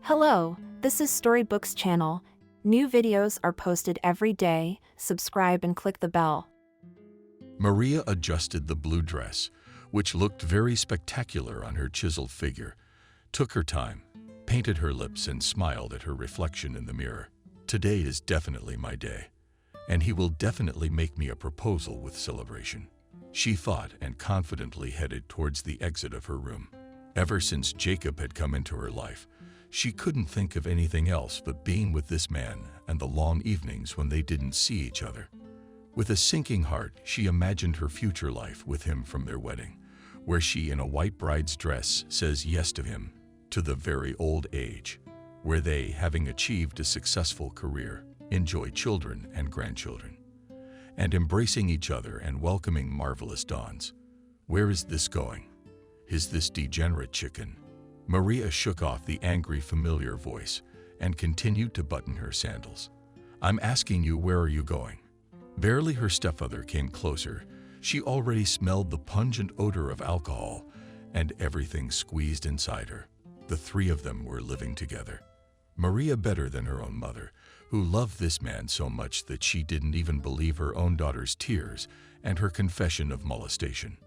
Hello, this is Storybooks channel. New videos are posted every day. Subscribe and click the bell. Maria adjusted the blue dress, which looked very spectacular on her chiseled figure, took her time, painted her lips and smiled at her reflection in the mirror. Today is definitely my day, and he will definitely make me a proposal with celebration, she thought, and confidently headed towards the exit of her room. Ever since Jacob had come into her life, she couldn't think of anything else but being with this man and the long evenings when they didn't see each other. With a sinking heart, she imagined her future life with him from their wedding, where she, in a white bride's dress, says yes to him, to the very old age, where they, having achieved a successful career, enjoy children and grandchildren, and embracing each other and welcoming marvelous dawns. Where is this going? Is this degenerate chicken? Maria shook off the angry, familiar voice and continued to button her sandals. I'm asking you, where are you going? Barely her stepfather came closer, she already smelled the pungent odor of alcohol and everything squeezed inside her. The three of them were living together. Maria, better than her own mother, who loved this man so much that she didn't even believe her own daughter's tears and her confession of molestation.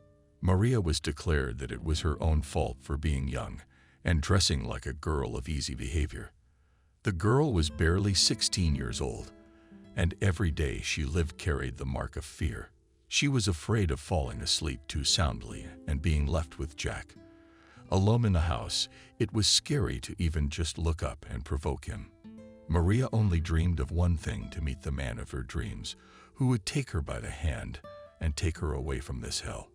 Maria was declared that it was her own fault for being young and dressing like a girl of easy behavior. The girl was barely 16 years old, and every day she lived carried the mark of fear. She was afraid of falling asleep too soundly and being left with Jack. Alone in the house, it was scary to even just look up and provoke him. Maria only dreamed of one thing: to meet the man of her dreams, who would take her by the hand and take her away from this hell.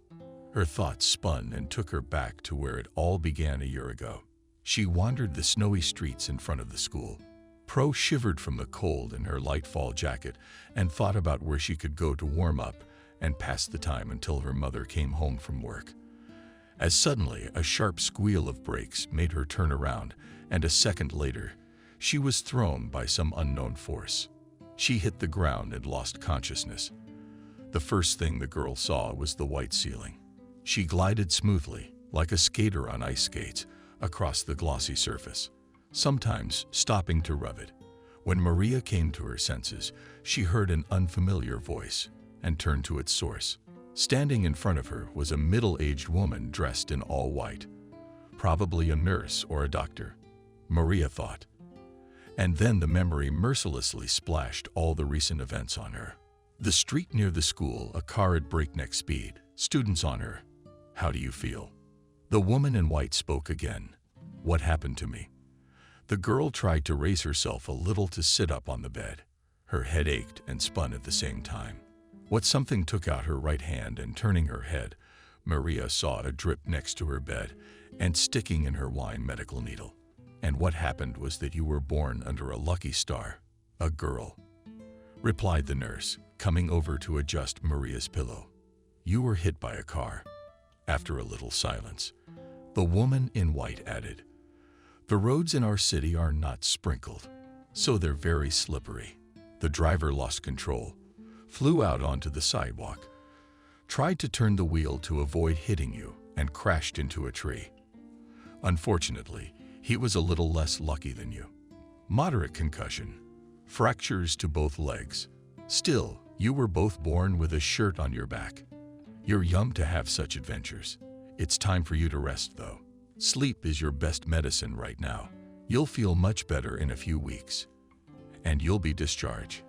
Her thoughts spun and took her back to where it all began a year ago. She wandered the snowy streets in front of the school. Pro shivered from the cold in her light fall jacket and thought about where she could go to warm up and pass the time until her mother came home from work. As suddenly a sharp squeal of brakes made her turn around, and a second later, she was thrown by some unknown force. She hit the ground and lost consciousness. The first thing the girl saw was the white ceiling. She glided smoothly, like a skater on ice skates, across the glossy surface, sometimes stopping to rub it. When Maria came to her senses, she heard an unfamiliar voice and turned to its source. Standing in front of her was a middle-aged woman dressed in all white, probably a nurse or a doctor, Maria thought. And then the memory mercilessly splashed all the recent events on her. The street near the school, a car at breakneck speed, students on her. How do you feel? The woman in white spoke again. What happened to me? The girl tried to raise herself a little to sit up on the bed. Her head ached and spun at the same time. Something took out her right hand, and turning her head, Maria saw a drip next to her bed and sticking in her wine medical needle. And what happened was that you were born under a lucky star, a girl, replied the nurse, coming over to adjust Maria's pillow. You were hit by a car. After a little silence, the woman in white added, the roads in our city are not sprinkled, so they're very slippery. The driver lost control, flew out onto the sidewalk, tried to turn the wheel to avoid hitting you, and crashed into a tree. Unfortunately, he was a little less lucky than you. Moderate concussion, fractures to both legs. Still, you were both born with a shirt on your back. You're young to have such adventures. It's time for you to rest, though. Sleep is your best medicine right now. You'll feel much better in a few weeks, and you'll be discharged.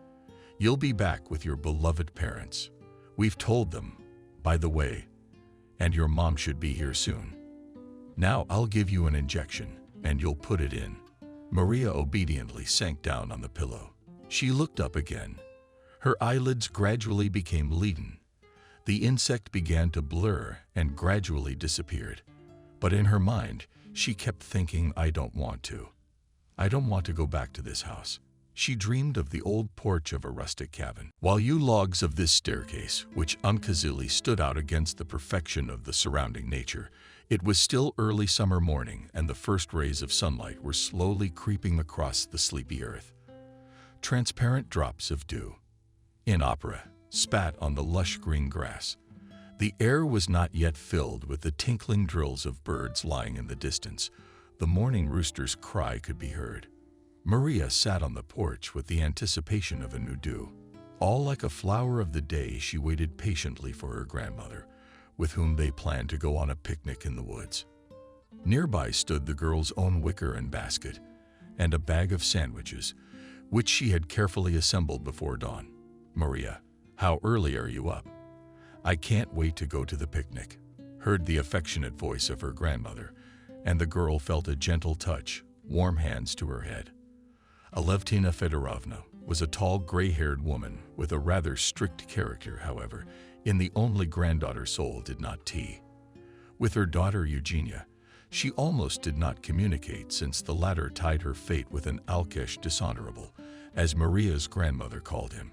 You'll be back with your beloved parents. We've told them, by the way, and your mom should be here soon. Now I'll give you an injection, and you'll put it in. Maria obediently sank down on the pillow. She looked up again. Her eyelids gradually became leaden. The insect began to blur and gradually disappeared. But in her mind, she kept thinking, I don't want to. I don't want to go back to this house. She dreamed of the old porch of a rustic cabin, while logs of this staircase, which uncazily stood out against the perfection of the surrounding nature. It was still early summer morning, and the first rays of sunlight were slowly creeping across the sleepy earth. Transparent drops of dew, in opera, spat on the lush green grass. The air was not yet filled with the tinkling drills of birds lying in the distance, The morning rooster's cry could be heard. Maria sat on the porch with the anticipation of a new dew. All like a flower of the day, she waited patiently for her grandmother, with whom they planned to go on a picnic in the woods. Nearby stood the girl's own wicker and basket, and a bag of sandwiches, which she had carefully assembled before dawn. "Maria, how early are you up?" "I can't wait to go to the picnic," heard the affectionate voice of her grandmother, and the girl felt a gentle touch, warm hands to her head. Alevtina Fedorovna was a tall, gray-haired woman with a rather strict character, however, in the only granddaughter soul did not tea. With her daughter Eugenia, she almost did not communicate, since the latter tied her fate with an Alkesh dishonorable, as Maria's grandmother called him.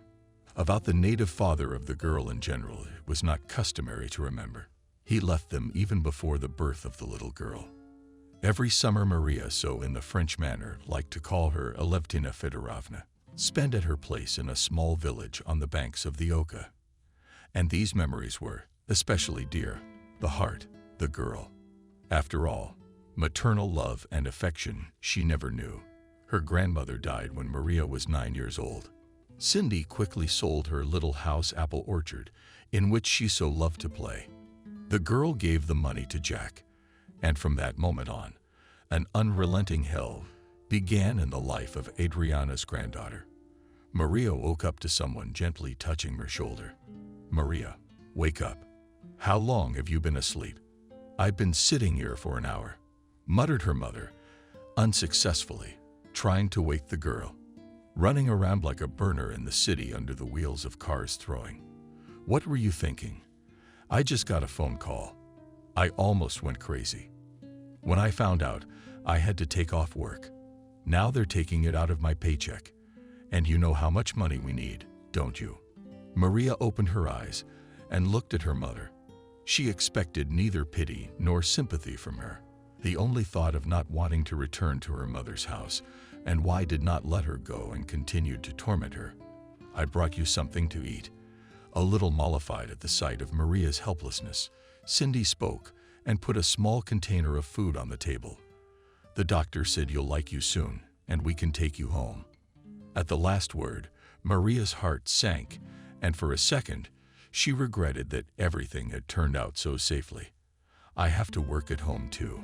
About the native father of the girl in general, it was not customary to remember. He left them even before the birth of the little girl. Every summer Maria, so in the French manner, liked to call her Alevtina Fedorovna, spent at her place in a small village on the banks of the Oka. And these memories were especially dear. The heart, the girl. After all, maternal love and affection she never knew. Her grandmother died when Maria was 9 years old. Cindy quickly sold her little house apple orchard, in which she so loved to play. The girl gave the money to Jack, and from that moment on, an unrelenting hell began in the life of Adriana's granddaughter. Maria woke up to someone gently touching her shoulder. "Maria, wake up. How long have you been asleep?" "I've been sitting here for an hour," muttered her mother, unsuccessfully, trying to wake the girl. "Running around like a burner in the city under the wheels of cars throwing. What were you thinking?" "I just got a phone call. I almost went crazy. When I found out, I had to take off work. Now they're taking it out of my paycheck. And you know how much money we need, don't you?" Maria opened her eyes and looked at her mother. She expected neither pity nor sympathy from her. The only thought of not wanting to return to her mother's house, and why did not let her go, and continued to torment her. "I brought you something to eat." A little mollified at the sight of Maria's helplessness, Cindy spoke and put a small container of food on the table. "The doctor said you'll like you soon, and we can take you home." At the last word, Maria's heart sank, and for a second, she regretted that everything had turned out so safely. "I have to work at home too.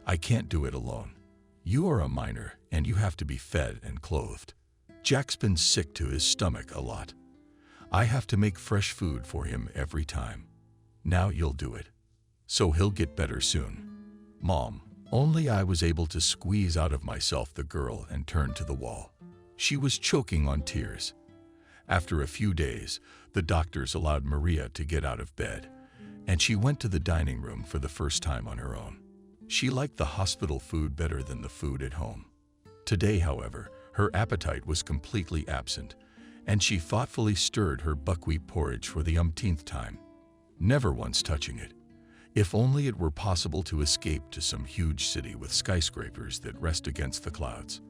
I can't do it alone. You are a minor, and you have to be fed and clothed. Jack's been sick to his stomach a lot. I have to make fresh food for him every time. Now you'll do it. So he'll get better soon." "Mom," only I was able to squeeze out of myself the girl and turn to the wall. She was choking on tears. After a few days, the doctors allowed Maria to get out of bed, and she went to the dining room for the first time on her own. She liked the hospital food better than the food at home. Today, however, her appetite was completely absent, and she thoughtfully stirred her buckwheat porridge for the umpteenth time, never once touching it. If only it were possible to escape to some huge city with skyscrapers that rest against the clouds.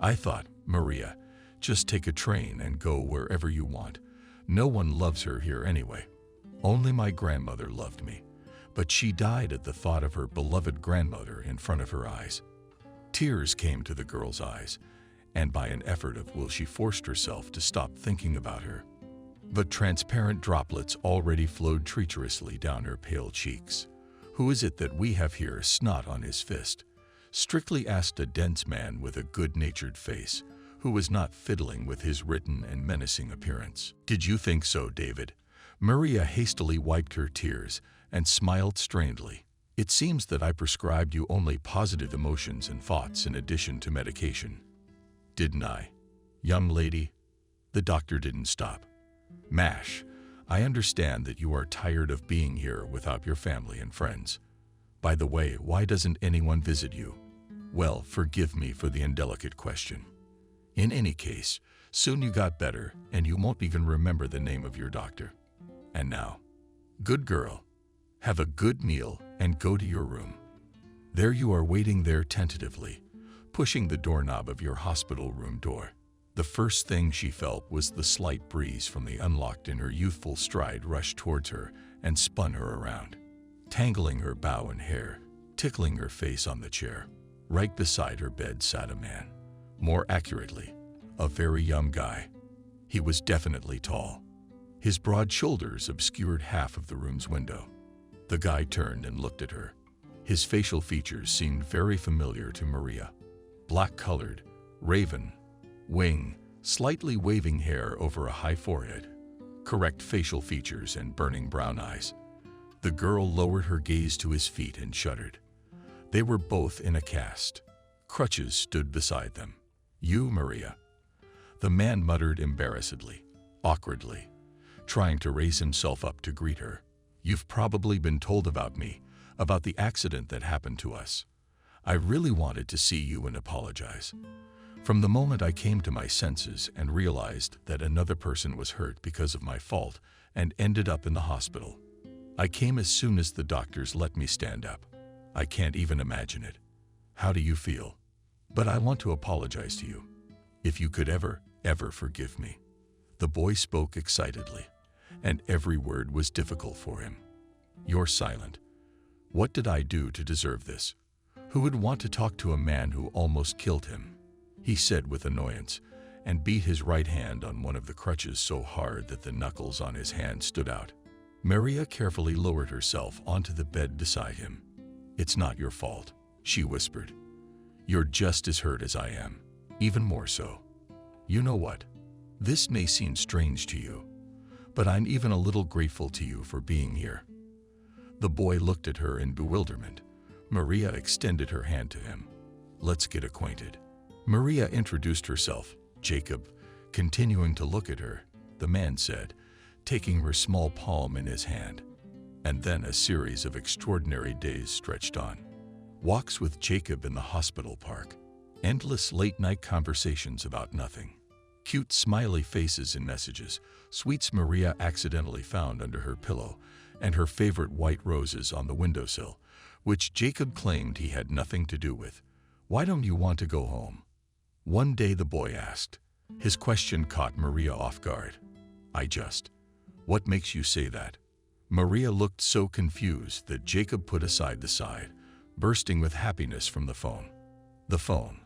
I thought, "Maria, just take a train and go wherever you want. No one loves her here anyway. Only my grandmother loved me, but she died at the thought of her beloved grandmother in front of her eyes." Tears came to the girl's eyes, and by an effort of will she forced herself to stop thinking about her. But transparent droplets already flowed treacherously down her pale cheeks. "Who is it that we have here, snot on his fist?" strictly asked a dense man with a good-natured face, who was not fiddling with his written and menacing appearance. "Did you think so, David?" Maria hastily wiped her tears and smiled strainedly. "It seems that I prescribed you only positive emotions and thoughts in addition to medication. Didn't I? Young lady?" The doctor didn't stop. "Mash, I understand that you are tired of being here without your family and friends. By the way, why doesn't anyone visit you? Well, forgive me for the indelicate question. In any case, soon you got better, and you won't even remember the name of your doctor. And now, good girl, have a good meal and go to your room. There you are waiting there tentatively, pushing the doorknob of your hospital room door." The first thing she felt was the slight breeze from the unlocked in her youthful stride rushed towards her and spun her around, tangling her bow and hair, tickling her face on the chair. Right beside her bed sat a man. More accurately, a very young guy. He was definitely tall. His broad shoulders obscured half of the room's window. The guy turned and looked at her. His facial features seemed very familiar to Maria. Black-colored, raven, wing, slightly waving hair over a high forehead, correct facial features and burning brown eyes. The girl lowered her gaze to his feet and shuddered. They were both in a cast. Crutches stood beside them. "You, Maria?" The man muttered embarrassedly, awkwardly, trying to raise himself up to greet her. "You've probably been told about me, about the accident that happened to us. I really wanted to see you and apologize. From the moment I came to my senses and realized that another person was hurt because of my fault and ended up in the hospital. I came as soon as the doctors let me stand up. I can't even imagine it. How do you feel? But I want to apologize to you. If you could ever forgive me." The boy spoke excitedly, and every word was difficult for him. "You're silent. What did I do to deserve this? Who would want to talk to a man who almost killed him?" he said with annoyance, and beat his right hand on one of the crutches so hard that the knuckles on his hand stood out. Maria carefully lowered herself onto the bed beside him. "It's not your fault," she whispered. "You're just as hurt as I am, even more so. You know what? This may seem strange to you, but I'm even a little grateful to you for being here." The boy looked at her in bewilderment. Maria extended her hand to him. "Let's get acquainted." Maria introduced herself. "Jacob," continuing to look at her, the man said, taking her small palm in his hand. And then a series of extraordinary days stretched on. Walks with Jacob in the hospital park. Endless late-night conversations about nothing. Cute smiley faces in messages, sweets Maria accidentally found under her pillow, and her favorite white roses on the windowsill, which Jacob claimed he had nothing to do with. "Why don't you want to go home?" one day the boy asked. His question caught Maria off guard. What makes you say that?" Maria looked so confused that Jacob put aside the side, bursting with happiness from the phone. The phone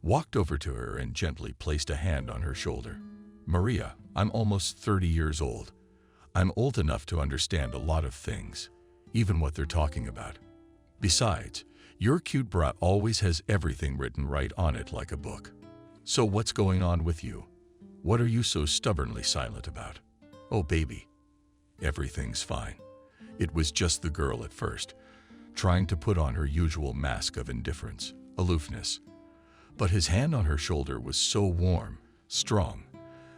walked over to her and gently placed a hand on her shoulder. "Maria, I'm almost 30 years old. I'm old enough to understand a lot of things, even what they're talking about. Besides, your cute brat always has everything written right on it like a book. So what's going on with you? What are you so stubbornly silent about?" "Oh, baby, everything's fine." It was just the girl at first, trying to put on her usual mask of indifference, aloofness. But his hand on her shoulder was so warm, strong,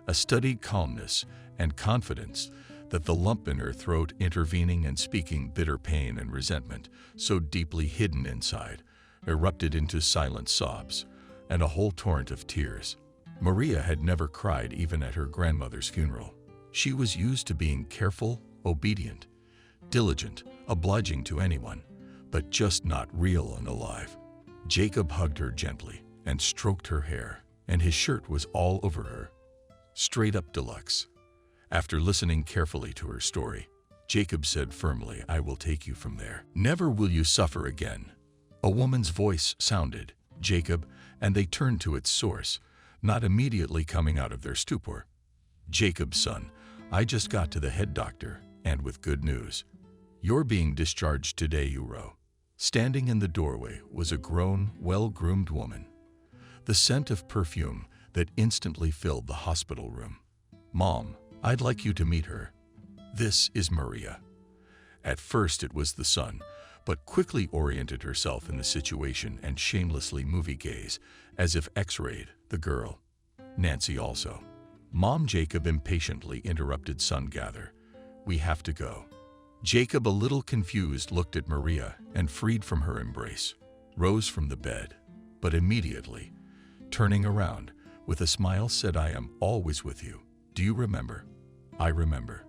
a studied calmness and confidence that the lump in her throat, intervening and speaking bitter pain and resentment, so deeply hidden inside, erupted into silent sobs and a whole torrent of tears. Maria had never cried even at her grandmother's funeral. She was used to being careful, obedient, diligent, obliging to anyone, but just not real and alive. Jacob hugged her gently and stroked her hair, and his shirt was all over her. Straight up deluxe. After listening carefully to her story, Jacob said firmly, "I will take you from there. Never will you suffer again." A woman's voice sounded, "Jacob," and they turned to its source, not immediately coming out of their stupor. "Jacob, son, I just got to the head doctor, and with good news. You're being discharged today, you row." Standing in the doorway was a grown, well-groomed woman, the scent of perfume that instantly filled the hospital room. "Mom, I'd like you to meet her. This is Maria." At first it was the son, but quickly oriented herself in the situation and shamelessly movie-gaze, as if X-rayed the girl. Nancy also. "Mom," Jacob impatiently interrupted son. "Gather. We have to go." Jacob, a little confused, looked at Maria and, freed from her embrace, rose from the bed, but immediately, turning around, with a smile said, "I am always with you. Do you remember?" "I remember."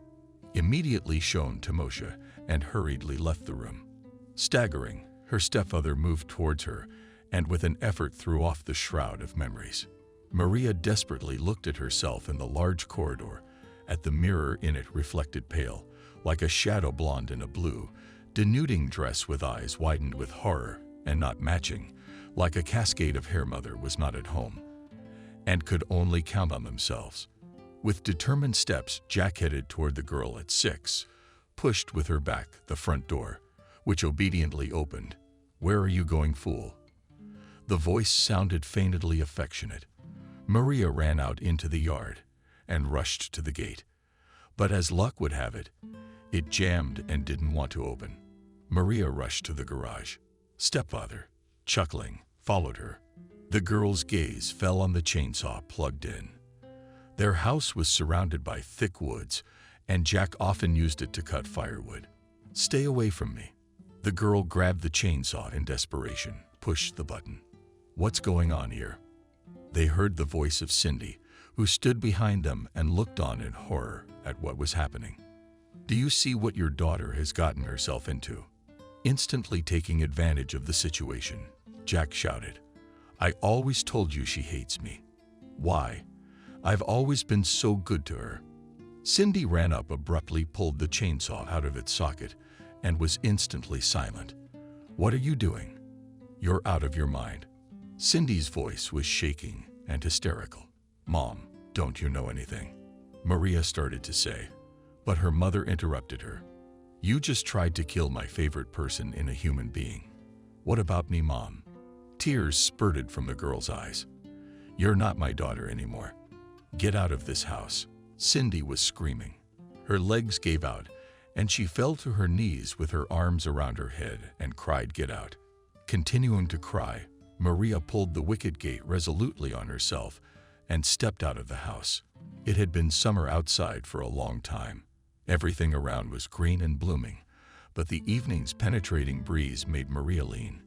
Immediately shown to Moshe and hurriedly left the room. Staggering, her stepfather moved towards her and with an effort threw off the shroud of memories. Maria desperately looked at herself in the large corridor, at the mirror in it reflected pale, like a shadow blonde in a blue, denuding dress with eyes widened with horror and not matching, like a cascade of hair mother was not at home and could only count on themselves. With determined steps, Jack headed toward the girl at 6, pushed with her back the front door, which obediently opened. "Where are you going, fool?" The voice sounded faintly affectionate. Maria ran out into the yard and rushed to the gate. But as luck would have it, it jammed and didn't want to open. Maria rushed to the garage. Stepfather, chuckling, followed her. The girl's gaze fell on the chainsaw plugged in. Their house was surrounded by thick woods, and Jack often used it to cut firewood. "Stay away from me." The girl grabbed the chainsaw in desperation, pushed the button. "What's going on here?" They heard the voice of Cindy, who stood behind them and looked on in horror at what was happening. "Do you see what your daughter has gotten herself into?" Instantly taking advantage of the situation, Jack shouted, "I always told you she hates me. Why? I've always been so good to her." Cindy ran up abruptly, pulled the chainsaw out of its socket, and was instantly silent. "What are you doing? You're out of your mind." Cindy's voice was shaking and hysterical. "Mom, don't you know anything?" Maria started to say, but her mother interrupted her. "You just tried to kill my favorite person in a human being. What about me, Mom?" Tears spurted from the girl's eyes. "You're not my daughter anymore. Get out of this house." Cindy was screaming. Her legs gave out, and she fell to her knees with her arms around her head and cried, "Get out." Continuing to cry, Maria pulled the wicket gate resolutely on herself and stepped out of the house. It had been summer outside for a long time. Everything around was green and blooming, but the evening's penetrating breeze made Maria lean.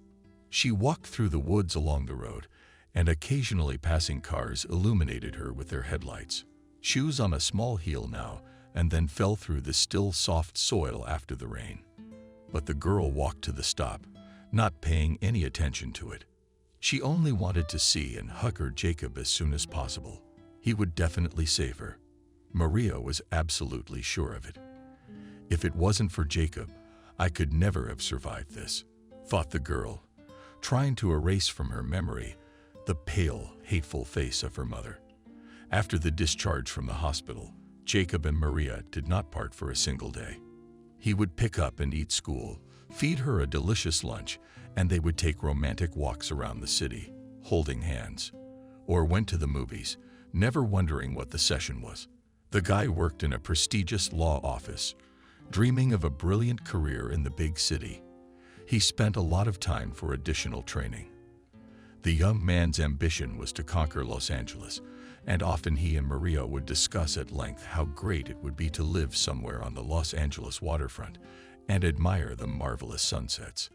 She walked through the woods along the road, and occasionally passing cars illuminated her with their headlights. Shoes on a small heel now, and then fell through the still soft soil after the rain. But the girl walked to the stop, not paying any attention to it. She only wanted to see and hug her Jacob as soon as possible. He would definitely save her. Maria was absolutely sure of it. "If it wasn't for Jacob, I could never have survived this," thought the girl, trying to erase from her memory the pale, hateful face of her mother. After the discharge from the hospital, Jacob and Maria did not part for a single day. He would pick up and eat school, feed her a delicious lunch, and they would take romantic walks around the city, holding hands, or went to the movies, never wondering what the session was. The guy worked in a prestigious law office, dreaming of a brilliant career in the big city. He spent a lot of time for additional training. The young man's ambition was to conquer Los Angeles, and often he and Maria would discuss at length how great it would be to live somewhere on the Los Angeles waterfront and admire the marvelous sunsets.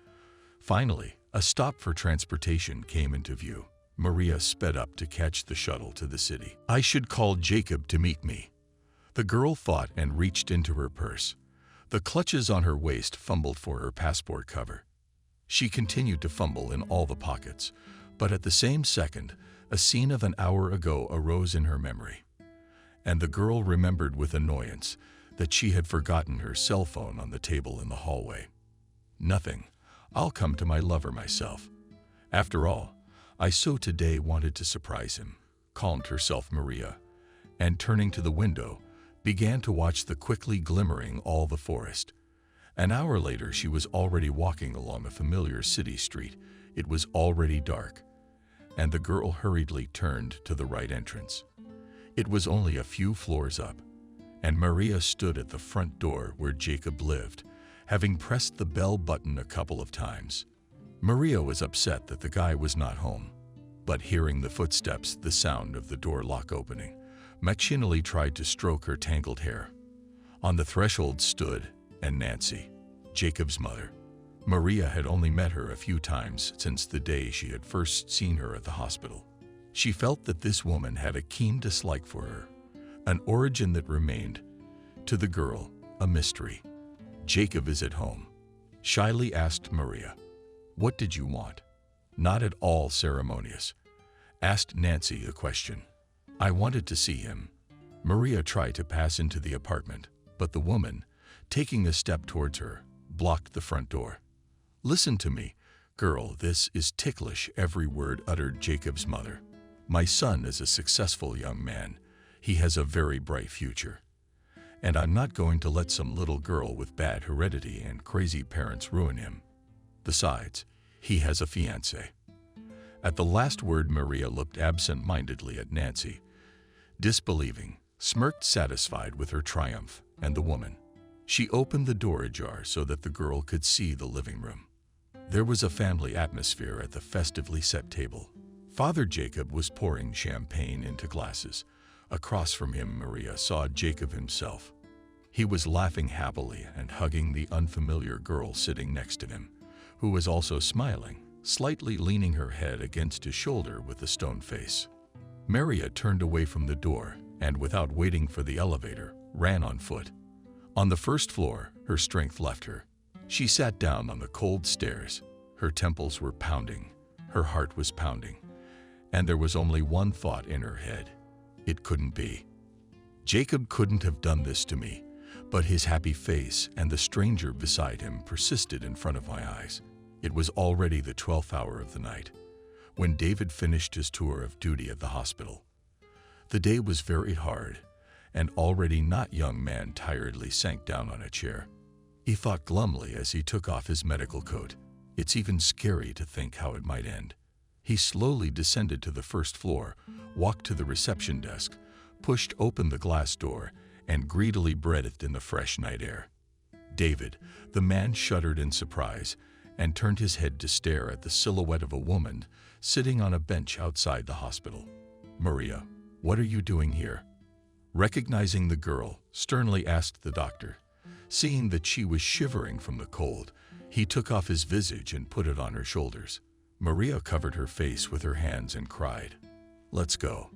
Finally, a stop for transportation came into view. Maria sped up to catch the shuttle to the city. "I should call Jacob to meet me," the girl thought, and reached into her purse. The clutches on her waist fumbled for her passport cover. She continued to fumble in all the pockets, but at the same second, a scene of an hour ago arose in her memory. And the girl remembered with annoyance that she had forgotten her cell phone on the table in the hallway. "Nothing. I'll come to my lover myself. After all, I so today wanted to surprise him," calmed herself Maria, and turning to the window, began to watch the quickly glimmering all the forest. An hour later, she was already walking along a familiar city street. It was already dark, and the girl hurriedly turned to the right entrance. It was only a few floors up, and Maria stood at the front door where Jacob lived, having pressed the bell button a couple of times. Maria was upset that the guy was not home, but hearing the footsteps, the sound of the door lock opening, machinally tried to stroke her tangled hair. On the threshold stood Nancy, Jacob's mother. Maria had only met her a few times since the day she had first seen her at the hospital. She felt that this woman had a keen dislike for her, an origin that remained, to the girl, a mystery. "Jacob is at home?" shyly asked Maria. "What did you want?" Not at all ceremonious, asked Nancy a question. "I wanted to see him." Maria tried to pass into the apartment, but the woman, taking a step towards her, blocked the front door. "Listen to me," Girl, this is ticklish, every word uttered Jacob's mother. My son is a successful young man. He has a very bright future. And I'm not going to let some little girl with bad heredity and crazy parents ruin him. Besides, he has a fiancé. At the last word, Maria looked absent-mindedly at Nancy, disbelieving, smirked satisfied with her triumph, and the woman. She opened the door ajar so that the girl could see the living room. There was a family atmosphere at the festively set table. Father Jacob was pouring champagne into glasses. Across from him, Maria saw Jacob himself. He was laughing happily and hugging the unfamiliar girl sitting next to him, who was also smiling, slightly leaning her head against his shoulder with a stone face. Maria turned away from the door and, without waiting for the elevator, ran on foot. On the first floor, her strength left her. She sat down on the cold stairs. Her temples were pounding, her heart was pounding, and there was only one thought in her head. It couldn't be. Jacob couldn't have done this to me, but his happy face and the stranger beside him persisted in front of my eyes. It was already the 12th hour of the night, when David finished his tour of duty at the hospital. The day was very hard, and already not young man tiredly sank down on a chair. He thought glumly as he took off his medical coat. It's even scary to think how it might end. He slowly descended to the first floor, walked to the reception desk, pushed open the glass door, and greedily breathed in the fresh night air. David, the man, shuddered in surprise and turned his head to stare at the silhouette of a woman sitting on a bench outside the hospital. Maria, what are you doing here? Recognizing the girl, sternly asked the doctor. Seeing that she was shivering from the cold, he took off his visage and put it on her shoulders. Maria covered her face with her hands and cried, "Let's go.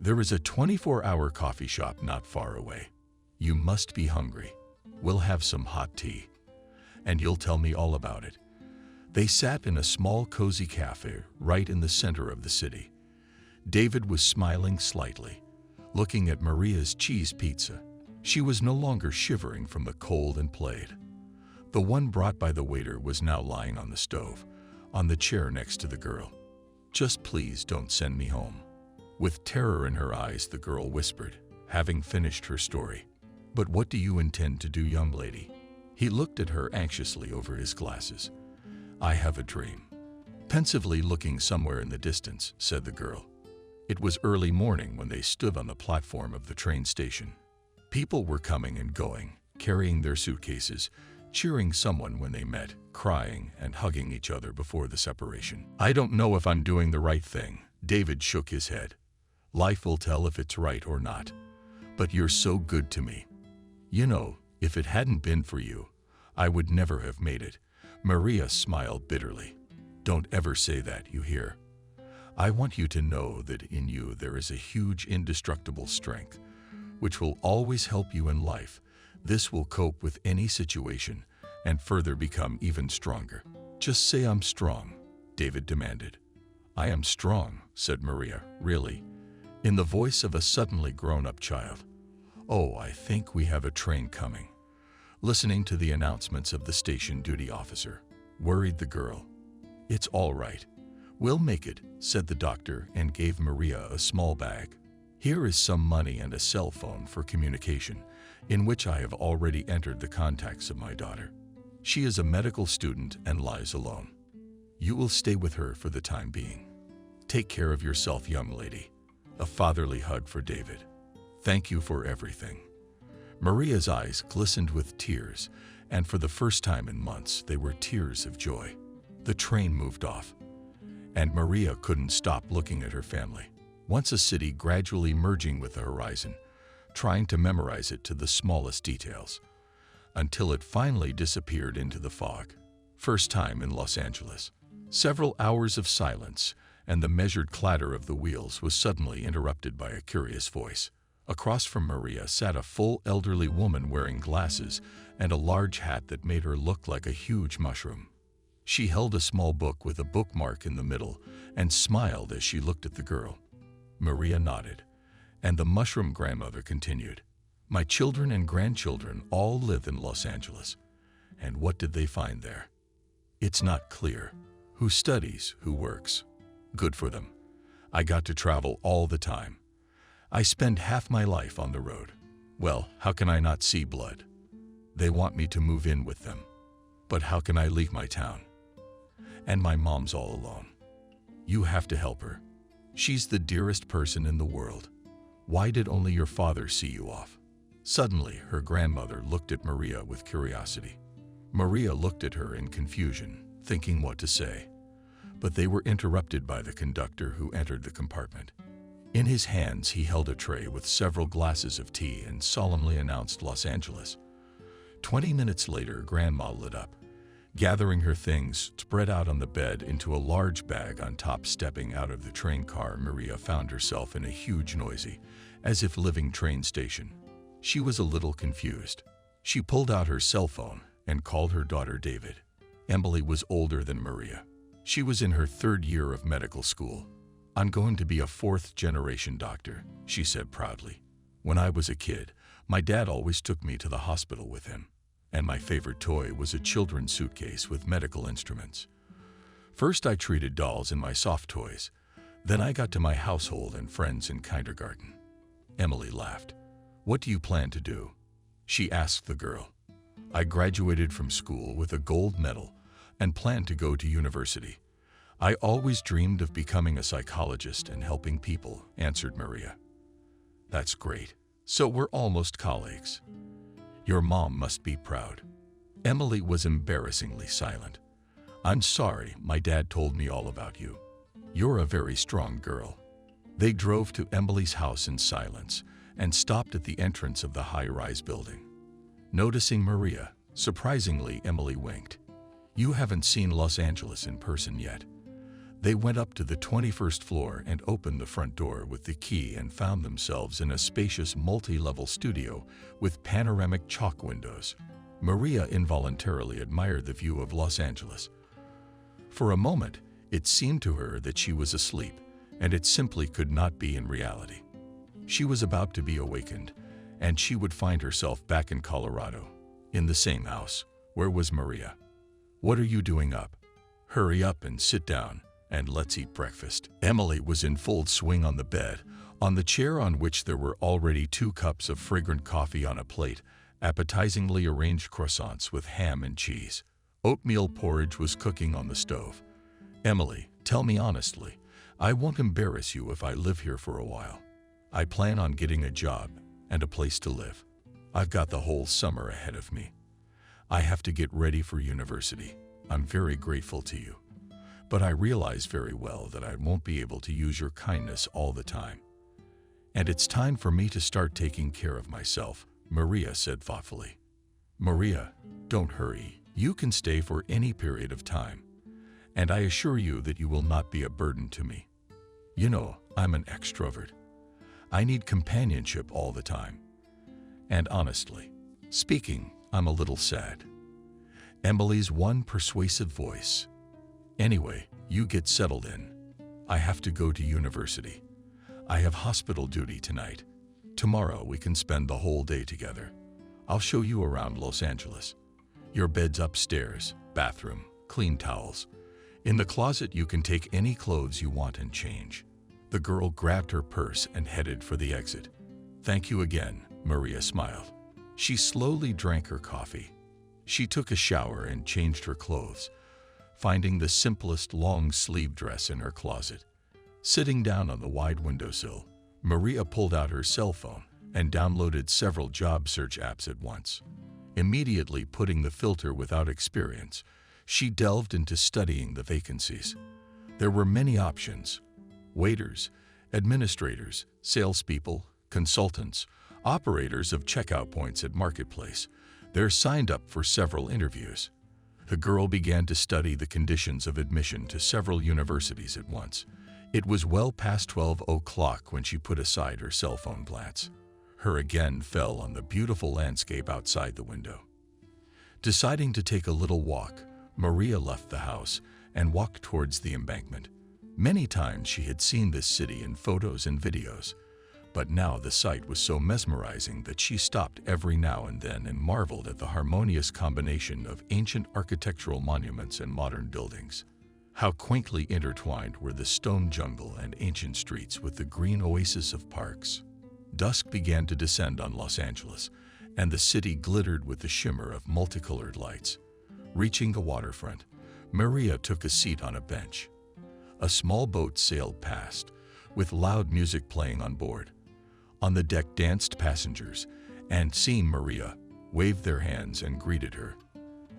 There is a 24-hour coffee shop not far away. You must be hungry. We'll have some hot tea, and you'll tell me all about it." They sat in a small cozy cafe right in the center of the city. David was smiling slightly, looking at Maria's cheese pizza. She was no longer shivering from the cold and played. The one brought by the waiter was now lying on the stove, on the chair next to the girl. "Just please don't send me home." With terror in her eyes, the girl whispered, having finished her story. "But what do you intend to do, young lady?" He looked at her anxiously over his glasses. "I have a dream." Pensively looking somewhere in the distance, said the girl. It was early morning when they stood on the platform of the train station. People were coming and going, carrying their suitcases, cheering someone when they met, crying and hugging each other before the separation. "I don't know if I'm doing the right thing." David shook his head. "Life will tell if it's right or not. But you're so good to me. You know, if it hadn't been for you, I would never have made it." Maria smiled bitterly. "Don't ever say that, you hear? I want you to know that in you there is a huge indestructible strength, which will always help you in life. This will cope with any situation and further become even stronger." "Just say I'm strong," David demanded. "I am strong," said Maria, "really," in the voice of a suddenly grown-up child. "Oh, I think we have a train coming." Listening to the announcements of the station duty officer, worried the girl. "It's all right. We'll make it," said the doctor and gave Maria a small bag. "Here is some money and a cell phone for communication, in which I have already entered the contacts of my daughter. She is a medical student and lies alone. You will stay with her for the time being. Take care of yourself, young lady." A fatherly hug for David. "Thank you for everything." Maria's eyes glistened with tears, and for the first time in months, they were tears of joy. The train moved off, and Maria couldn't stop looking at her family. Once a city gradually merging with the horizon, trying to memorize it to the smallest details, until it finally disappeared into the fog. First time in Los Angeles. Several hours of silence, and the measured clatter of the wheels was suddenly interrupted by a curious voice. Across from Maria sat a full elderly woman wearing glasses and a large hat that made her look like a huge mushroom. She held a small book with a bookmark in the middle and smiled as she looked at the girl. Maria nodded, and the mushroom grandmother continued. "My children and grandchildren all live in Los Angeles. And what did they find there? It's not clear. who studies, who works. Good for them. I got to travel all the time. I spend half my life on the road. Well, how can I not see blood? They want me to move in with them. But how can I leave my town? And my mom's all alone. You have to help her. She's the dearest person in the world. Why did only your father see you off? Suddenly, her grandmother looked at Maria with curiosity. Maria looked at her in confusion, thinking what to say. But they were interrupted by the conductor who entered the compartment. In his hands, he held a tray with several glasses of tea and solemnly announced Los Angeles. 20 minutes later, Grandma lit up. Gathering her things spread out on the bed into a large bag on top. Stepping out of the train car, Maria found herself in a huge, noisy, as if living train station. She was a little confused. She pulled out her cell phone and called her daughter David. Emily was older than Maria. She was in her 3rd year of medical school. I'm going to be a 4th-generation doctor, she said proudly. When I was a kid, my dad always took me to the hospital with him. And my favorite toy was a children's suitcase with medical instruments. First, I treated dolls and my soft toys. Then I got to my household and friends in kindergarten. Emily laughed. What do you plan to do? She asked the girl. I graduated from school with a gold medal and plan to go to university. I always dreamed of becoming a psychologist and helping people, answered Maria. That's great. So we're almost colleagues. Your mom must be proud. Emily was embarrassingly silent. I'm sorry, my dad told me all about you. You're a very strong girl. They drove to Emily's house in silence and stopped at the entrance of the high-rise building. Noticing Maria, surprisingly, Emily winked. You haven't seen Los Angeles in person yet. They went up to the 21st floor and opened the front door with the key and found themselves in a spacious multi-level studio with panoramic chalk windows. Maria involuntarily admired the view of Los Angeles. For a moment, it seemed to her that she was asleep, and it simply could not be in reality. She was about to be awakened, and she would find herself back in Colorado, in the same house. Where was Maria? What are you doing up? Hurry up and sit down, and let's eat breakfast. Emily was in full swing on the bed, on the chair on which there were already 2 cups of fragrant coffee on a plate, appetizingly arranged croissants with ham and cheese. Oatmeal porridge was cooking on the stove. Emily, tell me honestly, I won't embarrass you if I live here for a while. I plan on getting a job and a place to live. I've got the whole summer ahead of me. I have to get ready for university. I'm very grateful to you. But I realize very well that I won't be able to use your kindness all the time. And it's time for me to start taking care of myself, Maria said thoughtfully. Maria, don't hurry. You can stay for any period of time. And I assure you that you will not be a burden to me. You know, I'm an extrovert. I need companionship all the time. And honestly speaking, I'm a little sad. Emily's one persuasive voice. Anyway, you get settled in. I have to go to university. I have hospital duty tonight. Tomorrow we can spend the whole day together. I'll show you around Los Angeles. Your bed's upstairs, bathroom, clean towels. In the closet you can take any clothes you want and change. The girl grabbed her purse and headed for the exit. Thank you again, Maria smiled. She slowly drank her coffee. She took a shower and changed her clothes, finding the simplest long-sleeve dress in her closet. Sitting down on the wide windowsill, Maria pulled out her cell phone and downloaded several job search apps at once. Immediately putting the filter without experience, she delved into studying the vacancies. There were many options: waiters, administrators, salespeople, consultants, operators of checkout points at marketplace. They're signed up for several interviews. The girl began to study the conditions of admission to several universities at once. It was well past 12 o'clock when she put aside her cell phone glance. Her again fell on the beautiful landscape outside the window. Deciding to take a little walk, Maria left the house and walked towards the embankment. Many times she had seen this city in photos and videos, but now the sight was so mesmerizing that she stopped every now and then and marveled at the harmonious combination of ancient architectural monuments and modern buildings. How quaintly intertwined were the stone jungle and ancient streets with the green oasis of parks. Dusk began to descend on Los Angeles, and the city glittered with the shimmer of multicolored lights. Reaching the waterfront, Maria took a seat on a bench. A small boat sailed past, with loud music playing on board. On the deck danced passengers, and seeing Maria, waved their hands and greeted her.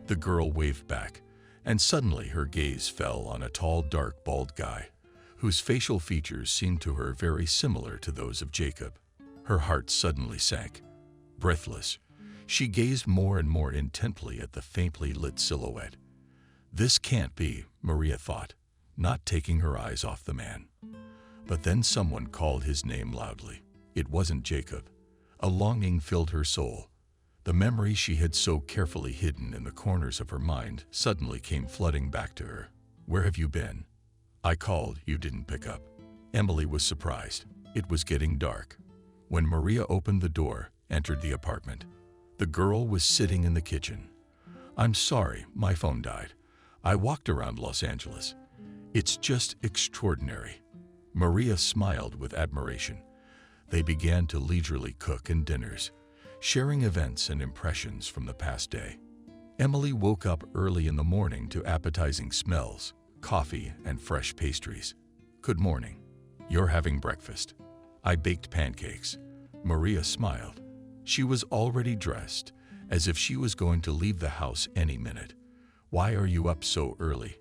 The girl waved back, and suddenly her gaze fell on a tall, dark, bald guy, whose facial features seemed to her very similar to those of Jacob. Her heart suddenly sank. Breathless, she gazed more and more intently at the faintly lit silhouette. This can't be, Maria thought, not taking her eyes off the man. But then someone called his name loudly. It wasn't Jacob. A longing filled her soul. The memory she had so carefully hidden in the corners of her mind suddenly came flooding back to her. Where have you been? I called, you didn't pick up. Emily was surprised. It was getting dark. When Maria opened the door, entered the apartment, the girl was sitting in the kitchen. I'm sorry, my phone died. I walked around Los Angeles. It's just extraordinary. Maria smiled with admiration. They began to leisurely cook and dinners, sharing events and impressions from the past day. Emily woke up early in the morning to appetizing smells, coffee, and fresh pastries. Good morning. You're having breakfast. I baked pancakes. Maria smiled. She was already dressed, as if she was going to leave the house any minute. Why are you up so early?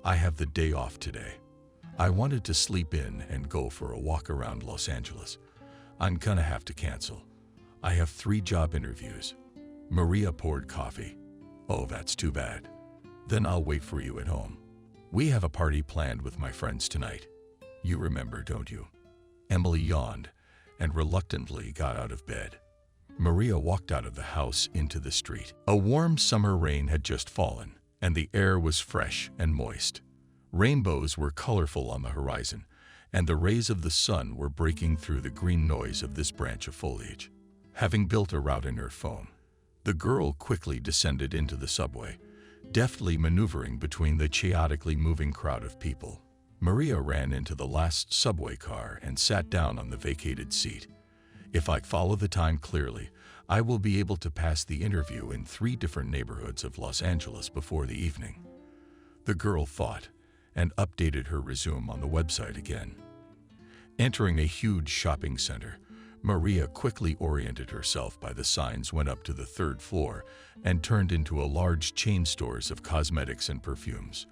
I have the day off today. I wanted to sleep in and go for a walk around Los Angeles. I'm gonna have to cancel. I have 3 job interviews. Maria poured coffee. Oh, that's too bad. Then I'll wait for you at home. We have a party planned with my friends tonight. You remember, don't you? Emily yawned and reluctantly got out of bed. Maria walked out of the house into the street. A warm summer rain had just fallen, and the air was fresh and moist. Rainbows were colorful on the horizon, and the rays of the sun were breaking through the green noise of this branch of foliage. Having built a route in her phone, the girl quickly descended into the subway, deftly maneuvering between the chaotically moving crowd of people. Maria ran into the last subway car and sat down on the vacated seat. If I follow the time clearly, I will be able to pass the interview in 3 different neighborhoods of Los Angeles before the evening. The girl thought, and updated her resume on the website again. Entering a huge shopping center, Maria quickly oriented herself by the signs, went up to the 3rd floor, and turned into a large chain stores of cosmetics and perfumes.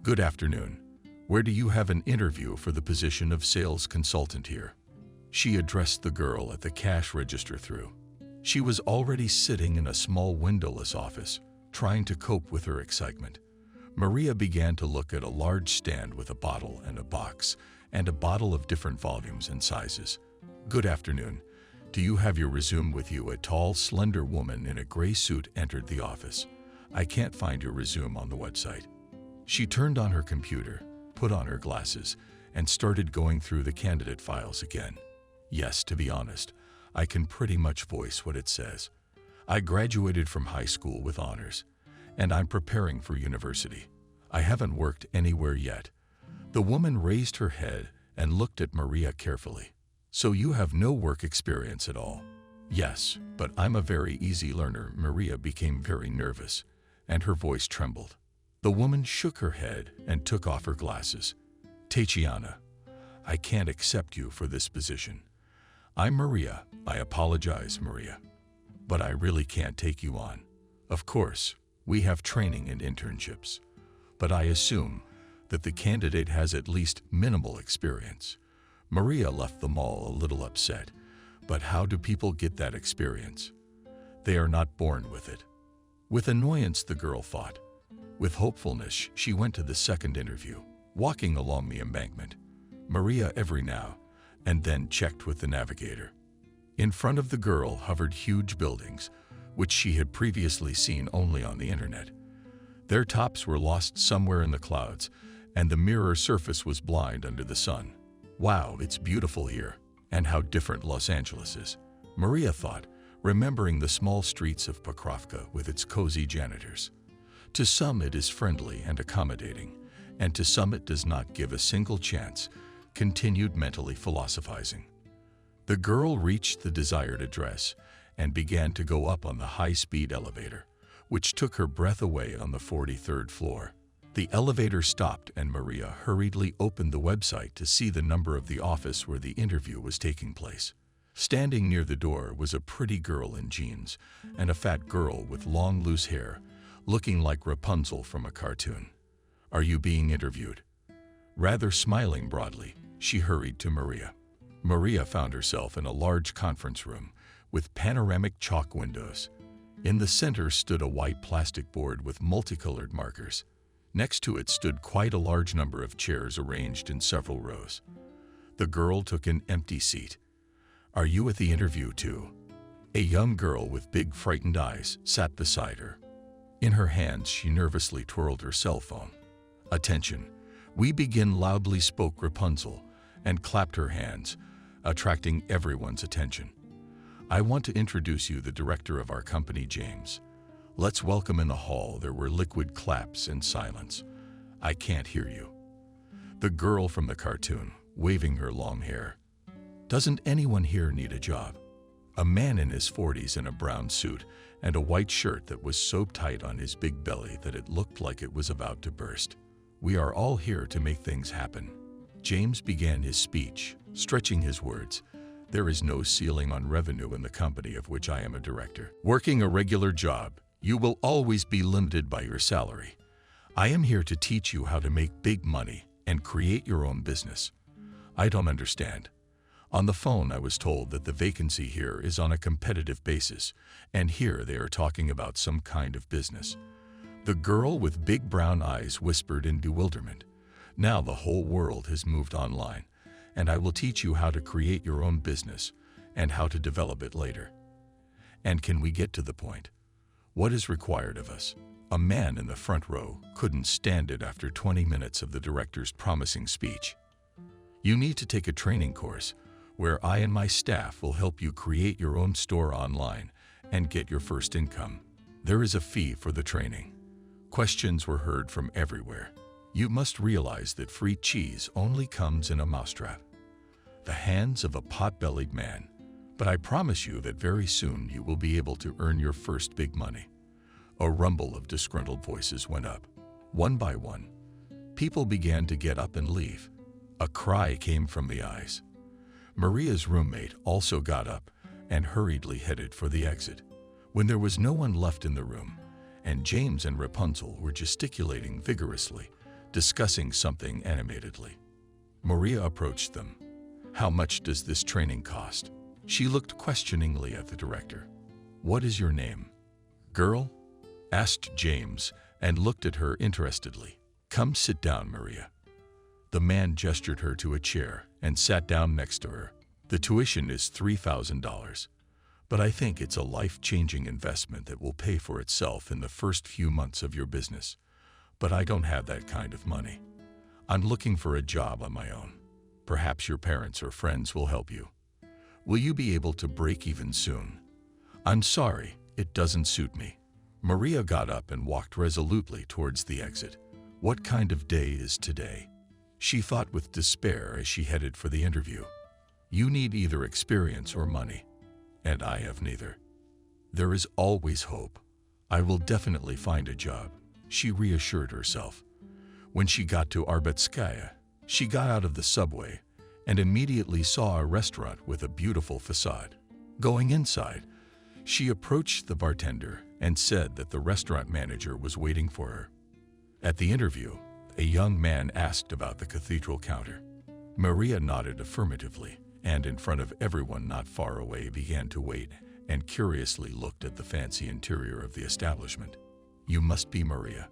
Good afternoon. Where do you have an interview for the position of sales consultant here? She addressed the girl at the cash register through. She was already sitting in a small windowless office, trying to cope with her excitement. Maria began to look at a large stand with a bottle and a box, and a bottle of different volumes and sizes. Good afternoon. Do you have your resume with you? A tall, slender woman in a gray suit entered the office. I can't find your resume on the website. She turned on her computer, put on her glasses, and started going through the candidate files again. Yes, to be honest, I can pretty much voice what it says. I graduated from high school with honors, and I'm preparing for university. I haven't worked anywhere yet. The woman raised her head and looked at Maria carefully. So you have no work experience at all? Yes, but I'm a very easy learner. Maria became very nervous, and her voice trembled. The woman shook her head and took off her glasses. Tatiana, I can't accept you for this position. I'm Maria. I apologize, Maria. But I really can't take you on. Of course, we have training and internships, but I assume that the candidate has at least minimal experience. Maria left the mall a little upset, but how do people get that experience? They are not born with it. With annoyance, the girl thought. With hopefulness, she went to the 2nd interview, walking along the embankment. Maria every now and then checked with the navigator. In front of the girl hovered huge buildings, which she had previously seen only on the internet. Their tops were lost somewhere in the clouds, and the mirror surface was blind under the sun. Wow, it's beautiful here, and how different Los Angeles is, Maria thought, remembering the small streets of Pokrovka with its cozy janitors. To some it is friendly and accommodating, and to some it does not give a single chance, continued mentally philosophizing. The girl reached the desired address and began to go up on the high-speed elevator, which took her breath away on the 43rd floor. The elevator stopped and Maria hurriedly opened the website to see the number of the office where the interview was taking place. Standing near the door was a pretty girl in jeans and a fat girl with long loose hair, looking like Rapunzel from a cartoon. "Are you being interviewed?" Rather smiling broadly, she hurried to Maria. Maria found herself in a large conference room with panoramic chalk windows. In the center stood a white plastic board with multicolored markers. Next to it stood quite a large number of chairs arranged in several rows. The girl took an empty seat. "Are you at the interview too?" A young girl with big frightened eyes sat beside her. In her hands she nervously twirled her cell phone. "Attention, we begin," loudly spoke Rapunzel, and clapped her hands, attracting everyone's attention. "I want to introduce you the director of our company, James. Let's welcome." In the hall there were liquid claps and silence. "I can't hear you." The girl from the cartoon, waving her long hair. "Doesn't anyone here need a job?" A man in his 40s in a brown suit and a white shirt that was so tight on his big belly that it looked like it was about to burst. "We are all here to make things happen." James began his speech, stretching his words. "There is no ceiling on revenue in the company of which I am a director. Working a regular job, you will always be limited by your salary. I am here to teach you how to make big money and create your own business." "I don't understand." On the phone I was told that the vacancy here is on a competitive basis, and here they are talking about some kind of business. The girl with big brown eyes whispered in bewilderment. "Now the whole world has moved online, and I will teach you how to create your own business and how to develop it later." "And can we get to the point? What is required of us?" A man in the front row couldn't stand it after 20 minutes of the director's promising speech. "You need to take a training course where I and my staff will help you create your own store online and get your first income. There is a fee for the training." Questions were heard from everywhere. "You must realize that free cheese only comes in a mousetrap." The hands of a pot-bellied man. "But I promise you that very soon you will be able to earn your first big money." A rumble of disgruntled voices went up. One by one, people began to get up and leave. A cry came from the eyes. Maria's roommate also got up and hurriedly headed for the exit. When there was no one left in the room, and James and Rapunzel were gesticulating vigorously, discussing something animatedly, Maria approached them. "How much does this training cost?" She looked questioningly at the director. "What is your name?" "Girl?" asked James and looked at her interestedly. "Come sit down, Maria." The man gestured her to a chair and sat down next to her. "The tuition is $3,000, but I think it's a life-changing investment that will pay for itself in the first few months of your business. But I don't have that kind of money. I'm looking for a job on my own. Perhaps your parents or friends will help you. Will you be able to break even soon?" "I'm sorry, it doesn't suit me." Maria got up and walked resolutely towards the exit. What kind of day is today? She thought with despair as she headed for the interview. You need either experience or money, and I have neither. There is always hope. I will definitely find a job, she reassured herself. When she got to Arbetskaya, she got out of the subway and immediately saw a restaurant with a beautiful facade. Going inside, she approached the bartender and said that the restaurant manager was waiting for her. At the interview, a young man asked about the cathedral counter. Maria nodded affirmatively, and in front of everyone not far away began to wait and curiously looked at the fancy interior of the establishment. You must be Maria.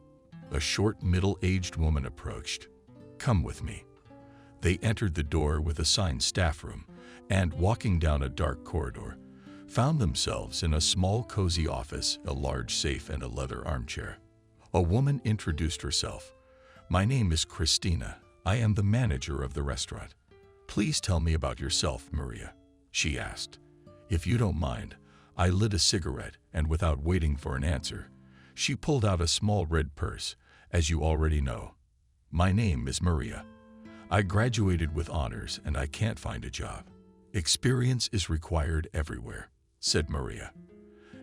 A short, middle-aged woman approached. Come with me. They entered the door with assigned staff room and, walking down a dark corridor, found themselves in a small, cozy office, a large safe, and a leather armchair. A woman introduced herself. My name is Christina. I am the manager of the restaurant. Please tell me about yourself, Maria, she asked. If you don't mind, I lit a cigarette, and without waiting for an answer, she pulled out a small red purse, as you already know. My name is Maria. I graduated with honors and I can't find a job. Experience is required everywhere, said Maria,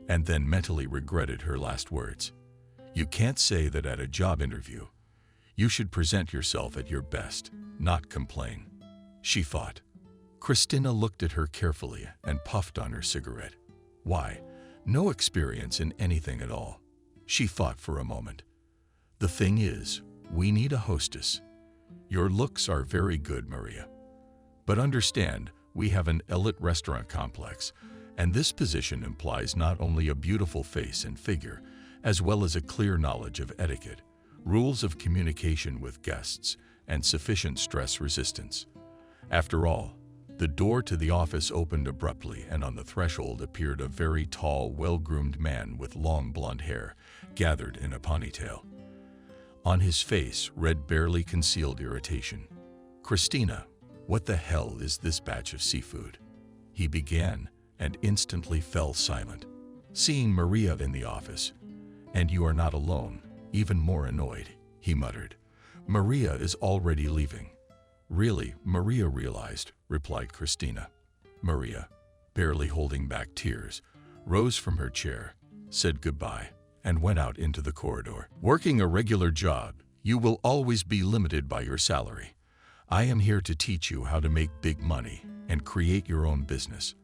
and then mentally regretted her last words. You can't say that at a job interview. You should present yourself at your best, not complain, she thought. Christina looked at her carefully and puffed on her cigarette. Why, no experience in anything at all, she thought for a moment. The thing is, we need a hostess. Your looks are very good, Maria. But understand, we have an elite restaurant complex, and this position implies not only a beautiful face and figure, as well as a clear knowledge of etiquette, rules of communication with guests, and sufficient stress resistance. After all, the door to the office opened abruptly, and on the threshold appeared a very tall, well-groomed man with long blonde hair, gathered in a ponytail. On his face read barely concealed irritation. Christina, what the hell is this batch of seafood? He began, and instantly fell silent. Seeing Maria in the office, and you are not alone, even more annoyed, he muttered. Maria is already leaving. Really, Maria realized, replied Christina. Maria, barely holding back tears, rose from her chair, said goodbye, and went out into the corridor. Working a regular job, you will always be limited by your salary. I am here to teach you how to make big money and create your own business.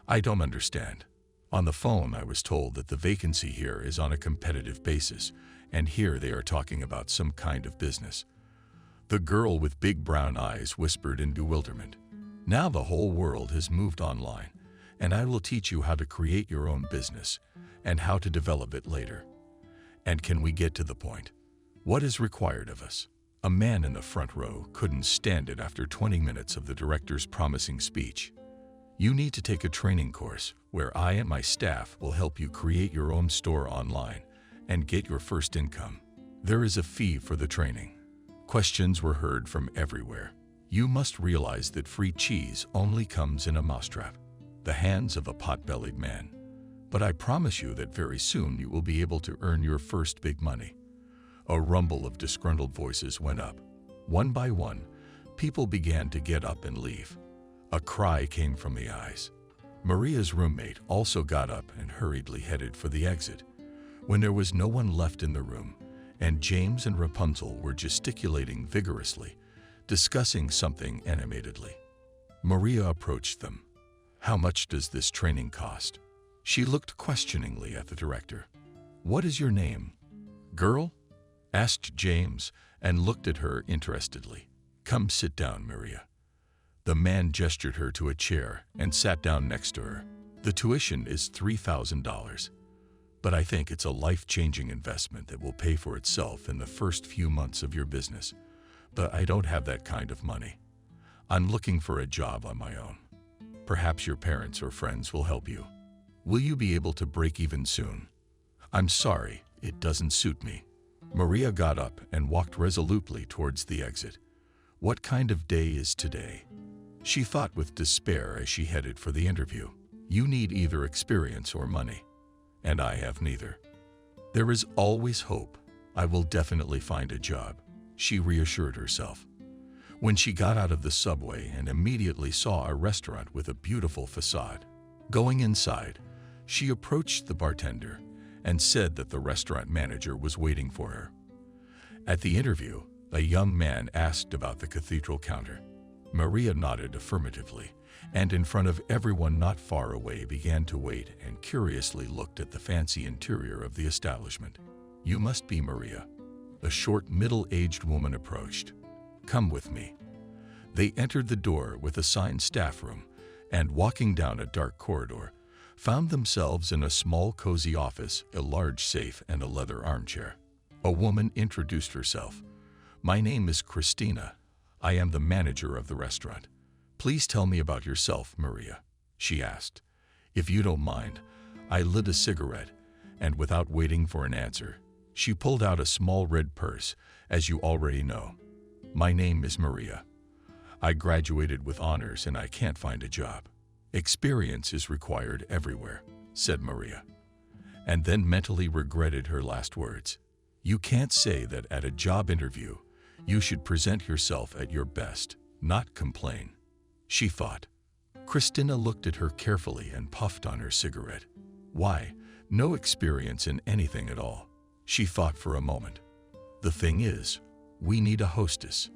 I don't understand. On the phone, I was told that the vacancy here is on a competitive basis, and here they are talking about some kind of business. The girl with big brown eyes whispered in bewilderment. Now the whole world has moved online, and I will teach you how to create your own business and how to develop it later. And can we get to the point? What is required of us? A man in the front row couldn't stand it after 20 minutes of the director's promising speech. You need to take a training course where I and my staff will help you create your own store online and get your first income. There is a fee for the training. Questions were heard from everywhere. You must realize that free cheese only comes in a mousetrap, the hands of a pot-bellied man. But I promise you that very soon you will be able to earn your first big money. A rumble of disgruntled voices went up. One by one, people began to get up and leave. A cry came from the eyes. Maria's roommate also got up and hurriedly headed for the exit. When there was no one left in the room, and James and Rapunzel were gesticulating vigorously, discussing something animatedly, Maria approached them. How much does this training cost? She looked questioningly at the director. What is your name? Girl? Asked James, and looked at her interestedly. Come sit down, Maria. The man gestured her to a chair and sat down next to her. The tuition is $3,000, but I think it's a life-changing investment that will pay for itself in the first few months of your business. But I don't have that kind of money. I'm looking for a job on my own. Perhaps your parents or friends will help you. Will you be able to break even soon? I'm sorry, it doesn't suit me. Maria got up and walked resolutely towards the exit. What kind of day is today? She thought with despair as she headed for the interview. You need either experience or money, and I have neither. There is always hope. I will definitely find a job, she reassured herself. When she got out of the subway and immediately saw a restaurant with a beautiful facade. Going inside, she approached the bartender and said that the restaurant manager was waiting for her. At the interview, a young man asked about the cathedral counter. Maria nodded affirmatively, and in front of everyone not far away began to wait and curiously looked at the fancy interior of the establishment. You must be Maria. A short, middle-aged woman approached. Come with me. They entered the door with assigned staff room, and walking down a dark corridor, found themselves in a small, cozy office, a large safe, and a leather armchair. A woman introduced herself. My name is Christina. I am the manager of the restaurant. Please tell me about yourself, Maria, she asked. If you don't mind, I lit a cigarette, and without waiting for an answer, she pulled out a small red purse, as you already know. My name is Maria. I graduated with honors and I can't find a job. Experience is required everywhere, said Maria, and then mentally regretted her last words. You can't say that at a job interview, You should present yourself at your best, not complain. She thought. Christina looked at her carefully and puffed on her cigarette. Why, no experience in anything at all. She thought for a moment. The thing is, we need a hostess.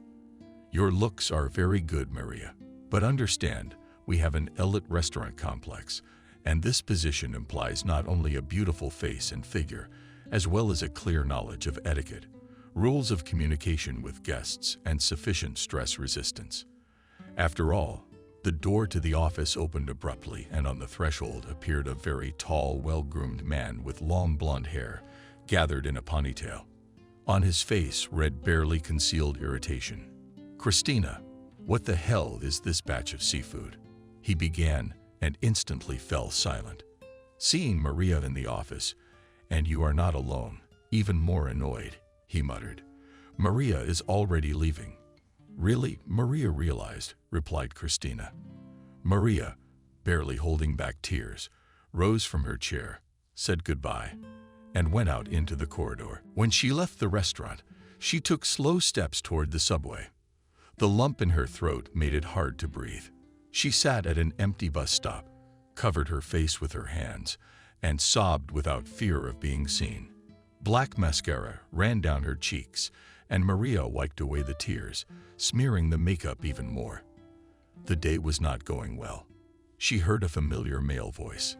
Your looks are very good, Maria. But understand, we have an elite restaurant complex, and this position implies not only a beautiful face and figure, as well as a clear knowledge of etiquette, rules of communication with guests, and sufficient stress resistance. After all, the door to the office opened abruptly, and on the threshold appeared a very tall, well-groomed man with long blonde hair, gathered in a ponytail. On his face read barely concealed irritation. "Christina, what the hell is this batch of seafood?" he began, and instantly fell silent. Seeing Maria in the office, "And you are not alone," even more annoyed, he muttered. "Maria is already leaving." "Really?" Maria realized, replied Christina. Maria, barely holding back tears, rose from her chair, said goodbye, and went out into the corridor. When she left the restaurant, she took slow steps toward the subway. The lump in her throat made it hard to breathe. She sat at an empty bus stop, covered her face with her hands, and sobbed without fear of being seen. Black mascara ran down her cheeks, and Maria wiped away the tears, smearing the makeup even more. The day was not going well. She heard a familiar male voice.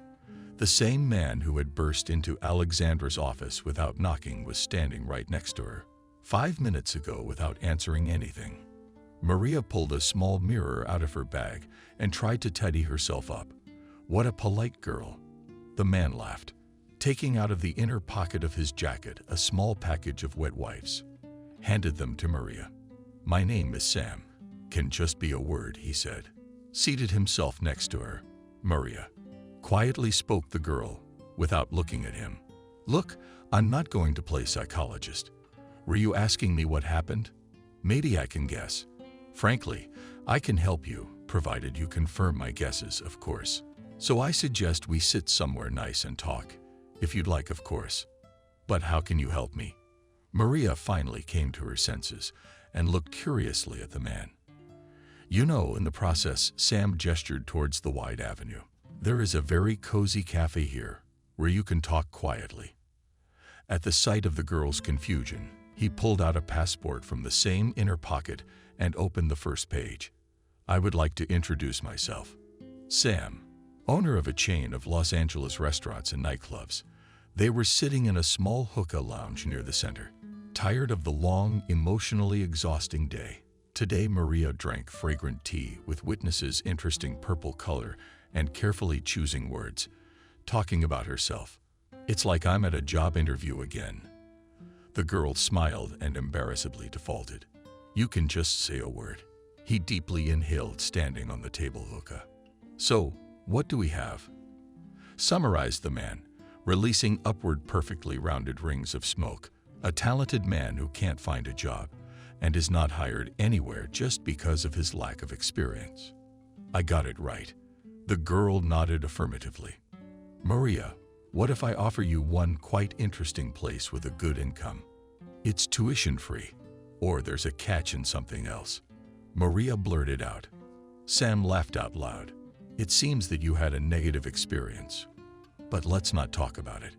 The same man who had burst into Alexandra's office without knocking was standing right next to her, 5 minutes ago, without answering anything. Maria pulled a small mirror out of her bag and tried to tidy herself up. "What a polite girl." The man laughed, taking out of the inner pocket of his jacket a small package of wet wipes. Handed them to Maria. "My name is Sam. Can just be a word," he said. Seated himself next to her. "Maria," quietly spoke the girl, without looking at him. "Look, I'm not going to play psychologist. Were you asking me what happened? Maybe I can guess. Frankly, I can help you, provided you confirm my guesses, of course. So I suggest we sit somewhere nice and talk, if you'd like, of course. But how can you help me?" Maria finally came to her senses and looked curiously at the man. "You know," in the process, Sam gestured towards the wide avenue. "There is a very cozy cafe here, where you can talk quietly." At the sight of the girl's confusion, he pulled out a passport from the same inner pocket and opened the first page. "I would like to introduce myself. Sam, owner of a chain of Los Angeles restaurants and nightclubs." They were sitting in a small hookah lounge near the center. Tired of the long, emotionally exhausting day, today Maria drank fragrant tea with witnesses' interesting purple color and carefully choosing words, talking about herself. "It's like I'm at a job interview again." The girl smiled and embarrassedly defaulted. "You can just say a word." He deeply inhaled, standing on the table hookah. "So, what do we have?" Summarized the man, releasing upward perfectly rounded rings of smoke. "A talented man who can't find a job and is not hired anywhere just because of his lack of experience." "I got it right." The girl nodded affirmatively. "Maria, what if I offer you one quite interesting place with a good income? It's tuition-free, or there's a catch in something else." Maria blurted out. Sam laughed out loud. "It seems that you had a negative experience. But let's not talk about it.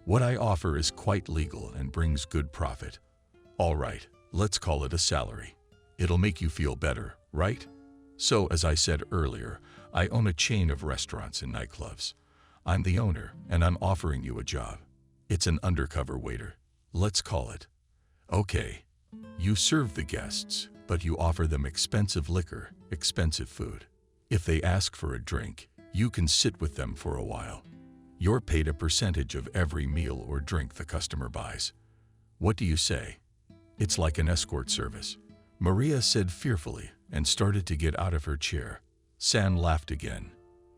What I offer is quite legal and brings good profit. All right, let's call it a salary. It'll make you feel better, right? So, as I said earlier, I own a chain of restaurants and nightclubs. I'm the owner, and I'm offering you a job. It's an undercover waiter. Let's call it. Okay, you serve the guests, but you offer them expensive liquor, expensive food. If they ask for a drink, you can sit with them for a while. You're paid a percentage of every meal or drink the customer buys. What do you say? It's like an escort service." Maria said fearfully and started to get out of her chair. Sam laughed again.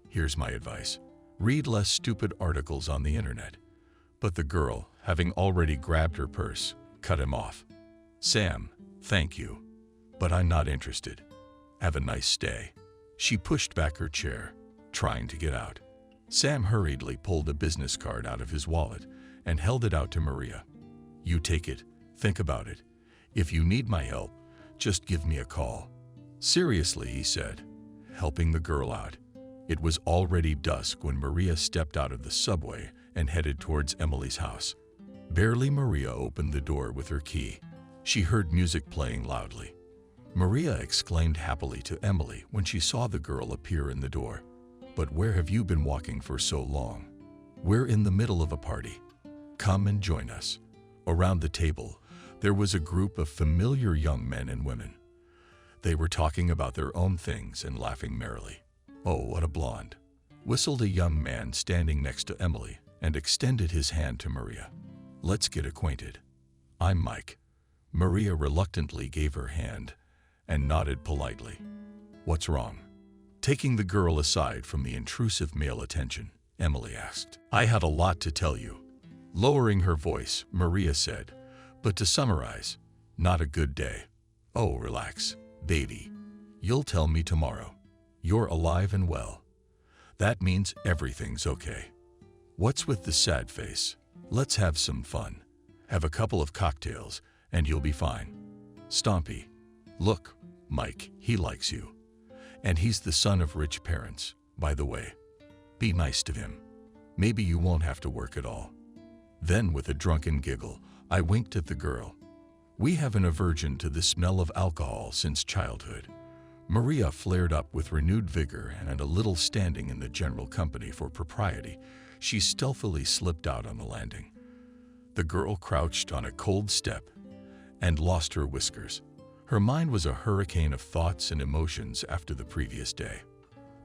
"Here's my advice. Read less stupid articles on the internet." But the girl, having already grabbed her purse, cut him off. "Sam, thank you, but I'm not interested. Have a nice stay." She pushed back her chair, trying to get out. Sam hurriedly pulled a business card out of his wallet and held it out to Maria. "You take it. Think about it. If you need my help, just give me a call." "Seriously," he said, helping the girl out. It was already dusk when Maria stepped out of the subway and headed towards Emily's house. Barely Maria opened the door with her key, she heard music playing loudly. Maria exclaimed happily to Emily when she saw the girl appear in the door. "But where have you been walking for so long? We're in the middle of a party. Come and join us." Around the table, there was a group of familiar young men and women. They were talking about their own things and laughing merrily. "Oh, what a blonde," whistled a young man standing next to Emily and extended his hand to Maria. "Let's get acquainted. I'm Mike." Maria reluctantly gave her hand and nodded politely. "What's wrong?" Taking the girl aside from the intrusive male attention, Emily asked. "I had a lot to tell you." Lowering her voice, Maria said, "But to summarize, not a good day." "Oh, relax, baby. You'll tell me tomorrow. You're alive and well. That means everything's okay. What's with the sad face? Let's have some fun. Have a couple of cocktails, and you'll be fine." "Stompy. Look, Mike, he likes you. And he's the son of rich parents, by the way. Be nice to him. Maybe you won't have to work at all." Then, with a drunken giggle, I winked at the girl. "We have an aversion to the smell of alcohol since childhood." Maria flared up with renewed vigor, and a little standing in the general company for propriety, she stealthily slipped out on the landing. The girl crouched on a cold step and lost her whiskers. Her mind was a hurricane of thoughts and emotions after the previous day.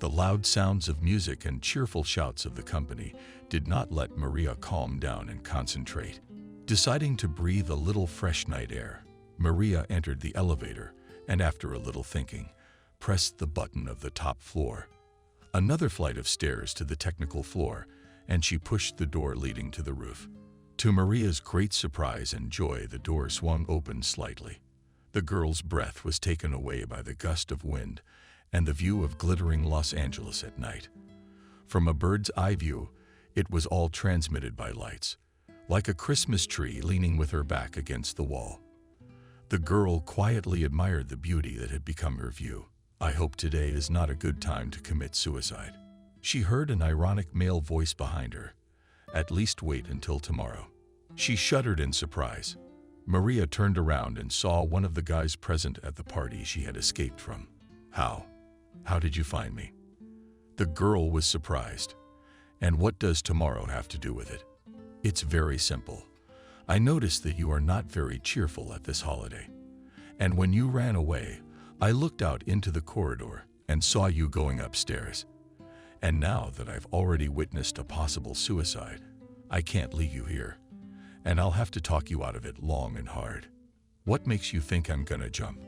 The loud sounds of music and cheerful shouts of the company did not let Maria calm down and concentrate. Deciding to breathe a little fresh night air, Maria entered the elevator and, after a little thinking, pressed the button of the top floor. Another flight of stairs to the technical floor, and she pushed the door leading to the roof. To Maria's great surprise and joy, the door swung open slightly. The girl's breath was taken away by the gust of wind and the view of glittering Los Angeles at night. From a bird's eye view, it was all transmitted by lights, like a Christmas tree leaning with her back against the wall. The girl quietly admired the beauty that had become her view. "I hope today is not a good time to commit suicide." She heard an ironic male voice behind her. "At least wait until tomorrow." She shuddered in surprise. Maria turned around and saw one of the guys present at the party she had escaped from. How did you find me?" The girl was surprised. "And what does tomorrow have to do with it?" "It's very simple. I noticed that you are not very cheerful at this holiday. And when you ran away, I looked out into the corridor and saw you going upstairs. And now that I've already witnessed a possible suicide, I can't leave you here. And I'll have to talk you out of it long and hard. What makes you think I'm gonna jump?"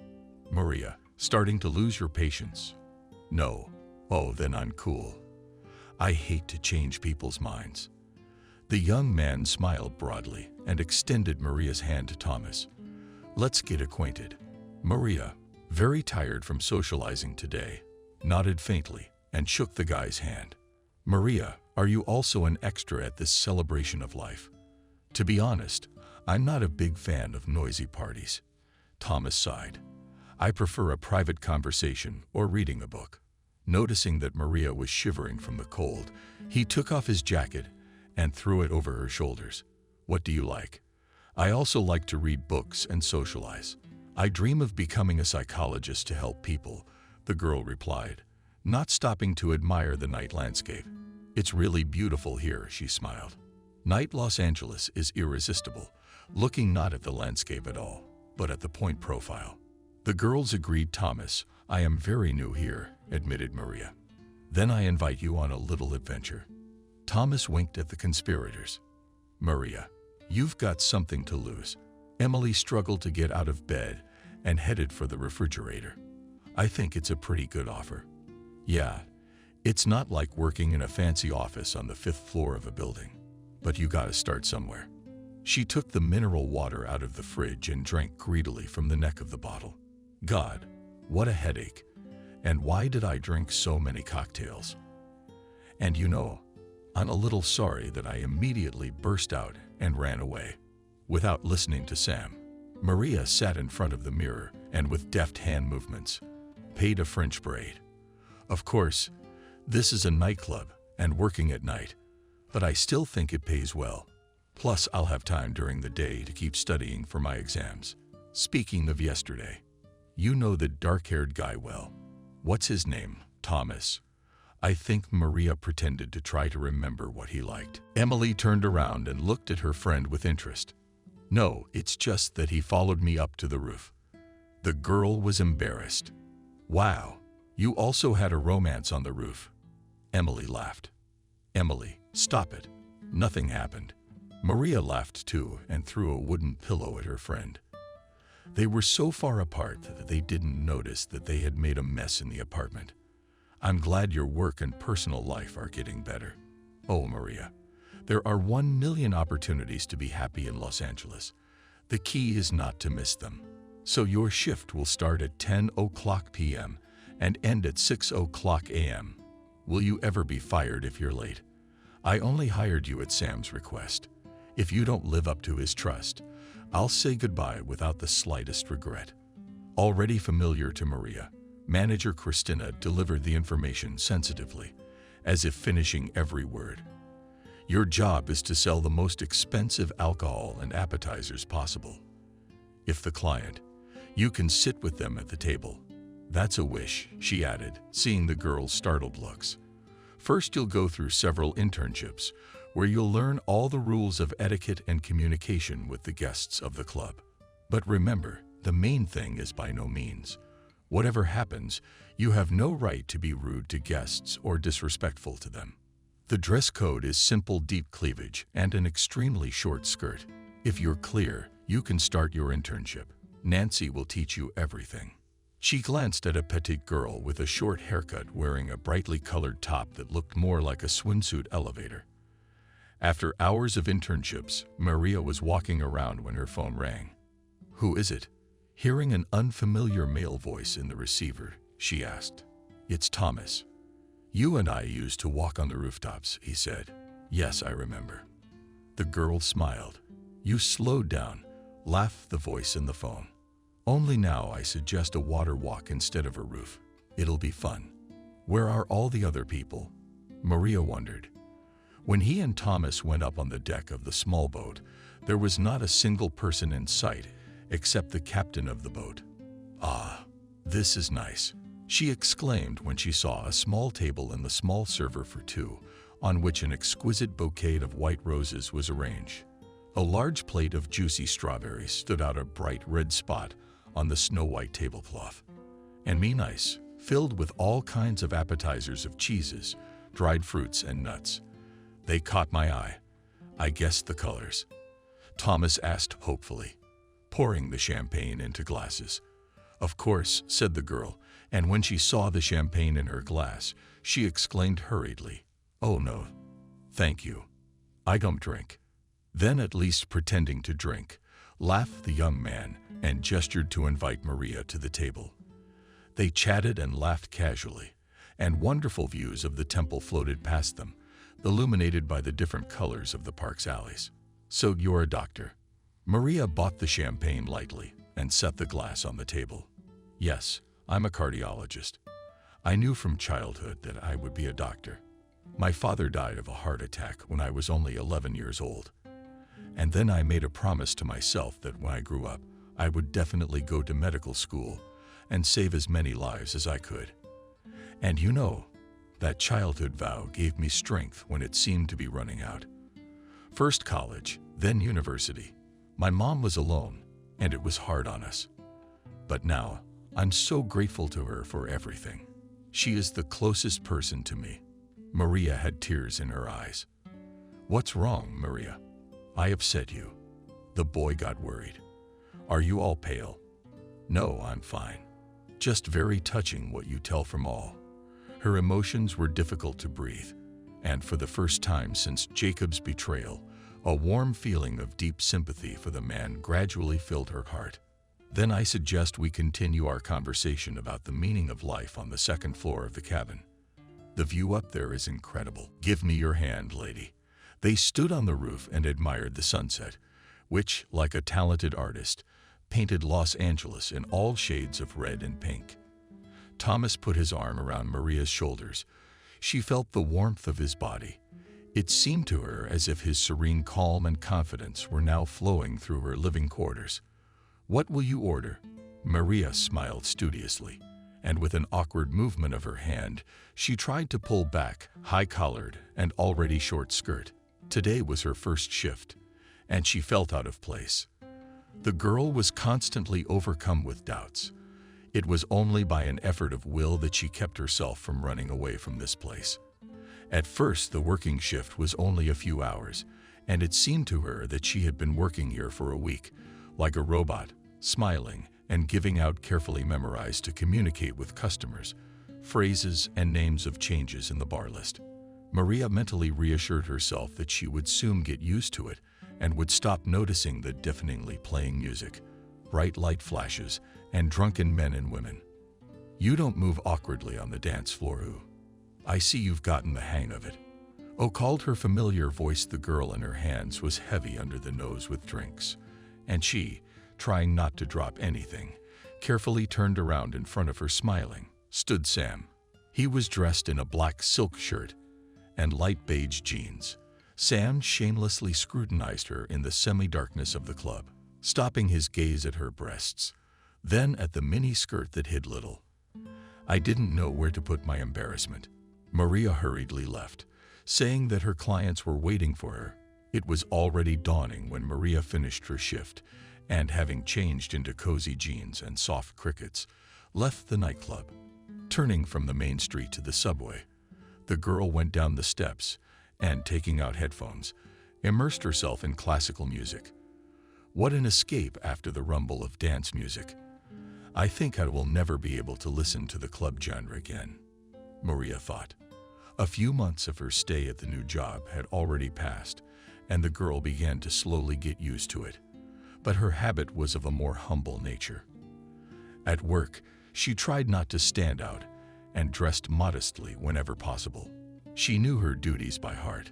Maria, starting to lose your patience. "No. Oh, then I'm cool. I hate to change people's minds." The young man smiled broadly and extended Maria's hand to Thomas. "Let's get acquainted." Maria, very tired from socializing today, nodded faintly and shook the guy's hand. "Maria, are you also an extra at this celebration of life?" "To be honest, I'm not a big fan of noisy parties." Thomas sighed. "I prefer a private conversation or reading a book." Noticing that Maria was shivering from the cold, he took off his jacket and threw it over her shoulders. "What do you like?" "I also like to read books and socialize. I dream of becoming a psychologist to help people," the girl replied, not stopping to admire the night landscape. "It's really beautiful here," she smiled. Night Los Angeles is irresistible, looking not at the landscape at all, but at the point profile. The girls agreed. "Thomas, I am very new here," admitted Maria. "Then I invite you on a little adventure." Thomas winked at the conspirators. "Maria, you've got something to lose." Emily struggled to get out of bed and headed for the refrigerator. "I think it's a pretty good offer." "Yeah, it's not like working in a fancy office on the 5th floor of a building, but you gotta start somewhere." She took the mineral water out of the fridge and drank greedily from the neck of the bottle. God, what a headache. And why did I drink so many cocktails? And you know, I'm a little sorry that I immediately burst out and ran away. Without listening to Sam, Maria sat in front of the mirror and with deft hand movements, paid a French braid. Of course, this is a nightclub and working at night, but I still think it pays well. Plus, I'll have time during the day to keep studying for my exams. Speaking of yesterday, you know the dark-haired guy well. What's his name? Thomas. I think Maria pretended to try to remember what he liked. Emily turned around and looked at her friend with interest. No, it's just that he followed me up to the roof. The girl was embarrassed. Wow, you also had a romance on the roof. Emily laughed. Emily, stop it. Nothing happened. Maria laughed too and threw a wooden pillow at her friend. They were so far apart that they didn't notice that they had made a mess in the apartment. I'm glad your work and personal life are getting better. Oh, Maria, there are 1 million opportunities to be happy in Los Angeles. The key is not to miss them. So your shift will start at 10:00 p.m. and end at 6:00 a.m. Will you ever be fired if you're late? I only hired you at Sam's request. If you don't live up to his trust, I'll say goodbye without the slightest regret. Already familiar to Maria, Manager Christina delivered the information sensitively, as if finishing every word. Your job is to sell the most expensive alcohol and appetizers possible. If the client, you can sit with them at the table. That's a wish, she added, seeing the girl's startled looks. First, you'll go through several internships, where you'll learn all the rules of etiquette and communication with the guests of the club. But remember, the main thing is by no means. Whatever happens, you have no right to be rude to guests or disrespectful to them. The dress code is simple deep cleavage and an extremely short skirt. If you're clear, you can start your internship. Nancy will teach you everything. She glanced at a petite girl with a short haircut wearing a brightly colored top that looked more like a swimsuit elevator. After hours of internships, Maria was walking around when her phone rang. Who is it? Hearing an unfamiliar male voice in the receiver, she asked. It's Thomas. You and I used to walk on the rooftops, he said. Yes, I remember. The girl smiled. You slowed down, laughed the voice in the phone. Only now I suggest a water walk instead of a roof. It'll be fun. Where are all the other people? Maria wondered. When he and Thomas went up on the deck of the small boat, there was not a single person in sight except the captain of the boat. Ah, this is nice, she exclaimed when she saw a small table and the small server for two, on which an exquisite bouquet of white roses was arranged. A large plate of juicy strawberries stood out a bright red spot on the snow-white tablecloth. And me nice, filled with all kinds of appetizers of cheeses, dried fruits, and nuts. They caught my eye. I guessed the colors. Thomas asked hopefully, pouring the champagne into glasses. Of course, said the girl, and when she saw the champagne in her glass, she exclaimed hurriedly, Oh no, thank you. I don't drink. Then, at least pretending to drink, laughed the young man and gestured to invite Maria to the table. They chatted and laughed casually, and wonderful views of the temple floated past them, illuminated by the different colors of the park's alleys. So you're a doctor? Maria bought the champagne lightly and set the glass on the table. Yes, I'm a cardiologist. I knew from childhood that I would be a doctor. My father died of a heart attack when I was only 11 years old. And then I made a promise to myself that when I grew up, I would definitely go to medical school and save as many lives as I could. And you know, that childhood vow gave me strength when it seemed to be running out. First college, then university. My mom was alone, and it was hard on us. But now, I'm so grateful to her for everything. She is the closest person to me. Maria had tears in her eyes. What's wrong, Maria? I upset you. The boy got worried. Are you all pale? No, I'm fine. Just very touching what you tell from all. Her emotions were difficult to breathe, and for the first time since Jacob's betrayal, a warm feeling of deep sympathy for the man gradually filled her heart. Then I suggest we continue our conversation about the meaning of life on the second floor of the cabin. The view up there is incredible. Give me your hand, lady. They stood on the roof and admired the sunset, which, like a talented artist, painted Los Angeles in all shades of red and pink. Thomas put his arm around Maria's shoulders. She felt the warmth of his body. It seemed to her as if his serene calm and confidence were now flowing through her living quarters. "What will you order?" Maria smiled studiously, and with an awkward movement of her hand, she tried to pull back high-collared and already short skirt. Today was her first shift, and she felt out of place. The girl was constantly overcome with doubts. It was only by an effort of will that she kept herself from running away from this place. At first, the working shift was only a few hours, and it seemed to her that she had been working here for a week, like a robot, smiling and giving out carefully memorized to communicate with customers, phrases and names of changes in the bar list. Maria mentally reassured herself that she would soon get used to it and would stop noticing the deafeningly playing music, bright light flashes, and drunken men and women. "You don't move awkwardly on the dance floor, Ooh. I see you've gotten the hang of it." Oh called her familiar voice. The girl in her hands was heavy under the nose with drinks, and she, trying not to drop anything, carefully turned around. In front of her, smiling, stood Sam. He was dressed in a black silk shirt and light beige jeans. Sam shamelessly scrutinized her in the semi-darkness of the club, stopping his gaze at her breasts, then at the mini skirt that hid little. "I didn't know where to put my embarrassment." Maria hurriedly left, saying that her clients were waiting for her. It was already dawning when Maria finished her shift and, having changed into cozy jeans and soft crickets, left the nightclub. Turning from the main street to the subway, the girl went down the steps and, taking out headphones, immersed herself in classical music. What an escape after the rumble of dance music. "I think I will never be able to listen to the club genre again," Maria thought. A few months of her stay at the new job had already passed, and the girl began to slowly get used to it. But her habit was of a more humble nature. At work, she tried not to stand out and dressed modestly whenever possible. She knew her duties by heart.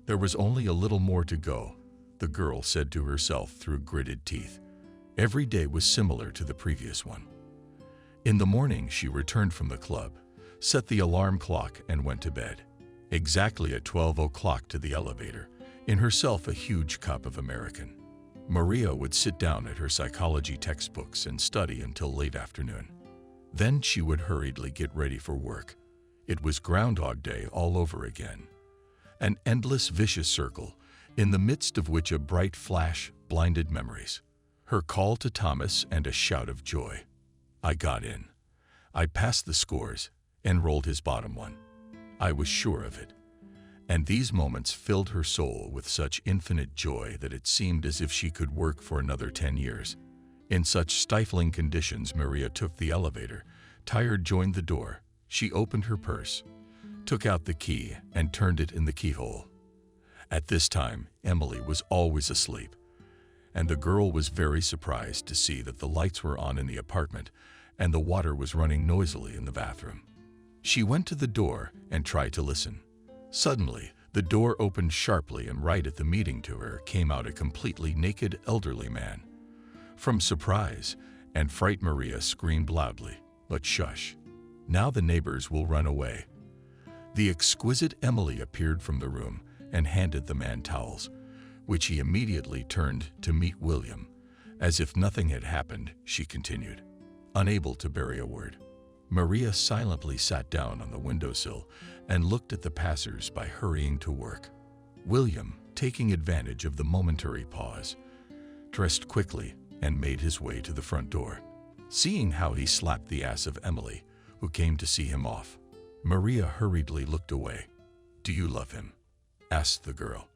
There was only a little more to go, the girl said to herself through gritted teeth. Every day was similar to the previous one. In the morning, she returned from the club, set the alarm clock, and went to bed. Exactly at 12 o'clock to the elevator, in herself a huge cup of American. Maria would sit down at her psychology textbooks and study until late afternoon. Then she would hurriedly get ready for work. It was Groundhog Day all over again. An endless vicious circle, in the midst of which a bright flash blinded memories. Her call to Thomas and a shout of joy. "I got in. I passed the scores, enrolled his bottom one. I was sure of it." And these moments filled her soul with such infinite joy that it seemed as if she could work for another 10 years. In such stifling conditions, Maria took the elevator. Tired, joined the door. She opened her purse, took out the key, and turned it in the keyhole. At this time, Emily was always asleep, and the girl was very surprised to see that the lights were on in the apartment and the water was running noisily in the bathroom. She went to the door and tried to listen. Suddenly, the door opened sharply, and right at the meeting to her came out a completely naked elderly man. From surprise and fright, Maria screamed loudly, "But shush. Now the neighbors will run away." The exquisite Emily appeared from the room and handed the man towels, which he immediately turned to meet William. As if nothing had happened, she continued, unable to bury a word. Maria silently sat down on the windowsill and looked at the passers-by hurrying to work. William, taking advantage of the momentary pause, dressed quickly and made his way to the front door. Seeing how he slapped the ass of Emily, who came to see him off, Maria hurriedly looked away. "Do you love him?" asked the girl,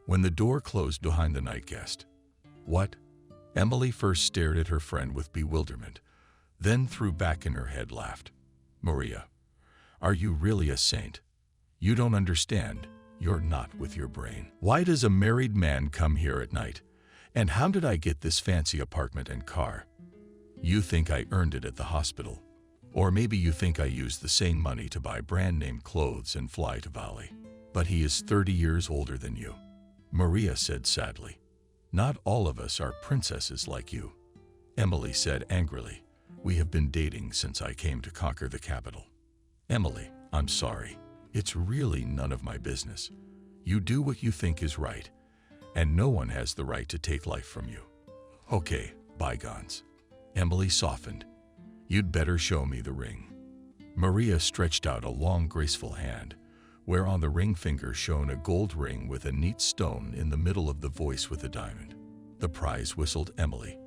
when the door closed behind the night guest. "What?" Emily first stared at her friend with bewilderment, then threw back in her head, laughed. "Maria, are you really a saint? You don't understand. You're not with your brain. Why does a married man come here at night? And how did I get this fancy apartment and car? You think I earned it at the hospital. Or maybe you think I used the same money to buy brand-name clothes and fly to Bali. But he is 30 years older than you," Maria said sadly. "Not all of us are princesses like you." Emily said angrily. "We have been dating since I came to conquer the capital." "Emily, I'm sorry. It's really none of my business. You do what you think is right, and no one has the right to take life from you." "Okay, bygones." Emily softened. "You'd better show me the ring." Maria stretched out a long, graceful hand, where on the ring finger shone a gold ring with a neat stone in the middle of the voice with a diamond. "The prize," whistled Emily.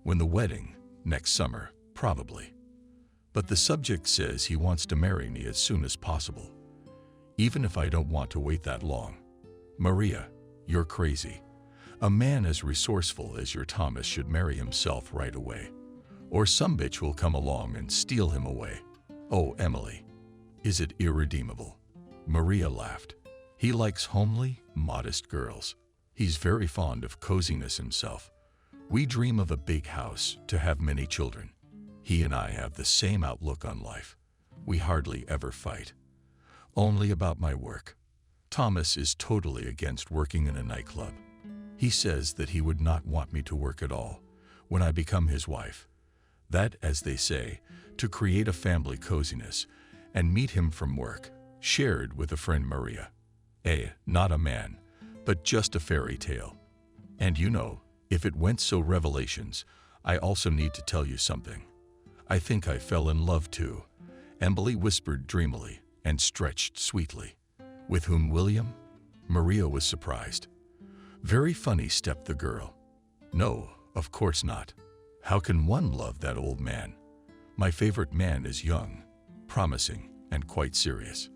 "When the wedding? Next summer, probably. But the subject says he wants to marry me as soon as possible. Even if I don't want to wait that long." "Maria, you're crazy. A man as resourceful as your Thomas should marry himself right away. Or some bitch will come along and steal him away." "Oh, Emily, is it irredeemable?" Maria laughed. "He likes homely, modest girls. He's very fond of coziness himself. We dream of a big house, to have many children. He and I have the same outlook on life. We hardly ever fight. Only about my work. Thomas is totally against working in a nightclub. He says that he would not want me to work at all when I become his wife. That, as they say, to create a family coziness and meet him from work, shared with a friend Maria. Not a man, but just a fairy tale. And you know, if it went so revelations, I also need to tell you something. I think I fell in love too," Emily whispered dreamily and stretched sweetly. "With whom, William?" Maria was surprised. "Very funny," stepped the girl. "No, of course not. How can one love that old man? My favorite man is young, promising, and quite serious.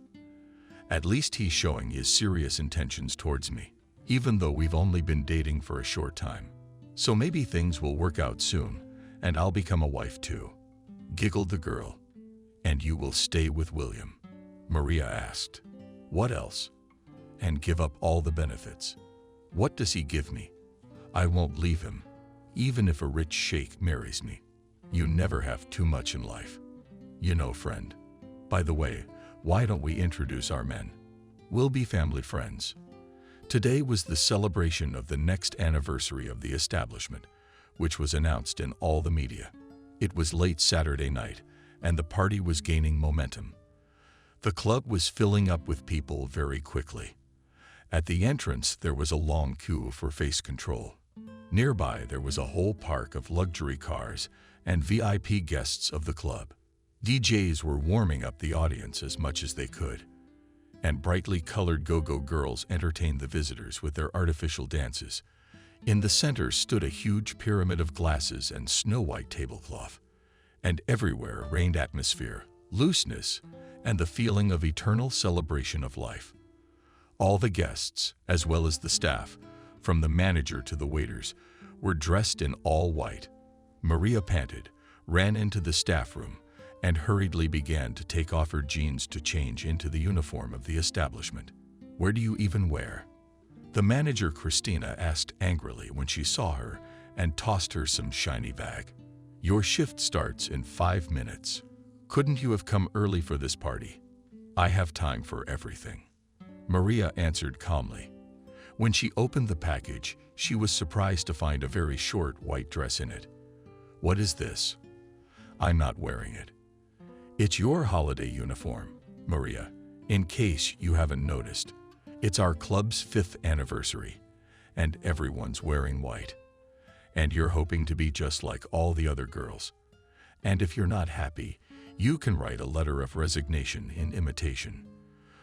At least he's showing his serious intentions towards me, even though we've only been dating for a short time. So maybe things will work out soon, and I'll become a wife too," giggled the girl. "And you will stay with William?" Maria asked. "What else? And give up all the benefits. What does he give me? I won't leave him, even if a rich sheikh marries me. You never have too much in life. You know, friend. By the way, why don't we introduce our men? We'll be family friends." Today was the celebration of the next anniversary of the establishment, which was announced in all the media. It was late Saturday night, and the party was gaining momentum. The club was filling up with people very quickly. At the entrance, there was a long queue for face control. Nearby, there was a whole park of luxury cars and VIP guests of the club. DJs were warming up the audience as much as they could, and brightly colored go-go girls entertained the visitors with their artificial dances. In the center stood a huge pyramid of glasses and snow-white tablecloth, and everywhere reigned atmosphere, looseness, and the feeling of eternal celebration of life. All the guests, as well as the staff, from the manager to the waiters, were dressed in all white. Maria panted, ran into the staff room, and hurriedly began to take off her jeans to change into the uniform of the establishment. "Where do you even wear?" The manager Christina asked angrily when she saw her and tossed her some shiny bag. "Your shift starts in 5 minutes. Couldn't you have come early for this party? I have time for everything," Maria answered calmly. When she opened the package, she was surprised to find a very short white dress in it. "What is this?" "I'm not wearing it." "It's your holiday uniform, Maria, in case you haven't noticed. It's our club's 5th anniversary, and everyone's wearing white. And you're hoping to be just like all the other girls. And if you're not happy, you can write a letter of resignation in imitation."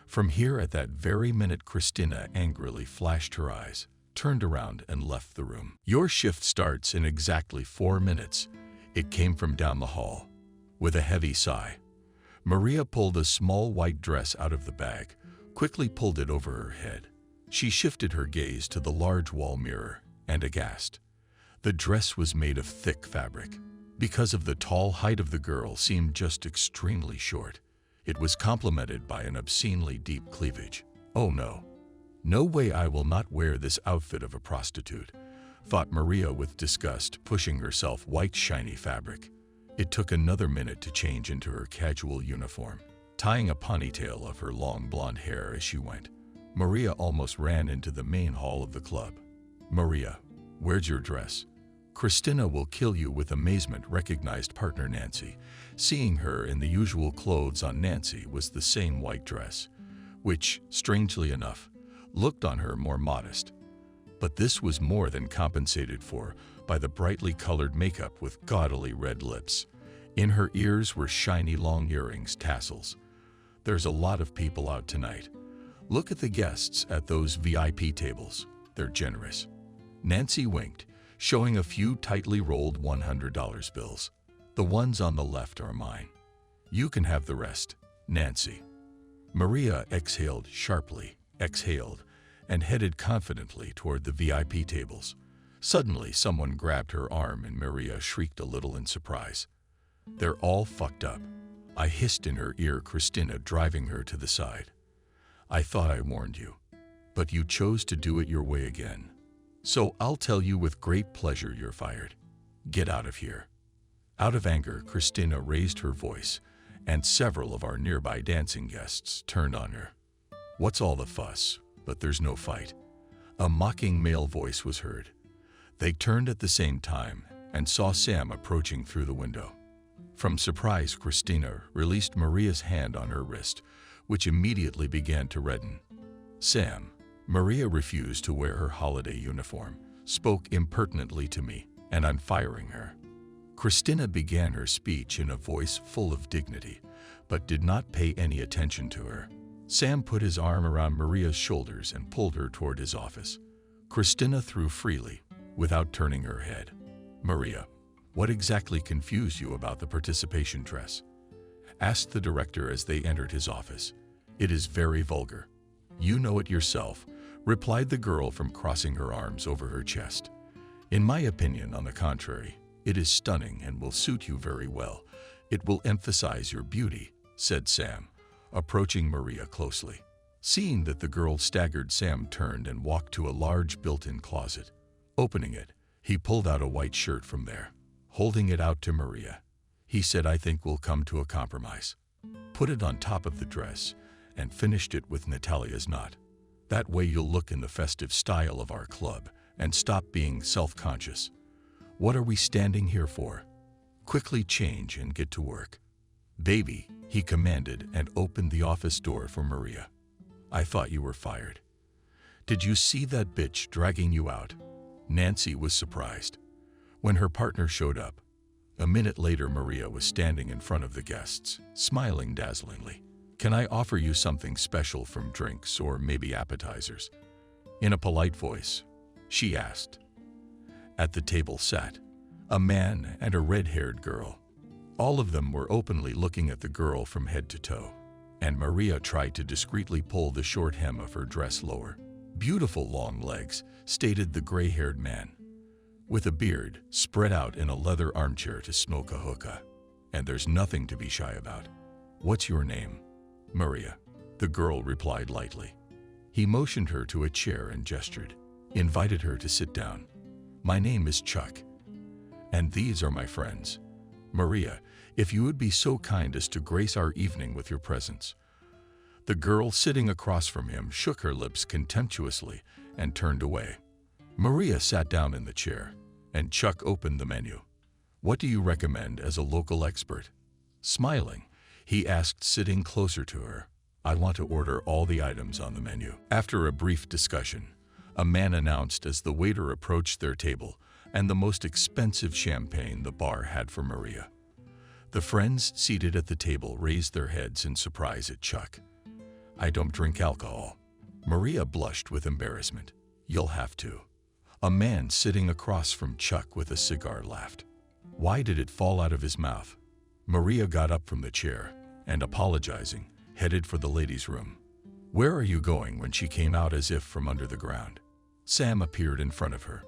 From here at that very minute, Christina angrily flashed her eyes, turned around, and left the room. "Your shift starts in exactly 4 minutes. It came from down the hall. With a heavy sigh, Maria pulled a small white dress out of the bag, quickly pulled it over her head. She shifted her gaze to the large wall mirror, and aghast. The dress was made of thick fabric. Because of the tall height of the girl seemed just extremely short. It was complemented by an obscenely deep cleavage. "Oh no. No way, I will not wear this outfit of a prostitute," thought Maria with disgust, pushing herself white shiny fabric. It took another minute to change into her casual uniform, tying a ponytail of her long blonde hair as she went. Maria almost ran into the main hall of the club. "Maria, where's your dress? Christina will kill you with amazement, recognized partner Nancy. Seeing her in the usual clothes on Nancy was the same white dress, which, strangely enough, looked on her more modest. But this was more than compensated for by the brightly colored makeup with gaudily red lips. In her ears were shiny long earrings, tassels. There's a lot of people out tonight. Look at the guests at those VIP tables. They're generous. Nancy winked, showing a few tightly rolled $100 bills. The ones on the left are mine. You can have the rest, Nancy. Maria exhaled sharply, and headed confidently toward the VIP tables. Suddenly, someone grabbed her arm and Maria shrieked a little in surprise. They're all fucked up, I hissed in her ear, Christina driving her to the side. I thought I warned you, but you chose to do it your way again. So I'll tell you with great pleasure you're fired. Get out of here. Out of anger, Christina raised her voice, and several of our nearby dancing guests turned on her. What's all the fuss? But there's no fight. A mocking male voice was heard. They turned at the same time and saw Sam approaching through the window. From surprise, Christina released Maria's hand on her wrist, which immediately began to redden. Sam, Maria refused to wear her holiday uniform, spoke impertinently to me, and I'm firing her. Christina began her speech in a voice full of dignity, but did not pay any attention to her. Sam put his arm around Maria's shoulders and pulled her toward his office. Christina threw freely, without turning her head. Maria, what exactly confused you about the participation dress? Asked the director as they entered his office. It is very vulgar. You know it yourself, replied the girl from crossing her arms over her chest. In my opinion, on the contrary, it is stunning and will suit you very well. It will emphasize your beauty, said Sam, approaching Maria closely. Seeing that the girl staggered, Sam turned and walked to a large built-in closet. Opening it, he pulled out a white shirt from there. Holding it out to Maria, he said, I think we'll come to a compromise. Put it on top of the dress and finished it with Natalia's knot. That way you'll look in the festive style of our club and stop being self-conscious. What are we standing here for? Quickly change and get to work. Baby, he commanded and opened the office door for Maria. I thought you were fired. Did you see that bitch dragging you out? Nancy was surprised. When her partner showed up, a minute later, Maria was standing in front of the guests, smiling dazzlingly. Can I offer you something special from drinks or maybe appetizers? In a polite voice, she asked. At the table sat a man and a red-haired girl. All of them were openly looking at the girl from head to toe, and Maria tried to discreetly pull the short hem of her dress lower. Beautiful long legs, stated the gray-haired man, with a beard spread out in a leather armchair to smoke a hookah. And there's nothing to be shy about. What's your name? Maria, the girl replied lightly. He motioned her to a chair and gestured, invited her to sit down. My name is Chuck, and these are my friends. Maria, if you would be so kind as to grace our evening with your presence. The girl sitting across from him shook her lips contemptuously and turned away. Maria sat down in the chair, and Chuck opened the menu. What do you recommend as a local expert? Smiling, he asked, sitting closer to her. I want to order all the items on the menu. After a brief discussion, a man announced as the waiter approached their table and the most expensive champagne the bar had for Maria. The friends seated at the table raised their heads in surprise at Chuck. I don't drink alcohol. Maria blushed with embarrassment. You'll have to. A man sitting across from Chuck with a cigar laughed. Why did it fall out of his mouth? Maria got up from the chair and, apologizing, headed for the ladies' room. Where are you going? When she came out as if from under the ground. Sam appeared in front of her.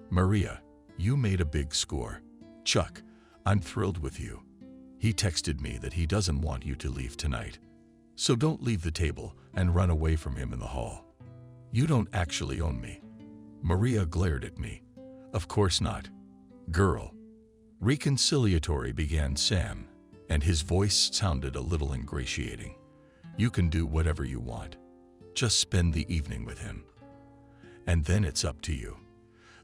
Maria, you made a big score. Chuck, I'm thrilled with you. He texted me that he doesn't want you to leave tonight. So don't leave the table and run away from him in the hall. You don't actually own me. Maria glared at me. Of course not. Girl. Reconciliatory began Sam, and his voice sounded a little ingratiating. You can do whatever you want. Just spend the evening with him. And then it's up to you.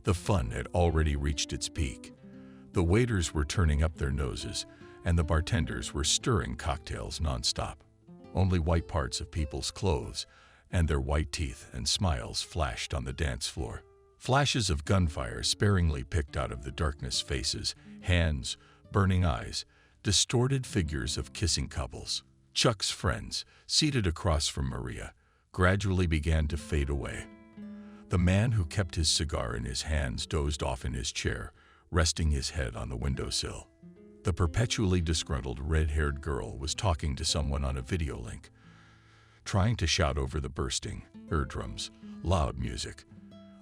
The fun had already reached its peak. The waiters were turning up their noses, and the bartenders were stirring cocktails nonstop. Only white parts of people's clothes and their white teeth and smiles flashed on the dance floor. Flashes of gunfire sparingly picked out of the darkness, faces, hands, burning eyes, distorted figures of kissing couples. Chuck's friends, seated across from Maria, gradually began to fade away. The man who kept his cigar in his hands dozed off in his chair, resting his head on the windowsill. The perpetually disgruntled red-haired girl was talking to someone on a video link, trying to shout over the bursting eardrums, loud music.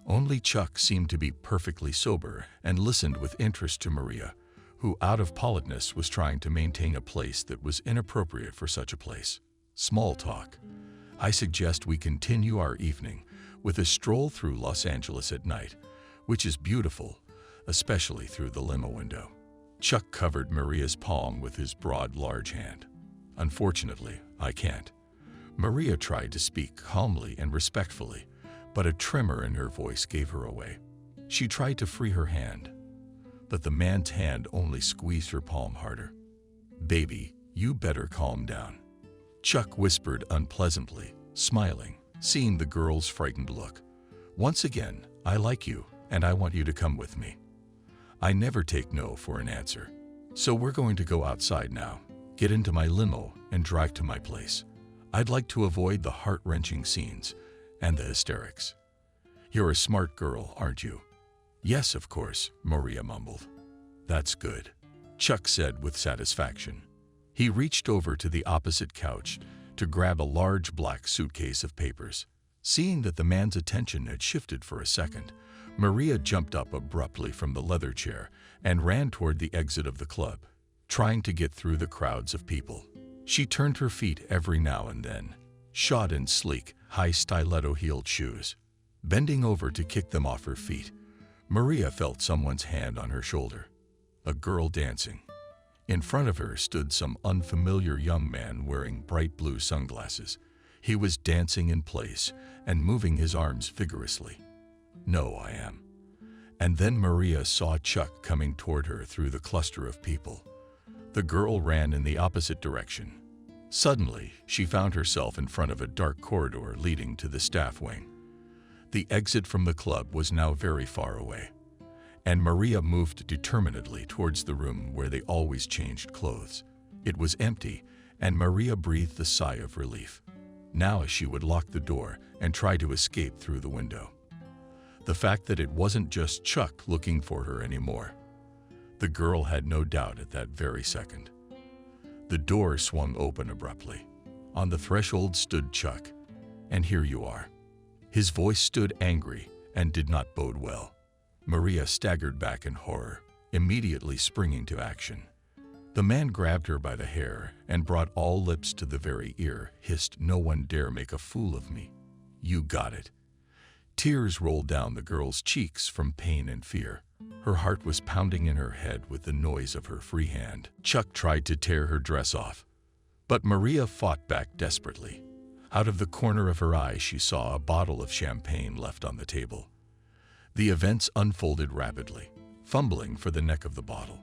Only Chuck seemed to be perfectly sober and listened with interest to Maria, who, out of politeness, was trying to maintain a place that was inappropriate for such a place. Small talk. I suggest we continue our evening with a stroll through Los Angeles at night, which is beautiful, especially through the limo window. Chuck covered Maria's palm with his broad, large hand. Unfortunately, I can't. Maria tried to speak calmly and respectfully, but a tremor in her voice gave her away. She tried to free her hand, but the man's hand only squeezed her palm harder. "Baby, you better calm down," Chuck whispered unpleasantly, smiling, seeing the girl's frightened look. "Once again, I like you, and I want you to come with me. I never take no for an answer. So we're going to go outside now, get into my limo, and drive to my place. I'd like to avoid the heart-wrenching scenes and the hysterics. You're a smart girl, aren't you?" "Yes, of course," Maria mumbled. "That's good," Chuck said with satisfaction. He reached over to the opposite couch to grab a large black suitcase of papers. Seeing that the man's attention had shifted for a second, Maria jumped up abruptly from the leather chair and ran toward the exit of the club, trying to get through the crowds of people. She turned her feet every now and then, shod in sleek, high stiletto-heeled shoes. Bending over to kick them off her feet, Maria felt someone's hand on her shoulder. A girl dancing. In front of her stood some unfamiliar young man wearing bright blue sunglasses. He was dancing in place and moving his arms vigorously. "No, I am." And then Maria saw Chuck coming toward her through the cluster of people. The girl ran in the opposite direction. Suddenly, she found herself in front of a dark corridor leading to the staff wing. The exit from the club was now very far away, and Maria moved determinedly towards the room where they always changed clothes. It was empty, and Maria breathed a sigh of relief. Now she would lock the door and try to escape through the window. The fact that it wasn't just Chuck looking for her anymore. The girl had no doubt at that very second. The door swung open abruptly. On the threshold stood Chuck. "And here you are." His voice stood angry and did not bode well. Maria staggered back in horror, immediately springing to action. The man grabbed her by the hair and brought all lips to the very ear, hissed, "No one dare make a fool of me. You got it." Tears rolled down the girl's cheeks from pain and fear. Her heart was pounding in her head with the noise of her free hand. Chuck tried to tear her dress off, but Maria fought back desperately. Out of the corner of her eye, she saw a bottle of champagne left on the table. The events unfolded rapidly, fumbling for the neck of the bottle.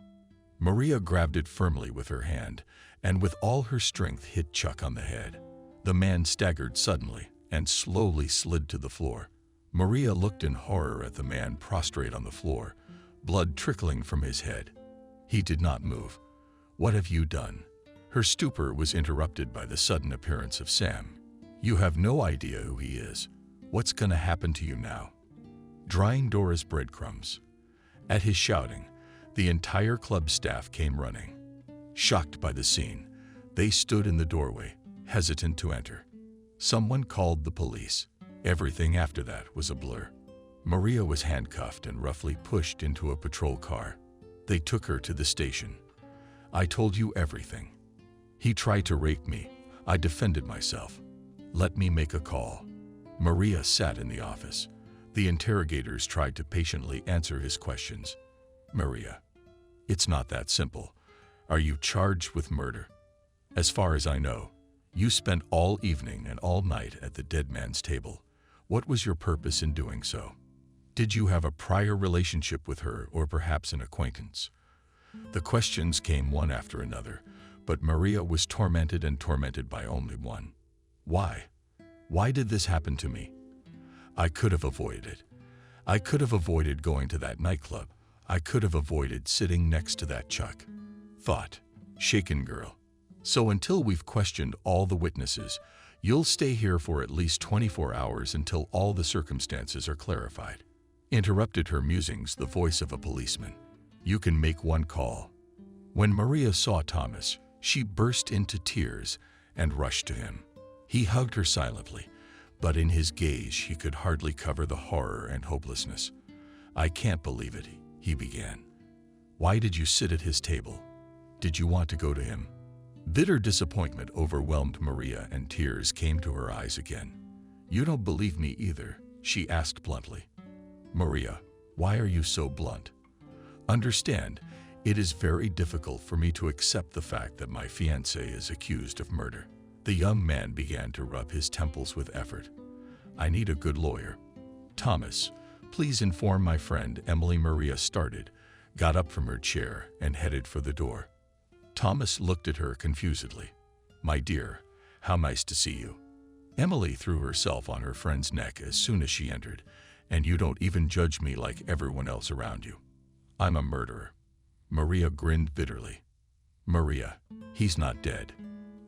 Maria grabbed it firmly with her hand and with all her strength hit Chuck on the head. The man staggered suddenly and slowly slid to the floor. Maria looked in horror at the man prostrate on the floor, blood trickling from his head. He did not move. "What have you done?" Her stupor was interrupted by the sudden appearance of Sam. "You have no idea who he is. What's gonna happen to you now?" Drying Dora's breadcrumbs. At his shouting, the entire club staff came running. Shocked by the scene, they stood in the doorway, hesitant to enter. Someone called the police. Everything after that was a blur. Maria was handcuffed and roughly pushed into a patrol car. They took her to the station. "I told you everything. He tried to rape me. I defended myself. Let me make a call." Maria sat in the office. The interrogators tried to patiently answer his questions. "Maria, it's not that simple. Are you charged with murder? As far as I know, you spent all evening and all night at the dead man's table. What was your purpose in doing so?" Did you have a prior relationship with her or perhaps an acquaintance? The questions came one after another, but Maria was tormented and tormented by only one. Why? Why did this happen to me? I could have avoided it. I could have avoided going to that nightclub. I could have avoided sitting next to that Chuck. Thought, shaken girl. So until we've questioned all the witnesses, you'll stay here for at least 24 hours until all the circumstances are clarified. Interrupted her musings the voice of a policeman. You can make one call. When Maria saw Thomas, she burst into tears and rushed to him. He hugged her silently, but in his gaze she could hardly cover the horror and hopelessness. I can't believe it, he began. Why did you sit at his table? Did you want to go to him? Bitter disappointment overwhelmed Maria and tears came to her eyes again. You don't believe me either, she asked bluntly. Maria, why are you so blunt? Understand, it is very difficult for me to accept the fact that my fiancé is accused of murder. The young man began to rub his temples with effort. I need a good lawyer. Thomas, please inform my friend Emily. Maria started, got up from her chair, and headed for the door. Thomas looked at her confusedly. My dear, how nice to see you. Emily threw herself on her friend's neck as soon as she entered, and you don't even judge me like everyone else around you. I'm a murderer. Maria grinned bitterly. Maria, he's not dead.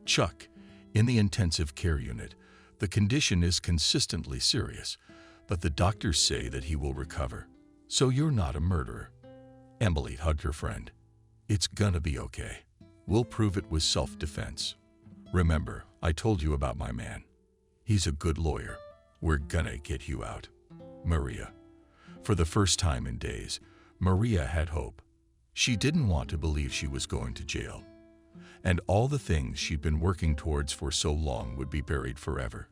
Chuck, in the intensive care unit, the condition is consistently serious, but the doctors say that he will recover. So you're not a murderer. Emily hugged her friend. It's gonna be okay. We'll prove it was self-defense. Remember, I told you about my man. He's a good lawyer. We're gonna get you out. Maria. For the first time in days, Maria had hope. She didn't want to believe she was going to jail. And all the things she'd been working towards for so long would be buried forever.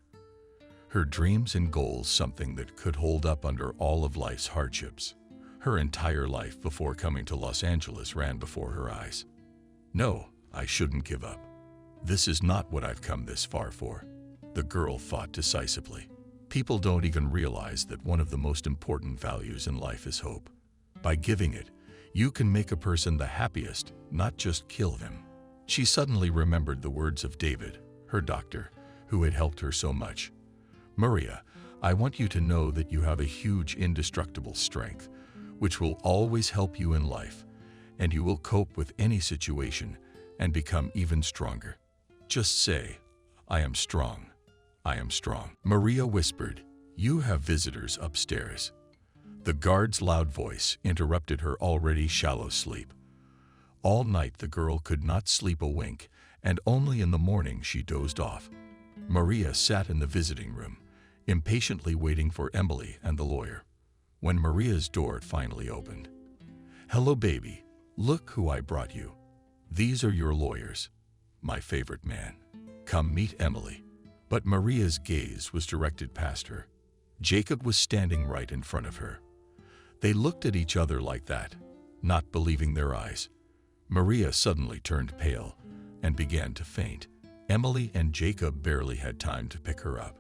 Her dreams and goals, something that could hold up under all of life's hardships. Her entire life before coming to Los Angeles ran before her eyes. No, I shouldn't give up. This is not what I've come this far for. The girl fought decisively. People don't even realize that one of the most important values in life is hope. By giving it, you can make a person the happiest, not just kill them. She suddenly remembered the words of David, her doctor, who had helped her so much. Maria, I want you to know that you have a huge indestructible strength, which will always help you in life, and you will cope with any situation and become even stronger. Just say, I am strong. I am strong. Maria whispered, You have visitors upstairs. The guard's loud voice interrupted her already shallow sleep. All night the girl could not sleep a wink, and only in the morning she dozed off. Maria sat in the visiting room, impatiently waiting for Emily and the lawyer. When Maria's door finally opened. Hello, baby. Look who I brought you. These are your lawyers. My favorite man. Come meet Emily. But Maria's gaze was directed past her. Jacob was standing right in front of her. They looked at each other like that, not believing their eyes. Maria suddenly turned pale and began to faint. Emily and Jacob barely had time to pick her up.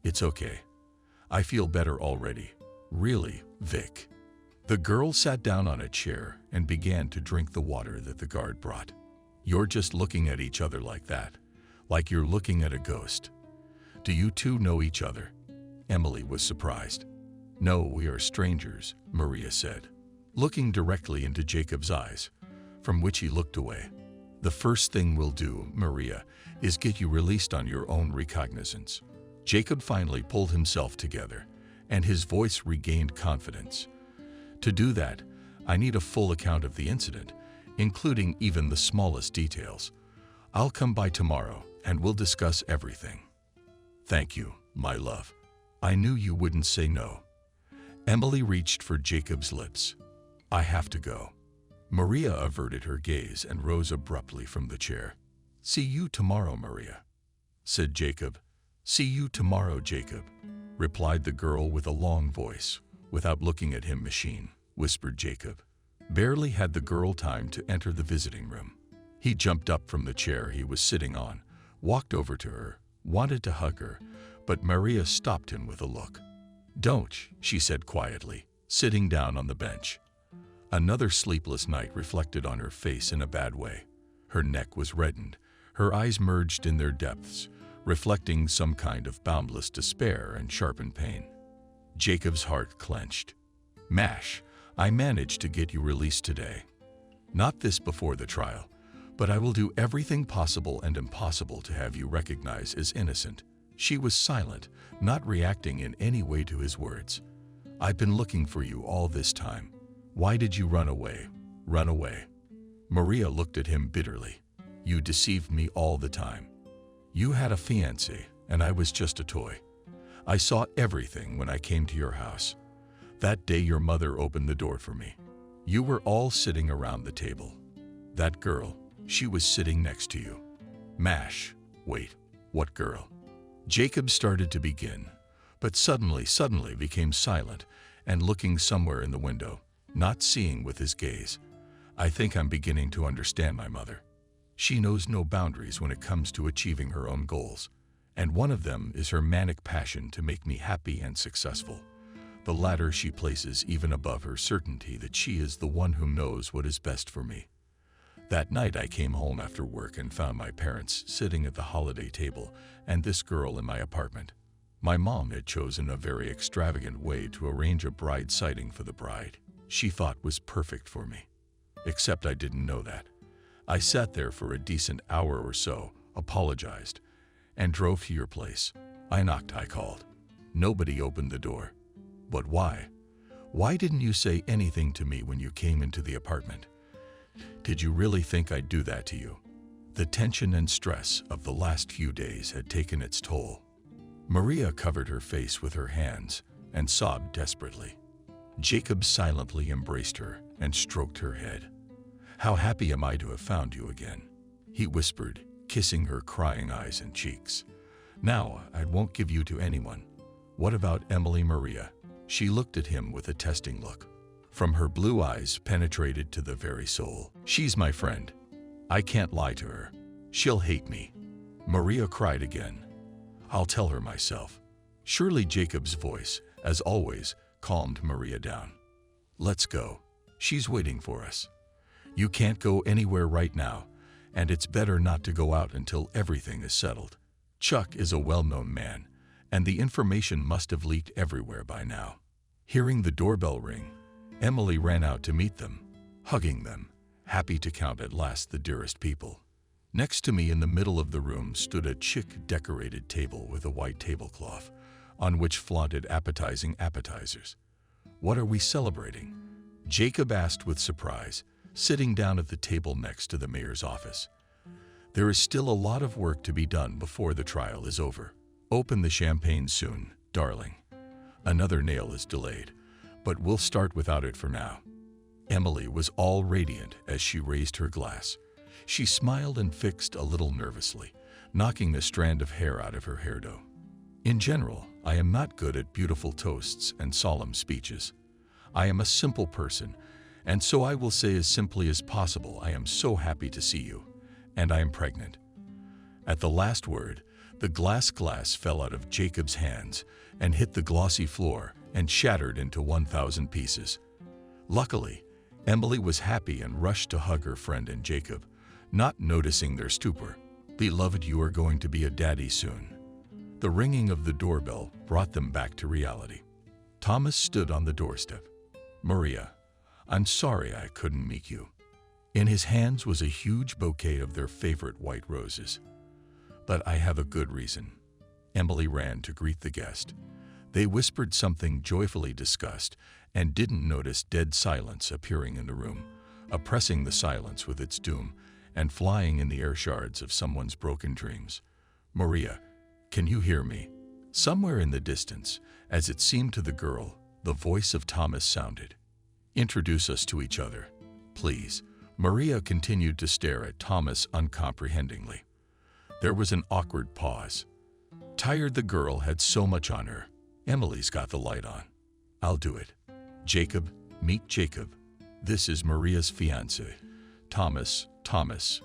It's okay. I feel better already. Really, Vic. The girl sat down on a chair and began to drink the water that the guard brought. You're just looking at each other like that, like you're looking at a ghost. Do you two know each other? Emily was surprised. No, we are strangers, Maria said, looking directly into Jacob's eyes, from which he looked away. The first thing we'll do, Maria, is get you released on your own recognizance. Jacob finally pulled himself together, and his voice regained confidence. To do that, I need a full account of the incident, including even the smallest details. I'll come by tomorrow, and we'll discuss everything. Thank you, my love. I knew you wouldn't say no. Emily reached for Jacob's lips. I have to go. Maria averted her gaze and rose abruptly from the chair. See you tomorrow, Maria, said Jacob. See you tomorrow, Jacob, replied the girl with a long voice. Without looking at him, machine, whispered Jacob. Barely had the girl time to enter the visiting room. He jumped up from the chair he was sitting on, walked over to her, wanted to hug her, but Maria stopped him with a look. Don't, she said quietly. sitting down on the bench. Another sleepless night reflected on her face in a bad way. Her neck was reddened, her eyes merged in their depths, reflecting some kind of boundless despair and sharpened pain. Jacob's heart clenched. "Mash, I managed to get you released today. Not this before the trial, but I will do everything possible and impossible to have you recognized as innocent." She was silent, not reacting in any way to his words. "I've been looking for you all this time. Why did you run away? Run away?" Maria looked at him bitterly. "You deceived me all the time. You had a fiancé, and I was just a toy. I saw everything when I came to your house. That day your mother opened the door for me. You were all sitting around the table. That girl, she was sitting next to you." Mash, wait, what girl? Jacob started to begin, but suddenly became silent and looking somewhere in the window, not seeing with his gaze. "I think I'm beginning to understand my mother. She knows no boundaries when it comes to achieving her own goals, and one of them is her manic passion to make me happy and successful. The latter she places even above her certainty that she is the one who knows what is best for me. That night I came home after work and found my parents sitting at the holiday table and this girl in my apartment. My mom had chosen a very extravagant way to arrange a bride sighting for the bride she thought was perfect for me. Except I didn't know that. I sat there for a decent hour or so, apologized, and drove to your place. I knocked, I called. Nobody opened the door. But why? Why didn't you say anything to me when you came into the apartment? Did you really think I'd do that to you?" The tension and stress of the last few days had taken its toll. Maria covered her face with her hands and sobbed desperately. Jacob silently embraced her and stroked her head. "How happy am I to have found you again," he whispered, kissing her crying eyes and cheeks. "Now I won't give you to anyone. What about Emily Maria?" She looked at him with a testing look. From her blue eyes penetrated to the very soul. "She's my friend. I can't lie to her. She'll hate me." Maria cried again. "I'll tell her myself." Surely Jacob's voice, as always, calmed Maria down. "Let's go. She's waiting for us. You can't go anywhere right now, and it's better not to go out until everything is settled. Chuck is a well-known man, and the information must have leaked everywhere by now." Hearing the doorbell ring, Emily ran out to meet them, hugging them, happy to count at last the dearest people. Next to me in the middle of the room stood a chic-decorated table with a white tablecloth, on which flaunted appetizing appetizers. "What are we celebrating?" Jacob asked with surprise, sitting down at the table next to the mayor's office. "There is still a lot of work to be done before the trial is over. Open the champagne soon, darling. Another nail is delayed, but we'll start without it for now." Emily was all radiant as she raised her glass. She smiled and fixed a little nervously, knocking a strand of hair out of her hairdo. "In general, I am not good at beautiful toasts and solemn speeches. I am a simple person, and so I will say as simply as possible, I am so happy to see you, and I am pregnant." At the last word, the glass fell out of Jacob's hands and hit the glossy floor and shattered into 1,000 pieces. Luckily, Emily was happy and rushed to hug her friend and Jacob, not noticing their stupor. "Beloved, you are going to be a daddy soon." The ringing of the doorbell brought them back to reality. Thomas stood on the doorstep. "Maria, I'm sorry I couldn't meet you." In his hands was a huge bouquet of their favorite white roses. "But I have a good reason." Emily ran to greet the guest. They whispered something joyfully discussed and didn't notice dead silence appearing in the room, oppressing the silence with its doom and flying in the air shards of someone's broken dreams. "Maria, can you hear me?" Somewhere in the distance, as it seemed to the girl, the voice of Thomas sounded. "Introduce us to each other, please." Maria continued to stare at Thomas uncomprehendingly. There was an awkward pause. Tired, the girl had so much on her. "Emily's got the light on. I'll do it. Jacob, meet Jacob. This is Maria's fiancé. Thomas,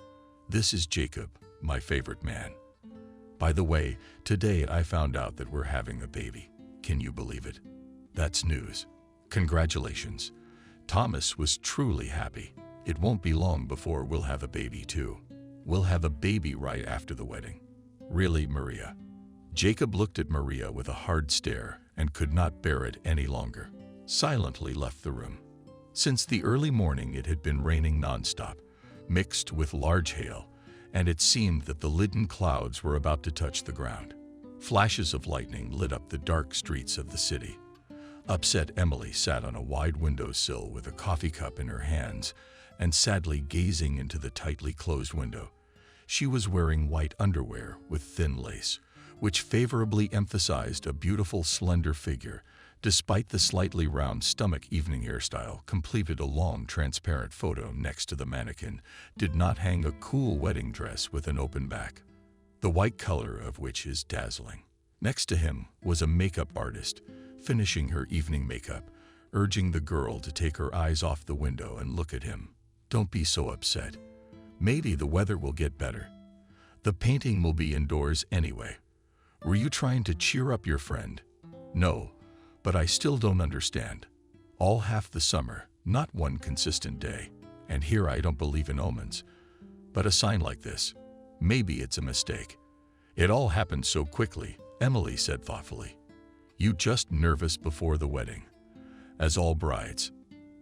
this is Jacob, my favorite man. By the way, today I found out that we're having a baby. Can you believe it? That's news." Congratulations. Thomas was truly happy. It won't be long before we'll have a baby too. We'll have a baby right after the wedding. Really, Maria? Jacob looked at Maria with a hard stare and could not bear it any longer. Silently left the room. Since the early morning it had been raining nonstop, mixed with large hail, and it seemed that the leaden clouds were about to touch the ground. Flashes of lightning lit up the dark streets of the city. Upset Emily sat on a wide windowsill with a coffee cup in her hands and sadly gazing into the tightly closed window. She was wearing white underwear with thin lace, which favorably emphasized a beautiful, slender figure. Despite the slightly round stomach, evening hairstyle completed a long, transparent photo next to the mannequin did not hang a cool wedding dress with an open back, the white color of which is dazzling. Next to him was a makeup artist, finishing her evening makeup, urging the girl to take her eyes off the window and look at him. Don't be so upset. Maybe the weather will get better. The painting will be indoors anyway. Were you trying to cheer up your friend? No, but I still don't understand. All half the summer, not one consistent day. And here I don't believe in omens. But a sign like this, maybe it's a mistake. It all happened so quickly, Emily said thoughtfully. You just nervous before the wedding, as all brides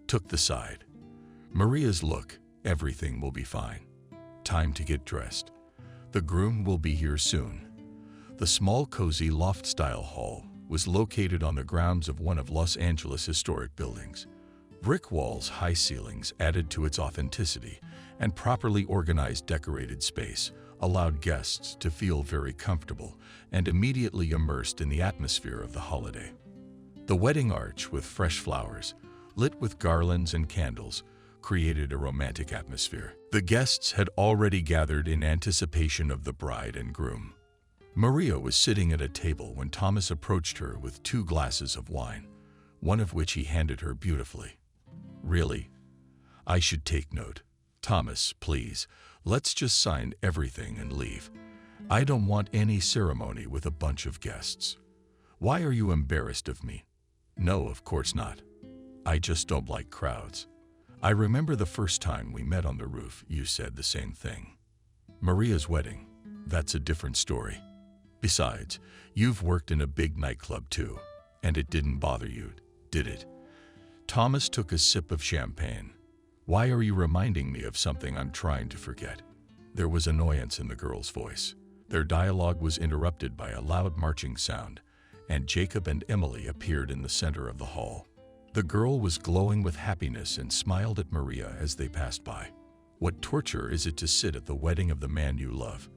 took the side. Maria's look, everything will be fine. Time to get dressed. The groom will be here soon. The small, cozy loft-style hall was located on the grounds of one of Los Angeles' historic buildings. Brick walls, high ceilings added to its authenticity, and properly organized decorated space allowed guests to feel very comfortable and immediately immersed in the atmosphere of the holiday. The wedding arch with fresh flowers, lit with garlands and candles, created a romantic atmosphere. The guests had already gathered in anticipation of the bride and groom. Maria was sitting at a table when Thomas approached her with 2 glasses of wine, one of which he handed her beautifully. Really? I should take note. Thomas, please, let's just sign everything and leave. I don't want any ceremony with a bunch of guests. Why are you embarrassed of me? No, of course not. I just don't like crowds. I remember the first time we met on the roof, you said the same thing. Maria's wedding, that's a different story. Besides, you've worked in a big nightclub too, and it didn't bother you, did it? Thomas took a sip of champagne. Why are you reminding me of something I'm trying to forget? There was annoyance in the girl's voice. Their dialogue was interrupted by a loud marching sound, and Jacob and Emily appeared in the center of the hall. The girl was glowing with happiness and smiled at Maria as they passed by. What torture is it to sit at the wedding of the man you love?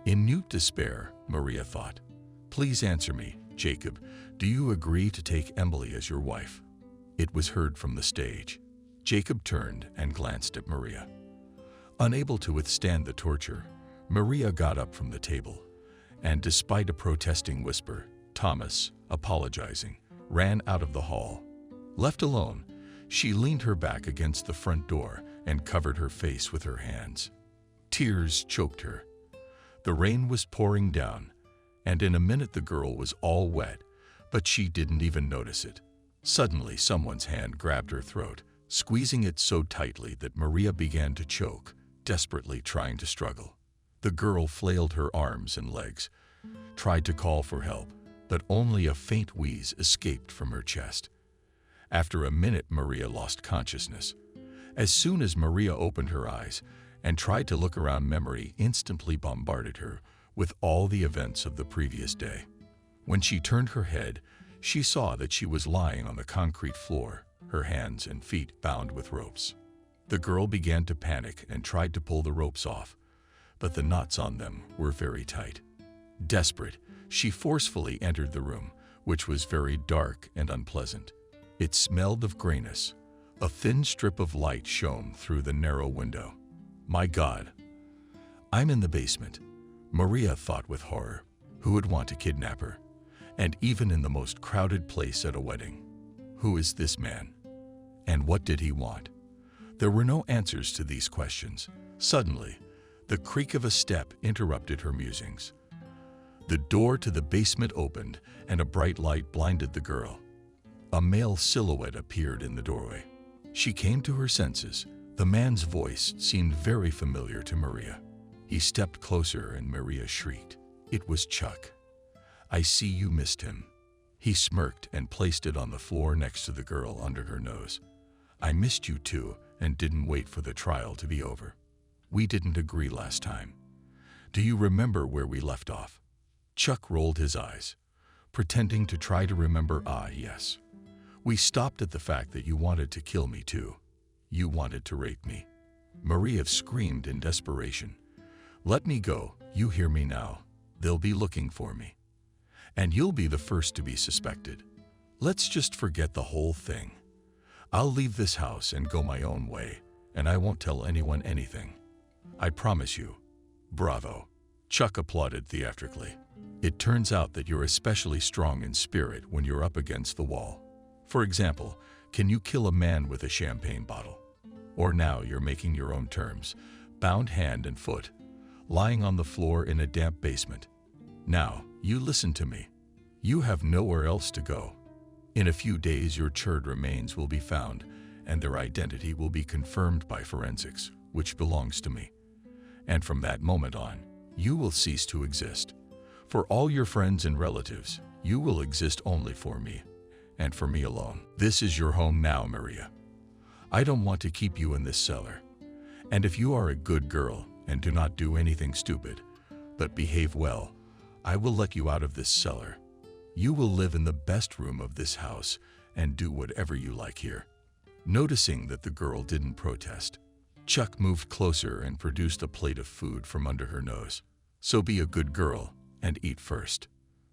In mute despair, Maria thought. Please answer me, Jacob. Do you agree to take Emily as your wife? It was heard from the stage. Jacob turned and glanced at Maria. Unable to withstand the torture, Maria got up from the table, and despite a protesting whisper, Thomas, apologizing, ran out of the hall. Left alone, she leaned her back against the front door and covered her face with her hands. Tears choked her. The rain was pouring down, and in a minute the girl was all wet, but she didn't even notice it. Suddenly, someone's hand grabbed her throat, squeezing it so tightly that Maria began to choke, desperately trying to struggle. The girl flailed her arms and legs, tried to call for help, but only a faint wheeze escaped from her chest. After a minute, Maria lost consciousness. As soon as Maria opened her eyes and tried to look around, memory instantly bombarded her with all the events of the previous day. When she turned her head, she saw that she was lying on the concrete floor, her hands and feet bound with ropes. The girl began to panic and tried to pull the ropes off, but the knots on them were very tight. Desperate, she forcefully entered the room, which was very dark and unpleasant. It smelled of grayness. A thin strip of light shone through the narrow window. My God! I'm in the basement, Maria thought with horror. Who would want to kidnap her? And even in the most crowded place at a wedding. Who is this man? And what did he want? There were no answers to these questions. Suddenly, the creak of a step interrupted her musings. The door to the basement opened, and a bright light blinded the girl. A male silhouette appeared in the doorway. She came to her senses. The man's voice seemed very familiar to Maria. He stepped closer and Maria shrieked. It was Chuck. I see you missed him. He smirked and placed it on the floor next to the girl under her nose. I missed you too and didn't wait for the trial to be over. We didn't agree last time. Do you remember where we left off? Chuck rolled his eyes, pretending to try to remember. Yes. We stopped at the fact that you wanted to kill me too. You wanted to rape me. Maria screamed in desperation. Let me go. You hear me now. They'll be looking for me. And you'll be the first to be suspected. Let's just forget the whole thing. I'll leave this house and go my own way, and I won't tell anyone anything. I promise you. Bravo. Chuck applauded theatrically. It turns out that you're especially strong in spirit when you're up against the wall. For example, can you kill a man with a champagne bottle? Or now you're making your own terms, bound hand and foot, lying on the floor in a damp basement. Now, you listen to me. You have nowhere else to go. In a few days, your charred remains will be found, and their identity will be confirmed by forensics, which belongs to me. And from that moment on, you will cease to exist. For all your friends and relatives, you will exist only for me, and for me alone. This is your home now, Maria. I don't want to keep you in this cellar. And if you are a good girl and do not do anything stupid, but behave well, I will let you out of this cellar. You will live in the best room of this house and do whatever you like here. Noticing that the girl didn't protest, Chuck moved closer and produced a plate of food from under her nose. So be a good girl and eat first.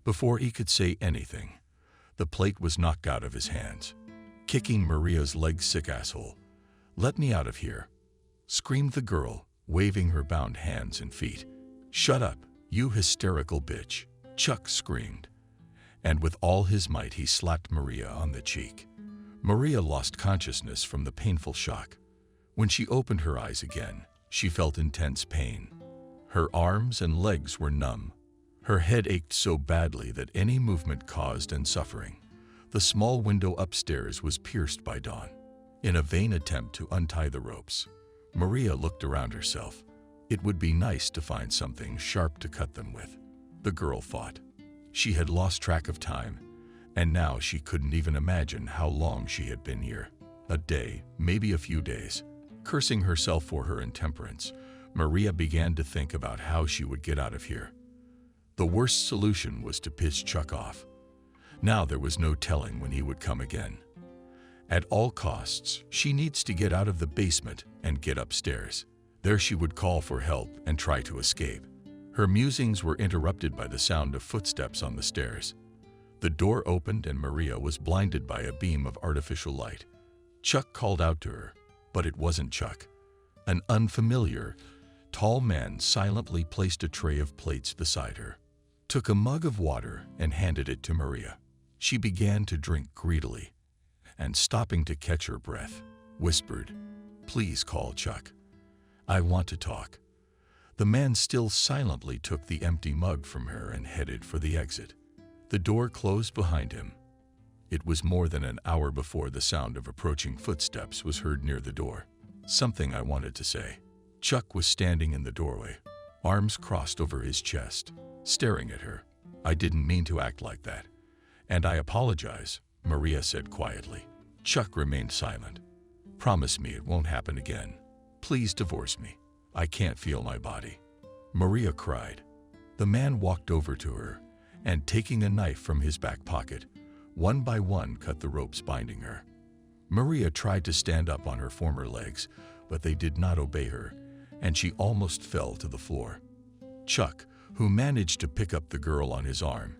Before he could say anything, the plate was knocked out of his hands. Kicking Maria's leg, sick asshole. Let me out of here, screamed the girl, waving her bound hands and feet. Shut up, you hysterical bitch, Chuck screamed. And with all his might he slapped Maria on the cheek. Maria lost consciousness from the painful shock. When she opened her eyes again, she felt intense pain. Her arms and legs were numb. Her head ached so badly that any movement caused and suffering. The small window upstairs was pierced by dawn. In a vain attempt to untie the ropes, Maria looked around herself. It would be nice to find something sharp to cut them with, the girl thought. She had lost track of time, and now she couldn't even imagine how long she had been here. A day, maybe a few days. Cursing herself for her intemperance, Maria began to think about how she would get out of here. The worst solution was to piss Chuck off. Now there was no telling when he would come again. At all costs, she needs to get out of the basement and get upstairs. There she would call for help and try to escape. Her musings were interrupted by the sound of footsteps on the stairs. The door opened and Maria was blinded by a beam of artificial light. Chuck called out to her, but it wasn't Chuck. An unfamiliar, tall man silently placed a tray of plates beside her, took a mug of water and handed it to Maria. She began to drink greedily, and stopping to catch her breath, whispered, "Please call Chuck. I want to talk." The man still silently took the empty mug from her and headed for the exit. The door closed behind him. It was more than an hour before the sound of approaching footsteps was heard near the door. Something I wanted to say. Chuck was standing in the doorway, arms crossed over his chest, staring at her. "I didn't mean to act like that, and I apologize," Maria said quietly. Chuck remained silent. "Promise me it won't happen again. Please divorce me. I can't feel my body," Maria cried. The man walked over to her and, taking a knife from his back pocket, one by one cut the ropes binding her. Maria tried to stand up on her former legs, but they did not obey her, and she almost fell to the floor. Chuck, who managed to pick up the girl on his arm,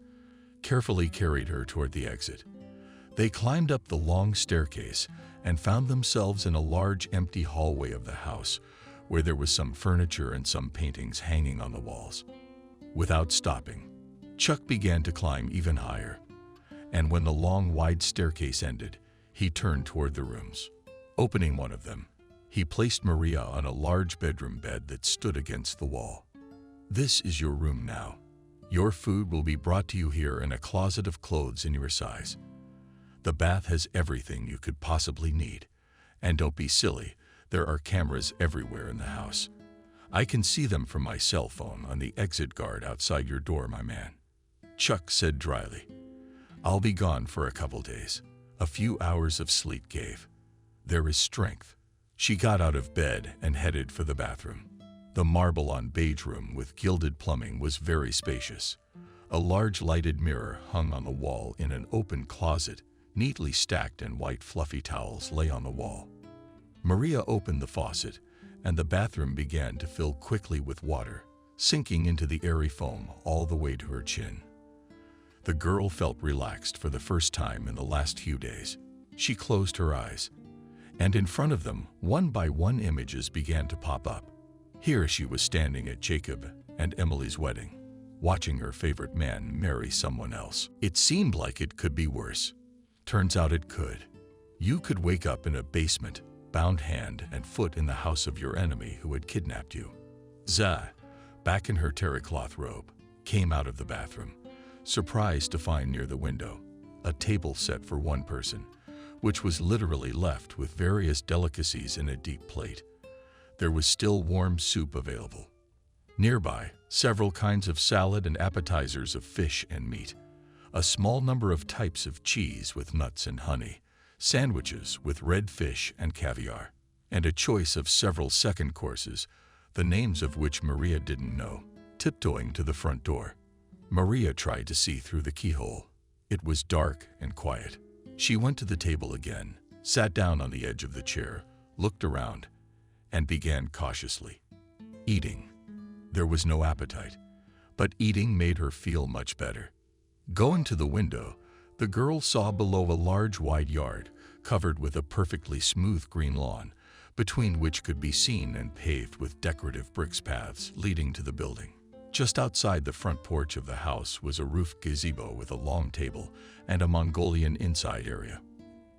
carefully carried her toward the exit. They climbed up the long staircase and found themselves in a large empty hallway of the house, where there was some furniture and some paintings hanging on the walls. Without stopping, Chuck began to climb even higher, and when the long, wide staircase ended, he turned toward the rooms. Opening one of them, he placed Maria on a large bedroom bed that stood against the wall. "This is your room now. Your food will be brought to you here in a closet of clothes in your size." The bath has everything you could possibly need. And don't be silly, there are cameras everywhere in the house. I can see them from my cell phone on the exit guard outside your door, my man. Chuck said dryly. I'll be gone for a couple days. A few hours of sleep gave. There is strength. She got out of bed and headed for the bathroom. The marble-on beige room with gilded plumbing was very spacious. A large lighted mirror hung on the wall in an open closet, neatly stacked, and white fluffy towels lay on the wall. Maria opened the faucet, and the bathroom began to fill quickly with water, sinking into the airy foam all the way to her chin. The girl felt relaxed for the first time in the last few days. She closed her eyes, and in front of them, one by one, images began to pop up. Here she was standing at Jacob and Emily's wedding, watching her favorite man marry someone else. It seemed like it could be worse. Turns out it could. You could wake up in a basement, bound hand and foot in the house of your enemy who had kidnapped you. Zah, back in her terry cloth robe, came out of the bathroom, surprised to find near the window a table set for one person, which was literally left with various delicacies in a deep plate. There was still warm soup available. Nearby, several kinds of salad and appetizers of fish and meat, a small number of types of cheese with nuts and honey, sandwiches with red fish and caviar, and a choice of several second courses, the names of which Maria didn't know. Tiptoeing to the front door, Maria tried to see through the keyhole. It was dark and quiet. She went to the table again, sat down on the edge of the chair, looked around, and began cautiously eating. There was no appetite, but eating made her feel much better. Going to the window, the girl saw below a large wide yard covered with a perfectly smooth green lawn, between which could be seen and paved with decorative bricks paths leading to the building. Just outside the front porch of the house was a roofed gazebo with a long table and a Mongolian inside area.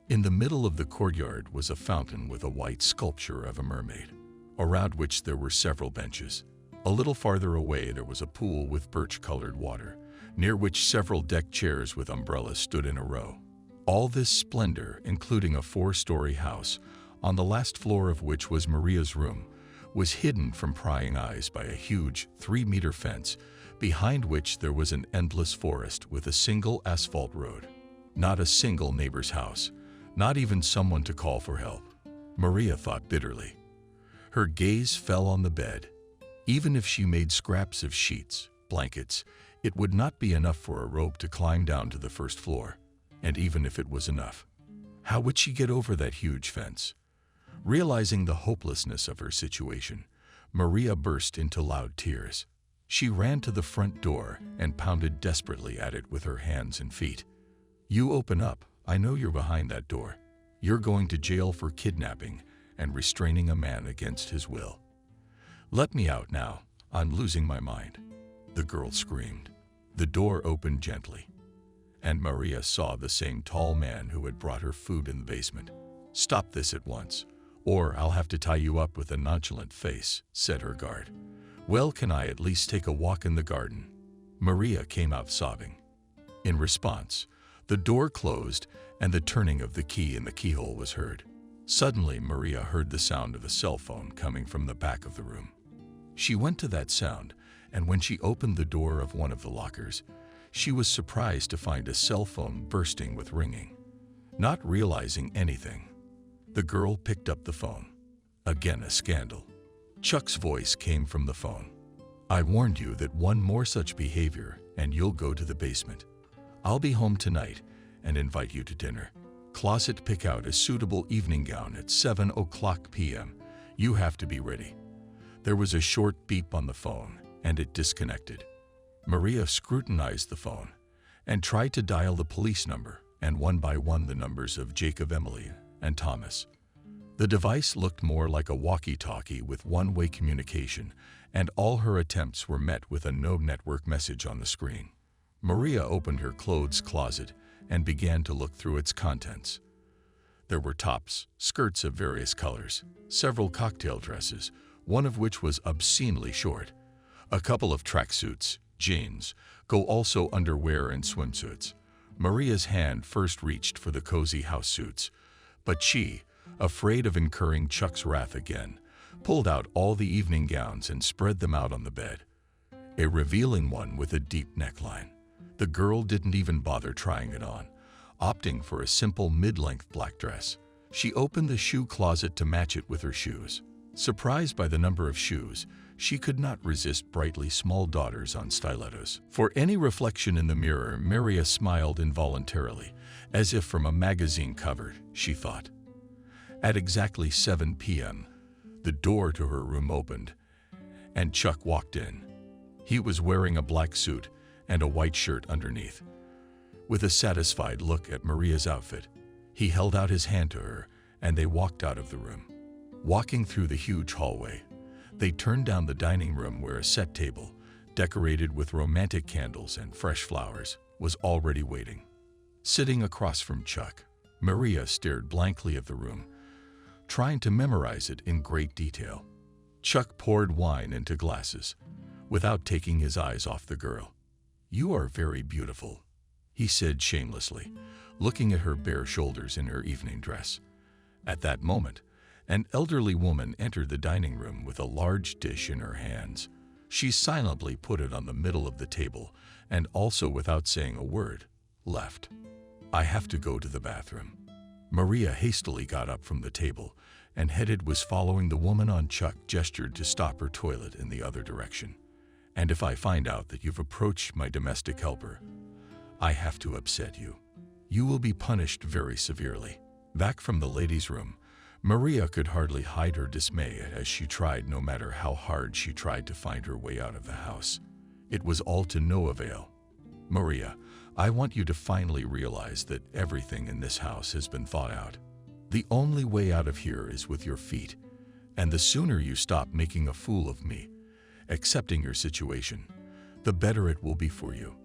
In the middle of the courtyard was a fountain with a white sculpture of a mermaid, around which there were several benches. A little farther away there was a pool with birch-colored water, near which several deck chairs with umbrellas stood in a row. All this splendor, including a 4-story house, on the last floor of which was Maria's room, was hidden from prying eyes by a huge 3-meter fence, behind which there was an endless forest with a single asphalt road. Not a single neighbor's house, not even someone to call for help. Maria thought bitterly. Her gaze fell on the bed. Even if she made scraps of sheets, blankets, it would not be enough for a rope to climb down to the first floor. And even if it was enough, how would she get over that huge fence? Realizing the hopelessness of her situation, Maria burst into loud tears. She ran to the front door and pounded desperately at it with her hands and feet. You open up. I know you're behind that door. You're going to jail for kidnapping and restraining a man against his will. Let me out now. I'm losing my mind. The girl screamed. The door opened gently, and Maria saw the same tall man who had brought her food in the basement. Stop this at once, or I'll have to tie you up with a nonchalant face, said her guard. Well, can I at least take a walk in the garden? Maria came out sobbing. In response, the door closed and the turning of the key in the keyhole was heard. Suddenly, Maria heard the sound of a cell phone coming from the back of the room. She went to that sound, and when she opened the door of one of the lockers, she was surprised to find a cell phone bursting with ringing. Not realizing anything, the girl picked up the phone. Again, a scandal. Chuck's voice came from the phone. I warned you that one more such behavior and you'll go to the basement. I'll be home tonight and invite you to dinner. Closet, pick out a suitable evening gown at 7:00 p.m. You have to be ready. There was a short beep on the phone and it disconnected. Maria scrutinized the phone and tried to dial the police number and one by one the numbers of Jacob, Emily, and Thomas. The device looked more like a walkie-talkie with one-way communication, and all her attempts were met with a no network message on the screen. Maria opened her clothes closet and began to look through its contents. There were tops, skirts of various colors, several cocktail dresses, one of which was obscenely short, a couple of tracksuits, jeans, also underwear and swimsuits. Maria's hand first reached for the cozy house suits, but she, afraid of incurring Chuck's wrath again, pulled out all the evening gowns and spread them out on the bed. A revealing one with a deep neckline. The girl didn't even bother trying it on, opting for a simple mid-length black dress. She opened the shoe closet to match it with her shoes. Surprised by the number of shoes, she could not resist brightly small daughters on stilettos. For any reflection in the mirror, Maria smiled involuntarily, as if from a magazine cover, she thought. At exactly 7 p.m., the door to her room opened, and Chuck walked in. He was wearing a black suit and a white shirt underneath. With a satisfied look at Maria's outfit, he held out his hand to her, and they walked out of the room. Walking through the huge hallway, they turned down the dining room where a set table, decorated with romantic candles and fresh flowers, was already waiting. Sitting across from Chuck, Maria stared blankly at the room, trying to memorize it in great detail. Chuck poured wine into glasses, without taking his eyes off the girl. "You are very beautiful," he said shamelessly, looking at her bare shoulders in her evening dress. At that moment, an elderly woman entered the dining room with a large dish in her hands. She silently put it on the middle of the table and also, without saying a word, left. "I have to go to the bathroom." Maria hastily got up from the table and headed was following the woman on. Chuck gestured to stop her toilet in the other direction. "And if I find out that you've approached my domestic helper, I have to upset you. You will be punished very severely." Back from the ladies' room, Maria could hardly hide her dismay as she tried, no matter how hard she tried, to find her way out of the house. It was all to no avail. "Maria, I want you to finally realize that everything in this house has been thought out. The only way out of here is with your feet, and the sooner you stop making a fool of me, accepting your situation, the better it will be for you."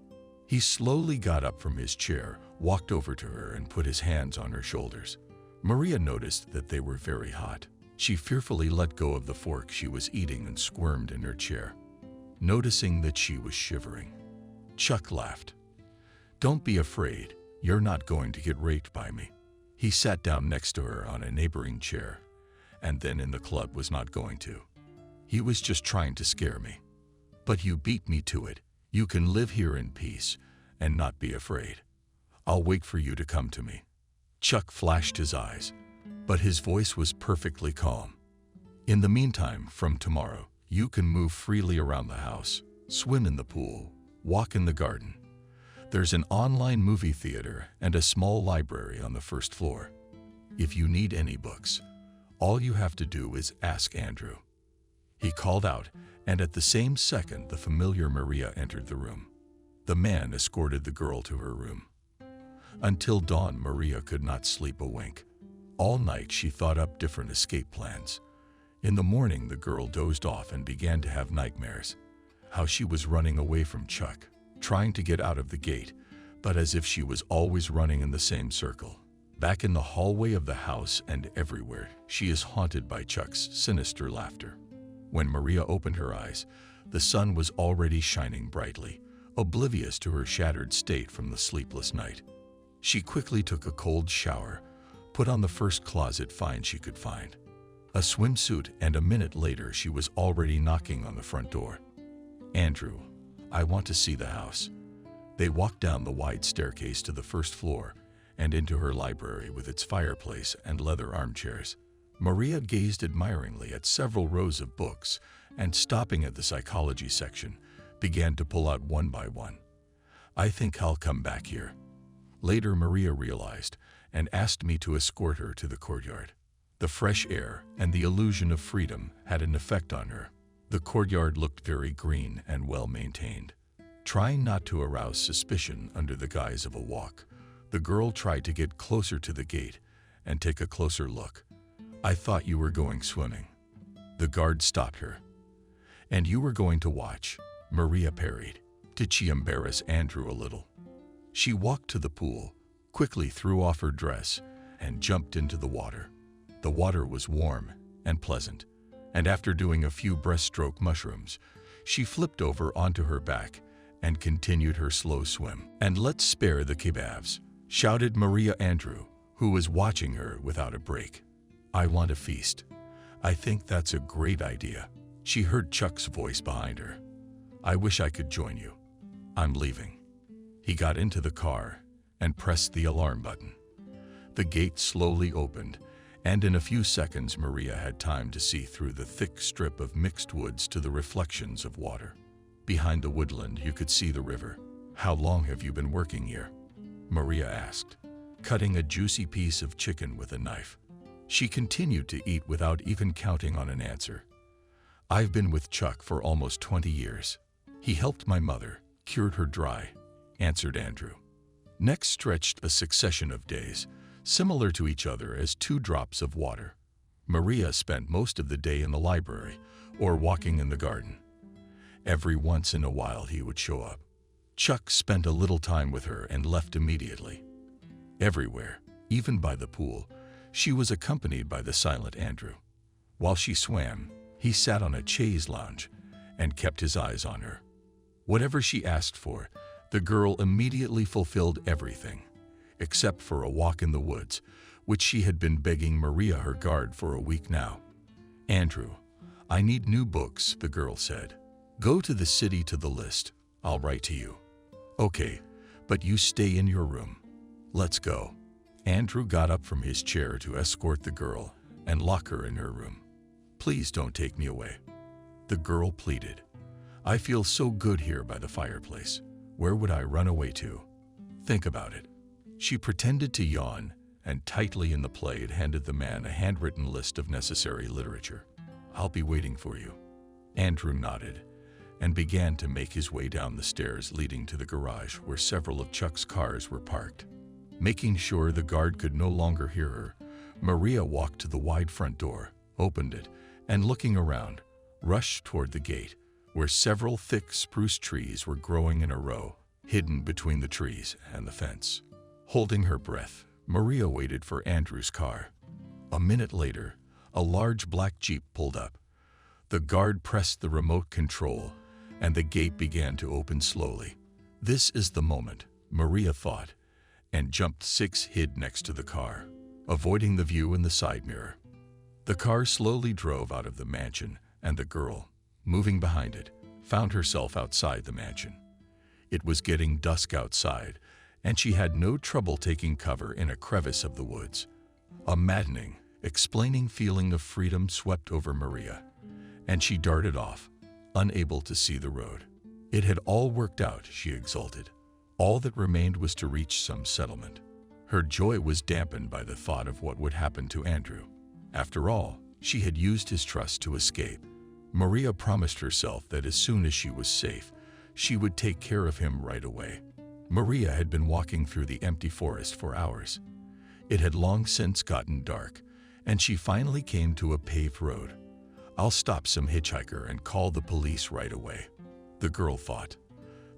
He slowly got up from his chair, walked over to her, and put his hands on her shoulders. Maria noticed that they were very hot. She fearfully let go of the fork she was eating and squirmed in her chair, noticing that she was shivering. Chuck laughed. "Don't be afraid. You're not going to get raped by me." He sat down next to her on a neighboring chair, and then in the club was not going to. "He was just trying to scare me. But you beat me to it. You can live here in peace and not be afraid. I'll wait for you to come to me." Chuck flashed his eyes, but his voice was perfectly calm. "In the meantime, from tomorrow, you can move freely around the house, swim in the pool, walk in the garden. There's an online movie theater and a small library on the first floor. If you need any books, all you have to do is ask Andrew." He called out, and at the same second the familiar Maria entered the room. The man escorted the girl to her room. Until dawn, Maria could not sleep a wink. All night she thought up different escape plans. In the morning, the girl dozed off and began to have nightmares. How she was running away from Chuck, trying to get out of the gate, but as if she was always running in the same circle. Back in the hallway of the house and everywhere, she is haunted by Chuck's sinister laughter. When Maria opened her eyes, the sun was already shining brightly, oblivious to her shattered state from the sleepless night. She quickly took a cold shower, put on the first closet find she could find, a swimsuit, and a minute later she was already knocking on the front door. "Andrew, I want to see the house." They walked down the wide staircase to the first floor and into her library with its fireplace and leather armchairs. Maria gazed admiringly at several rows of books and, stopping at the psychology section, began to pull out one by one. "I think I'll come back here." Later, Maria realized and asked me to escort her to the courtyard. The fresh air and the illusion of freedom had an effect on her. The courtyard looked very green and well maintained. Trying not to arouse suspicion under the guise of a walk, the girl tried to get closer to the gate and take a closer look. "I thought you were going swimming." The guard stopped her. "And you were going to watch," Maria parried. Did she embarrass Andrew a little? She walked to the pool, quickly threw off her dress, and jumped into the water. The water was warm and pleasant, and after doing a few breaststroke mushrooms, she flipped over onto her back and continued her slow swim. "And let's spare the kebabs," shouted Maria Andrew, who was watching her without a break. "I want a feast." "I think that's a great idea." She heard Chuck's voice behind her. "I wish I could join you. I'm leaving." He got into the car and pressed the alarm button. The gate slowly opened, and in a few seconds Maria had time to see through the thick strip of mixed woods to the reflections of water. Behind the woodland you could see the river. "How long have you been working here?" Maria asked, cutting a juicy piece of chicken with a knife. She continued to eat without even counting on an answer. "I've been with Chuck for almost 20 years. He helped my mother, cured her dry," answered Andrew. Next stretched a succession of days, similar to each other as two drops of water. Maria spent most of the day in the library or walking in the garden. Every once in a while he would show up. Chuck spent a little time with her and left immediately. Everywhere, even by the pool, she was accompanied by the silent Andrew. While she swam, he sat on a chaise lounge and kept his eyes on her. Whatever she asked for, the girl immediately fulfilled everything, except for a walk in the woods, which she had been begging Maria, her guard, for a week now. "Andrew, I need new books," the girl said. "Go to the city to the list. I'll write to you." "Okay, but you stay in your room. Let's go." Andrew got up from his chair to escort the girl and lock her in her room. "Please don't take me away," the girl pleaded. "I feel so good here by the fireplace. Where would I run away to? Think about it." She pretended to yawn and tightly in the plaid handed the man a handwritten list of necessary literature. "I'll be waiting for you." Andrew nodded and began to make his way down the stairs leading to the garage where several of Chuck's cars were parked. Making sure the guard could no longer hear her, Maria walked to the wide front door, opened it, and looking around, rushed toward the gate, where several thick spruce trees were growing in a row, hidden between the trees and the fence. Holding her breath, Maria waited for Andrew's car. A minute later, a large black Jeep pulled up. The guard pressed the remote control, and the gate began to open slowly. "This is the moment," Maria thought, and jumped 6 hid next to the car, avoiding the view in the side mirror. The car slowly drove out of the mansion, and the girl, moving behind it, found herself outside the mansion. It was getting dusk outside, and she had no trouble taking cover in a crevice of the woods. A maddening, explaining feeling of freedom swept over Maria, and she darted off, unable to see the road. It had all worked out, she exulted. All that remained was to reach some settlement. Her joy was dampened by the thought of what would happen to Andrew. After all, she had used his trust to escape. Maria promised herself that as soon as she was safe, she would take care of him right away. Maria had been walking through the empty forest for hours. It had long since gotten dark, and she finally came to a paved road. "I'll stop some hitchhiker and call the police right away," the girl thought.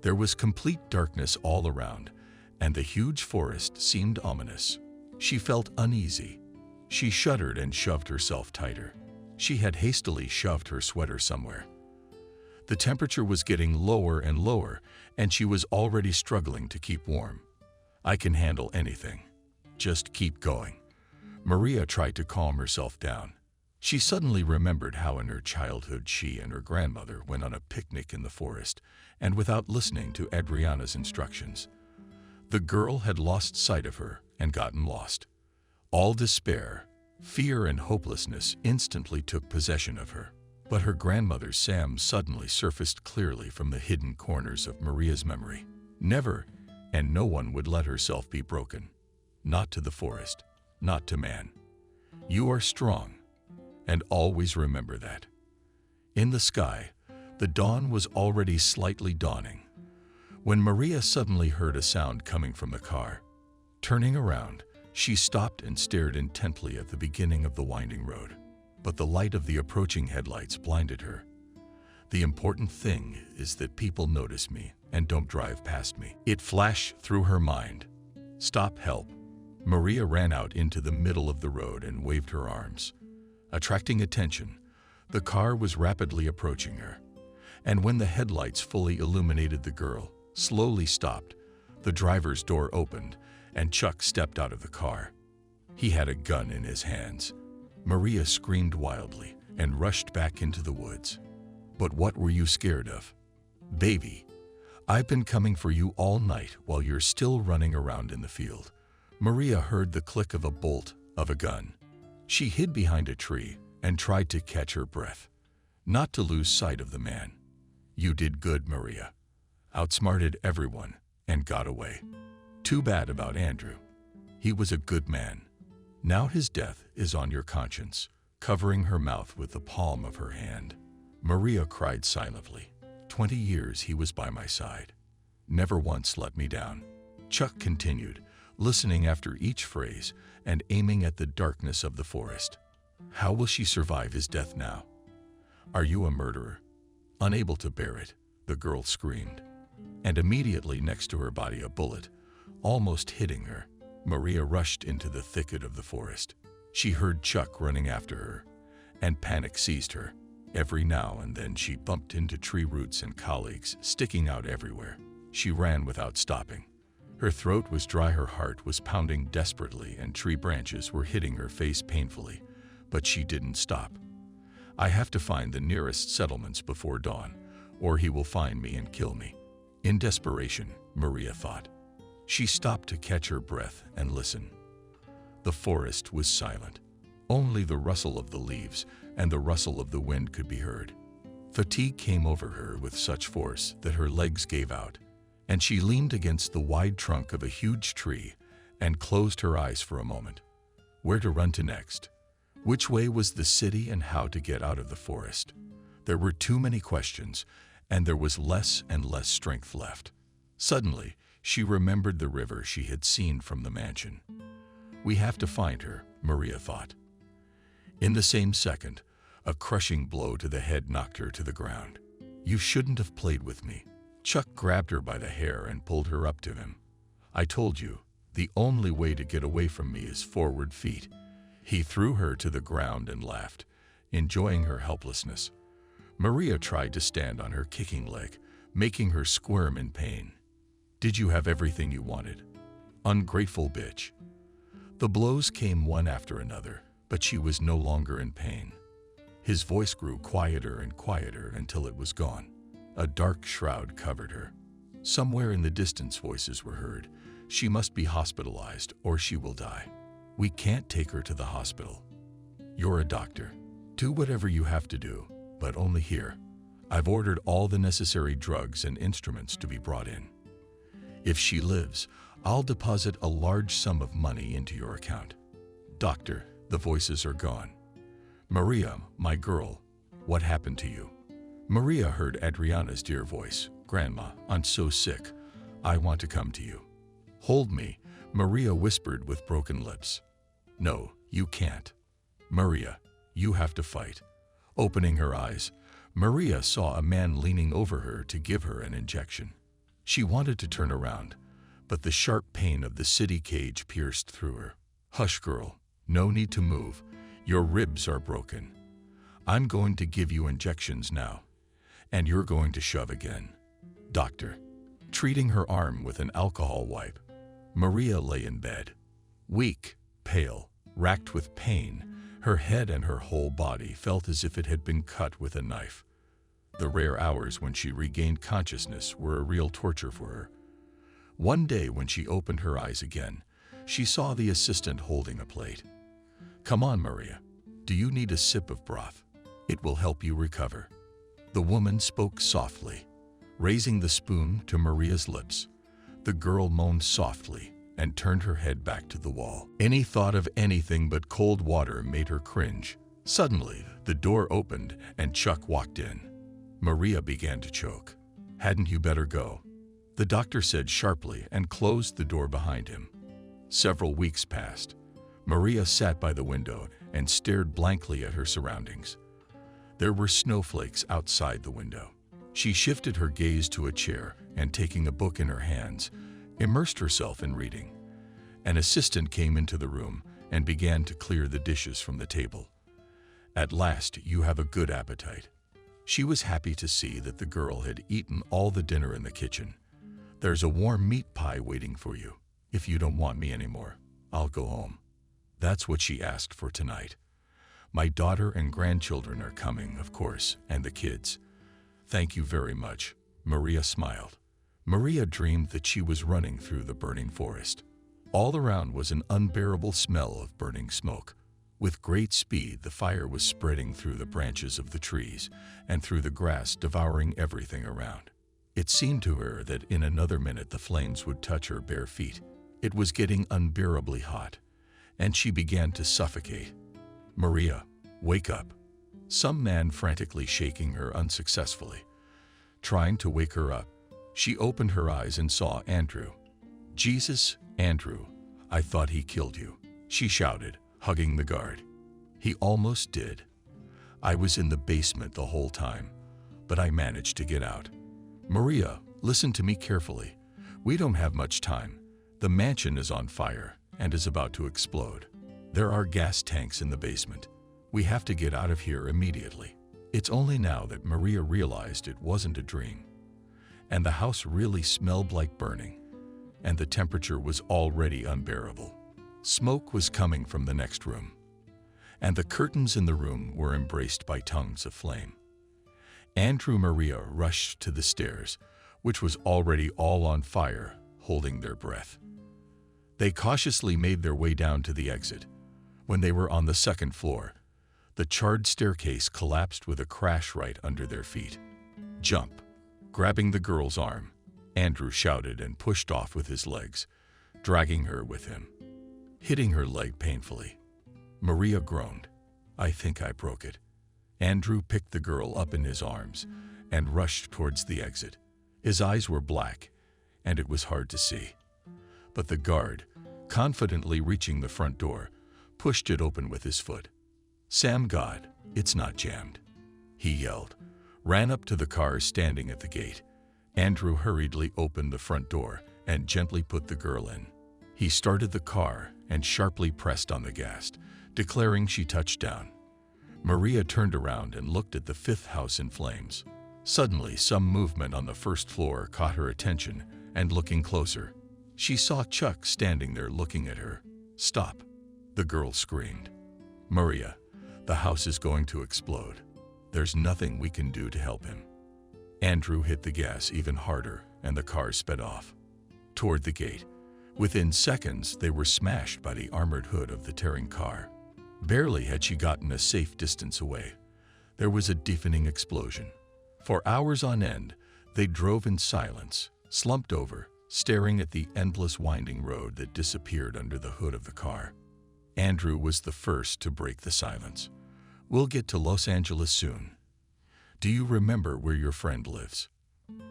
There was complete darkness all around, and the huge forest seemed ominous. She felt uneasy. She shuddered and shoved herself tighter. She had hastily shoved her sweater somewhere. The temperature was getting lower and lower, and she was already struggling to keep warm. "I can handle anything. Just keep going." Maria tried to calm herself down. She suddenly remembered how in her childhood she and her grandmother went on a picnic in the forest, and without listening to Adriana's instructions. The girl had lost sight of her and gotten lost. All despair, fear, and hopelessness instantly took possession of her. But her grandmother Sam suddenly surfaced clearly from the hidden corners of Maria's memory. Never, and no one would let herself be broken. Not to the forest, not to man. "You are strong, and always remember that." In the sky, the dawn was already slightly dawning, when Maria suddenly heard a sound coming from the car. Turning around, she stopped and stared intently at the beginning of the winding road. But the light of the approaching headlights blinded her. "The important thing is that people notice me and don't drive past me." It flashed through her mind. "Stop, help." Maria ran out into the middle of the road and waved her arms. Attracting attention, the car was rapidly approaching her, and when the headlights fully illuminated the girl, slowly stopped. The driver's door opened, and Chuck stepped out of the car. He had a gun in his hands. Maria screamed wildly and rushed back into the woods. "But what were you scared of?" "Baby, I've been coming for you all night while you're still running around in the field." Maria heard the click of a bolt of a gun. She hid behind a tree and tried to catch her breath, not to lose sight of the man. "You did good, Maria. Outsmarted everyone and got away. Too bad about Andrew. He was a good man. Now his death is on your conscience." Covering her mouth with the palm of her hand, Maria cried silently. 20 years he was by my side. Never once let me down." Chuck continued, listening after each phrase and aiming at the darkness of the forest. "How will she survive his death now? Are you a murderer?" Unable to bear it, the girl screamed. And immediately next to her body a bullet, almost hitting her, Maria rushed into the thicket of the forest. She heard Chuck running after her, and panic seized her. Every now and then she bumped into tree roots and colleagues sticking out everywhere. She ran without stopping. Her throat was dry, her heart was pounding desperately, and tree branches were hitting her face painfully, but she didn't stop. "I have to find the nearest settlements before dawn, or he will find me and kill me." In desperation, Maria thought. She stopped to catch her breath and listen. The forest was silent. Only the rustle of the leaves and the rustle of the wind could be heard. Fatigue came over her with such force that her legs gave out, and she leaned against the wide trunk of a huge tree and closed her eyes for a moment. Where to run to next? Which way was the city, and how to get out of the forest? There were too many questions, and there was less and less strength left. Suddenly, she remembered the river she had seen from the mansion. "We have to find her," Maria thought. In the same second, a crushing blow to the head knocked her to the ground. "You shouldn't have played with me." Chuck grabbed her by the hair and pulled her up to him. "I told you, the only way to get away from me is forward feet." He threw her to the ground and laughed, enjoying her helplessness. Maria tried to stand on her kicking leg, making her squirm in pain. "Did you have everything you wanted? Ungrateful bitch." The blows came one after another, but she was no longer in pain. His voice grew quieter and quieter until it was gone. A dark shroud covered her. Somewhere in the distance voices were heard. "She must be hospitalized or she will die. We can't take her to the hospital. You're a doctor. Do whatever you have to do, but only here. I've ordered all the necessary drugs and instruments to be brought in. If she lives, I'll deposit a large sum of money into your account." "Doctor," the voices are gone. "Maria, my girl, what happened to you?" Maria heard Adriana's dear voice. "Grandma, I'm so sick. I want to come to you." "Hold me," Maria whispered with broken lips. "No, you can't. Maria, you have to fight." Opening her eyes, Maria saw a man leaning over her to give her an injection. She wanted to turn around, but the sharp pain of the city cage pierced through her. "Hush, girl. No need to move. Your ribs are broken. I'm going to give you injections now, and you're going to shove again." "Doctor." Treating her arm with an alcohol wipe, Maria lay in bed. Weak, pale, racked with pain, her head and her whole body felt as if it had been cut with a knife. The rare hours when she regained consciousness were a real torture for her. One day when she opened her eyes again, she saw the assistant holding a plate. "Come on, Maria. Do you need a sip of broth? It will help you recover." The woman spoke softly, raising the spoon to Maria's lips. The girl moaned softly and turned her head back to the wall. Any thought of anything but cold water made her cringe. Suddenly, the door opened and Chuck walked in. Maria began to choke. "Hadn't you better go?" the doctor said sharply and closed the door behind him. Several weeks passed. Maria sat by the window and stared blankly at her surroundings. There were snowflakes outside the window. She shifted her gaze to a chair and, taking a book in her hands, immersed herself in reading. An assistant came into the room and began to clear the dishes from the table. "At last, you have a good appetite." She was happy to see that the girl had eaten all the dinner in the kitchen. There's a warm meat pie waiting for you. If you don't want me anymore, I'll go home. That's what she asked for tonight. My daughter and grandchildren are coming, of course, and the kids. Thank you very much. Maria smiled. Maria dreamed that she was running through the burning forest. All around was an unbearable smell of burning smoke. With great speed, the fire was spreading through the branches of the trees and through the grass, devouring everything around. It seemed to her that in another minute the flames would touch her bare feet. It was getting unbearably hot, and she began to suffocate. Maria, wake up. Some man frantically shaking her unsuccessfully. Trying to wake her up, she opened her eyes and saw Andrew. Jesus, Andrew, I thought he killed you, she shouted, hugging the guard. He almost did. I was in the basement the whole time, but I managed to get out. Maria, listen to me carefully. We don't have much time. The mansion is on fire and is about to explode. There are gas tanks in the basement. We have to get out of here immediately. It's only now that Maria realized it wasn't a dream. And the house really smelled like burning, and the temperature was already unbearable. Smoke was coming from the next room, and the curtains in the room were embraced by tongues of flame. Andrew and Maria rushed to the stairs, which was already all on fire, holding their breath. They cautiously made their way down to the exit. When they were on the second floor, the charred staircase collapsed with a crash right under their feet. Jump! Grabbing the girl's arm, Andrew shouted and pushed off with his legs, dragging her with him, hitting her leg painfully. Maria groaned. I think I broke it. Andrew picked the girl up in his arms and rushed towards the exit. His eyes were black, and it was hard to see. But the guard, confidently reaching the front door, pushed it open with his foot. Sam God, it's not jammed, he yelled, ran up to the car standing at the gate. Andrew hurriedly opened the front door and gently put the girl in. He started the car and sharply pressed on the gas, declaring she touched down. Maria turned around and looked at the fifth house in flames. Suddenly, some movement on the first floor caught her attention, and looking closer, she saw Chuck standing there looking at her. Stop, the girl screamed. Maria, the house is going to explode. There's nothing we can do to help him. Andrew hit the gas even harder, and the car sped off toward the gate. Within seconds, they were smashed by the armored hood of the tearing car. Barely had she gotten a safe distance away, there was a deafening explosion. For hours on end, they drove in silence, slumped over, staring at the endless winding road that disappeared under the hood of the car. Andrew was the first to break the silence. We'll get to Los Angeles soon. Do you remember where your friend lives?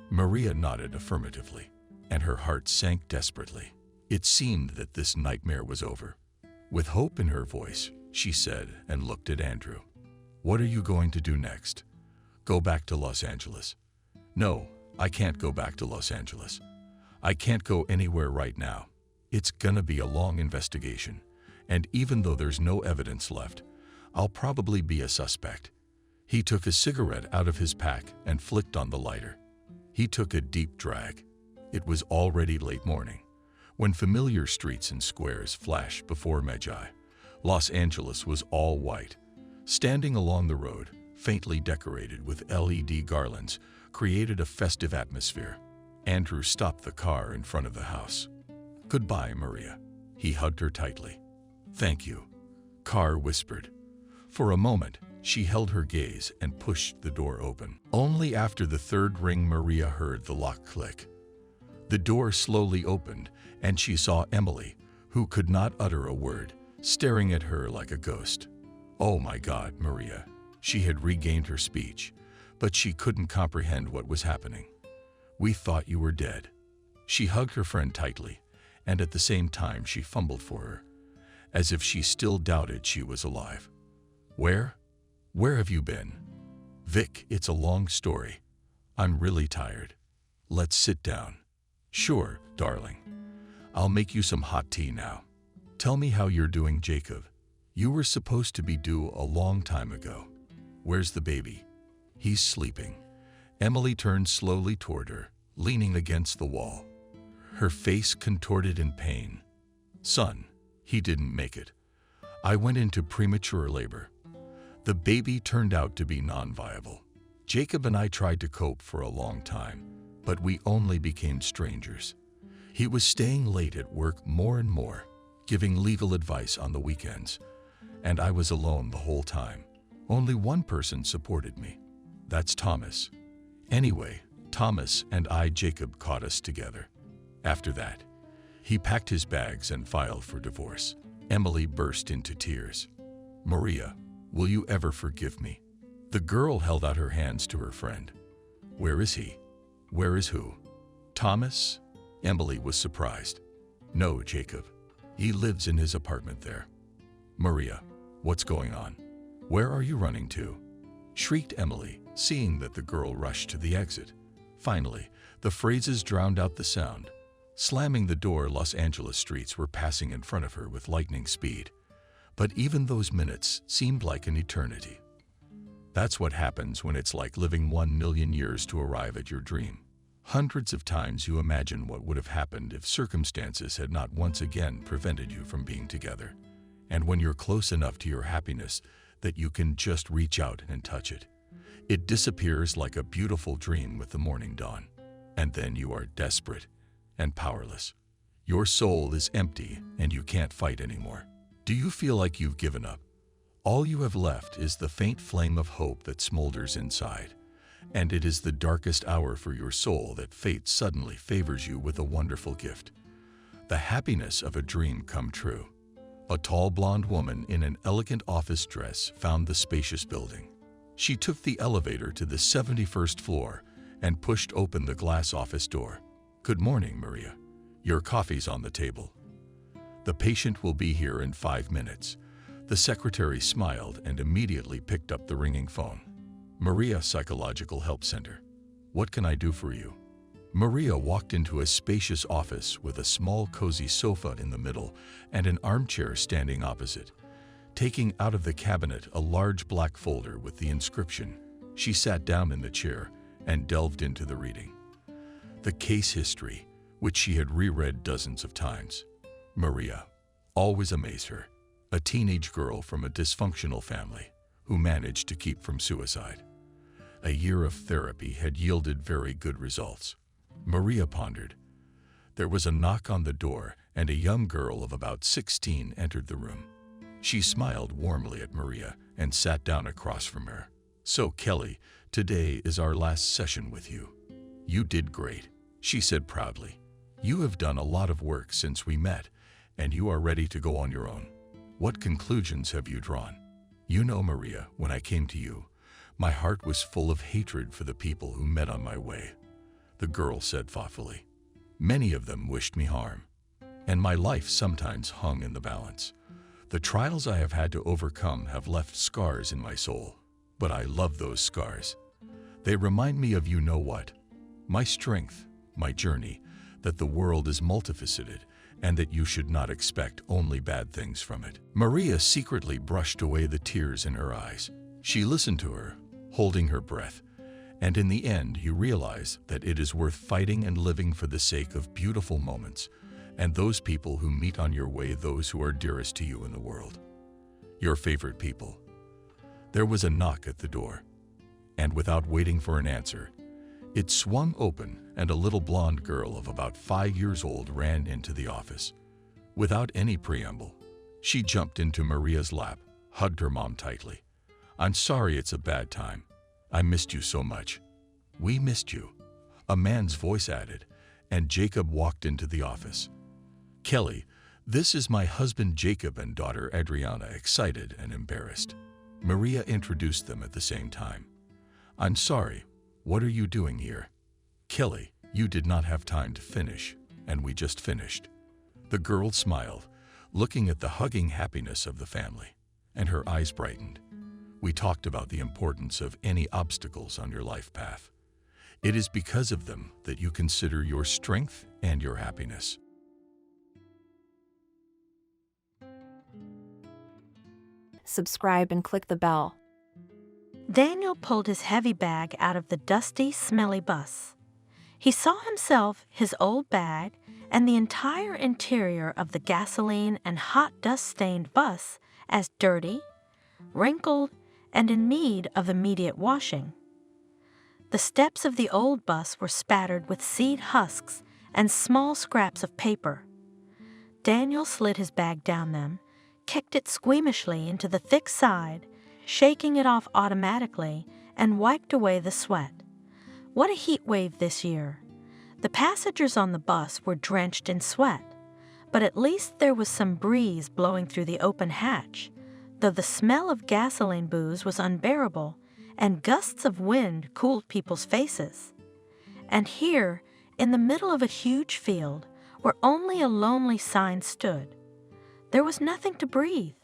Maria nodded affirmatively, and her heart sank desperately. It seemed that this nightmare was over. With hope in her voice, she said and looked at Andrew. What are you going to do next? Go back to Los Angeles? No, I can't go back to Los Angeles. I can't go anywhere right now. It's gonna be a long investigation, and even though there's no evidence left, I'll probably be a suspect. He took a cigarette out of his pack and flicked on the lighter. He took a deep drag. It was already late morning, when familiar streets and squares flashed before Magi. Los Angeles was all white. Standing along the road, faintly decorated with LED garlands, created a festive atmosphere. Andrew stopped the car in front of the house. Goodbye, Maria. He hugged her tightly. Thank you, Carr whispered. For a moment, she held her gaze and pushed the door open. Only after the third ring, Maria heard the lock click. The door slowly opened, and she saw Emily, who could not utter a word, staring at her like a ghost. Oh my God, Maria. She had regained her speech, but she couldn't comprehend what was happening. We thought you were dead. She hugged her friend tightly, and at the same time she fumbled for her, as if she still doubted she was alive. Where have you been? Vic, it's a long story. I'm really tired. Let's sit down. Sure, darling. I'll make you some hot tea now. Tell me how you're doing, Jacob. You were supposed to be due a long time ago. Where's the baby? He's sleeping. Emily turned slowly toward her, leaning against the wall. her face contorted in pain. Son, he didn't make it. I went into premature labor. The baby turned out to be non-viable. Jacob and I tried to cope for a long time, but we only became strangers. He was staying late at work more and more, giving legal advice on the weekends, and I was alone the whole time. Only one person supported me. That's Thomas. Anyway, Thomas and Jacob, caught us together. After that, he packed his bags and filed for divorce. Emily burst into tears. Maria, will you ever forgive me? The girl held out her hands to her friend. Where is he? Where is who? Thomas? Emily was surprised. No, Jacob. He lives in his apartment there. Maria, what's going on? Where are you running to? Shrieked Emily, seeing that the girl rushed to the exit. Finally, the phrases drowned out the sound. Slamming the door, Los Angeles streets were passing in front of her with lightning speed. But even those minutes seemed like an eternity. That's what happens when it's like living 1,000,000 years to arrive at your dream. Hundreds of times you imagine what would have happened if circumstances had not once again prevented you from being together. And when you're close enough to your happiness that you can just reach out and touch it, it disappears like a beautiful dream with the morning dawn. And then you are desperate and powerless. Your soul is empty and you can't fight anymore. Do you feel like you've given up? All you have left is the faint flame of hope that smolders inside. And it is the darkest hour for your soul that fate suddenly favors you with a wonderful gift. The happiness of a dream come true. A tall blonde woman in an elegant office dress found the spacious building. She took the elevator to the 71st floor and pushed open the glass office door. Good morning, Maria. Your coffee's on the table. The patient will be here in 5 minutes. The secretary smiled and immediately picked up the ringing phone. Maria Psychological Help Center. What can I do for you? Maria walked into a spacious office with a small cozy sofa in the middle and an armchair standing opposite. Taking out of the cabinet a large black folder with the inscription, she sat down in the chair and delved into the reading. The case history, which she had reread dozens of times. Maria always amazed her. A teenage girl from a dysfunctional family who managed to keep from suicide. A year of therapy had yielded very good results. Maria pondered. There was a knock on the door and a young girl of about 16 entered the room. She smiled warmly at Maria and sat down across from her. So, Kelly, today is our last session with you. You did great, she said proudly. You have done a lot of work since we met, and you are ready to go on your own. What conclusions have you drawn? You know, Maria, when I came to you, my heart was full of hatred for the people who met on my way. The girl said thoughtfully. Many of them wished me harm, and my life sometimes hung in the balance. The trials I have had to overcome have left scars in my soul, but I love those scars. They remind me of you know what? My strength, my journey, that the world is multifaceted, and that you should not expect only bad things from it. Maria secretly brushed away the tears in her eyes. She listened to her, holding her breath, and in the end you realize that it is worth fighting and living for the sake of beautiful moments, and those people who meet on your way, those who are dearest to you in the world. Your favorite people. There was a knock at the door, and without waiting for an answer, it swung open and a little blonde girl of about 5 years old ran into the office. Without any preamble, she jumped into Maria's lap, hugged her mom tightly. I'm sorry it's a bad time. I missed you so much. We missed you, a man's voice added, and Jacob walked into the office. Kelly, this is my husband Jacob and daughter Adriana, excited and embarrassed. Maria introduced them at the same time. I'm sorry. What are you doing here? Kelly, you did not have time to finish, and we just finished. The girl smiled, looking at the hugging happiness of the family, and her eyes brightened. We talked about the importance of any obstacles on your life path. It is because of them that you consider your strength and your happiness. Subscribe and click the bell. Daniel pulled his heavy bag out of the dusty, smelly bus. He saw himself, his old bag, and the entire interior of the gasoline and hot dust-stained bus as dirty, wrinkled, and in need of immediate washing. The steps of the old bus were spattered with seed husks and small scraps of paper. Daniel slid his bag down them, kicked it squeamishly into the thick side, shaking it off automatically, and wiped away the sweat. What a heat wave this year! The passengers on the bus were drenched in sweat, but at least there was some breeze blowing through the open hatch, though the smell of gasoline booze was unbearable, and gusts of wind cooled people's faces. And here, in the middle of a huge field, where only a lonely sign stood, there was nothing to breathe.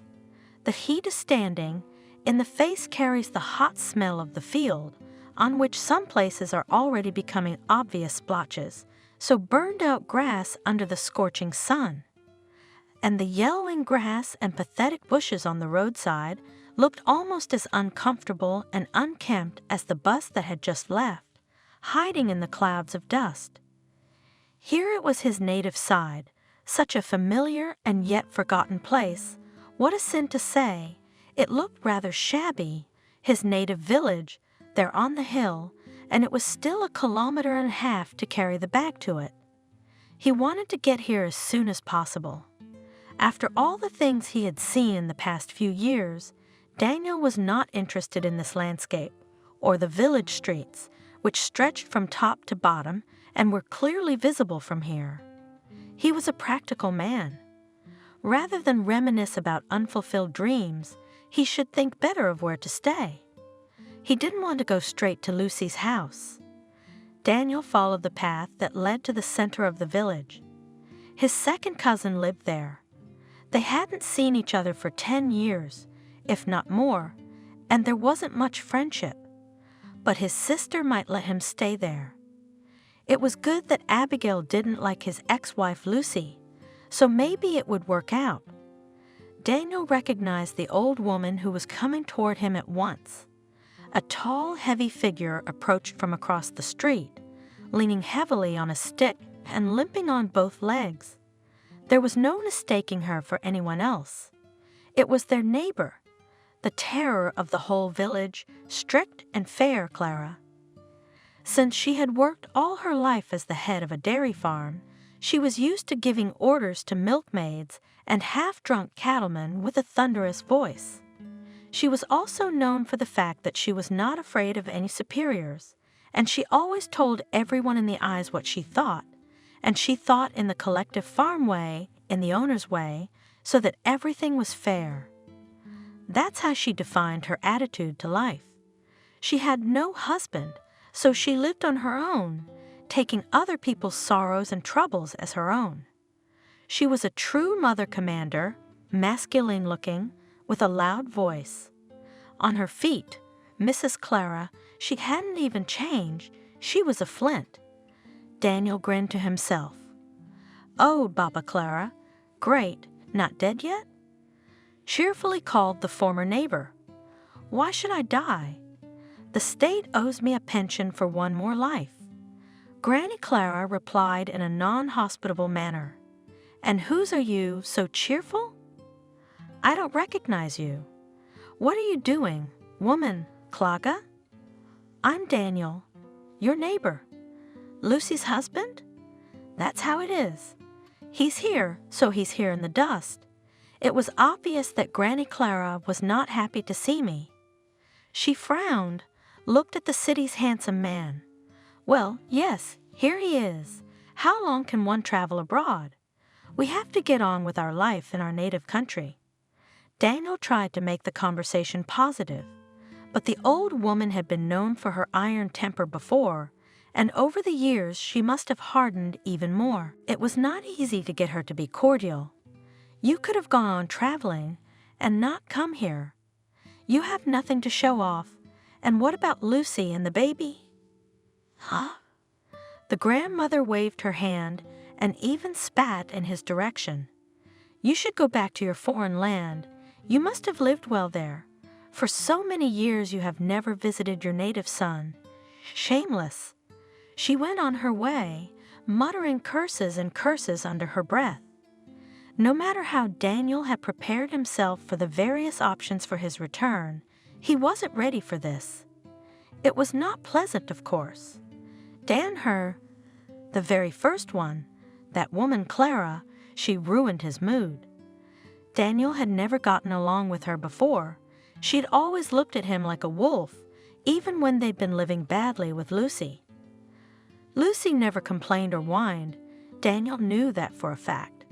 The heat is standing, in the face carries the hot smell of the field, on which some places are already becoming obvious splotches, so burned out grass under the scorching sun. And the yellowing grass and pathetic bushes on the roadside looked almost as uncomfortable and unkempt as the bus that had just left, hiding in the clouds of dust. Here it was his native side, such a familiar and yet forgotten place. What a sin to say! It looked rather shabby, his native village, there on the hill, and it was still 1.5 kilometers to carry the bag to it. He wanted to get here as soon as possible. After all the things he had seen in the past few years, Daniel was not interested in this landscape, or the village streets, which stretched from top to bottom and were clearly visible from here. He was a practical man. Rather than reminisce about unfulfilled dreams, he should think better of where to stay. He didn't want to go straight to Lucy's house. Daniel followed the path that led to the center of the village. His second cousin lived there. They hadn't seen each other for 10 years, if not more, and there wasn't much friendship. But his sister might let him stay there. It was good that Abigail didn't like his ex-wife Lucy, so maybe it would work out. Daniel recognized the old woman who was coming toward him at once. A tall, heavy figure approached from across the street, leaning heavily on a stick and limping on both legs. There was no mistaking her for anyone else. It was their neighbor, the terror of the whole village, strict and fair Clara. Since she had worked all her life as the head of a dairy farm, she was used to giving orders to milkmaids and half-drunk cattlemen with a thunderous voice. She was also known for the fact that she was not afraid of any superiors, and she always told everyone in the eyes what she thought, and she thought in the collective farm way, in the owner's way, so that everything was fair. That's how she defined her attitude to life. She had no husband, so she lived on her own, taking other people's sorrows and troubles as her own. She was a true mother commander, masculine-looking, with a loud voice. On her feet, Mrs. Clara, she hadn't even changed, she was a flint. Daniel grinned to himself. "Oh, Baba Clara, great, not dead yet?" Cheerfully called the former neighbor. "Why should I die? The state owes me a pension for one more life." Granny Clara replied in a non-hospitable manner. "And whose are you, so cheerful?" "I don't recognize you. What are you doing, woman, Klaga?" "I'm Daniel, your neighbor. Lucy's husband? That's how it is. He's here, so he's here in the dust." It was obvious that Granny Clara was not happy to see me. She frowned, looked at the city's handsome man. "Well, yes, here he is. How long can one travel abroad? We have to get on with our life in our native country." Daniel tried to make the conversation positive, but the old woman had been known for her iron temper before, and over the years she must have hardened even more. It was not easy to get her to be cordial. "You could have gone on traveling and not come here. You have nothing to show off, and what about Lucy and the baby?" "Huh?" The grandmother waved her hand and even spat in his direction. "You should go back to your foreign land. You must have lived well there. For so many years you have never visited your native son. Shameless." She went on her way, muttering curses and curses under her breath. No matter how Daniel had prepared himself for the various options for his return, he wasn't ready for this. It was not pleasant, of course. The very first one, that woman Clara, she ruined his mood. Daniel had never gotten along with her before. She'd always looked at him like a wolf, even when they'd been living badly with Lucy. Lucy never complained or whined. Daniel knew that for a fact.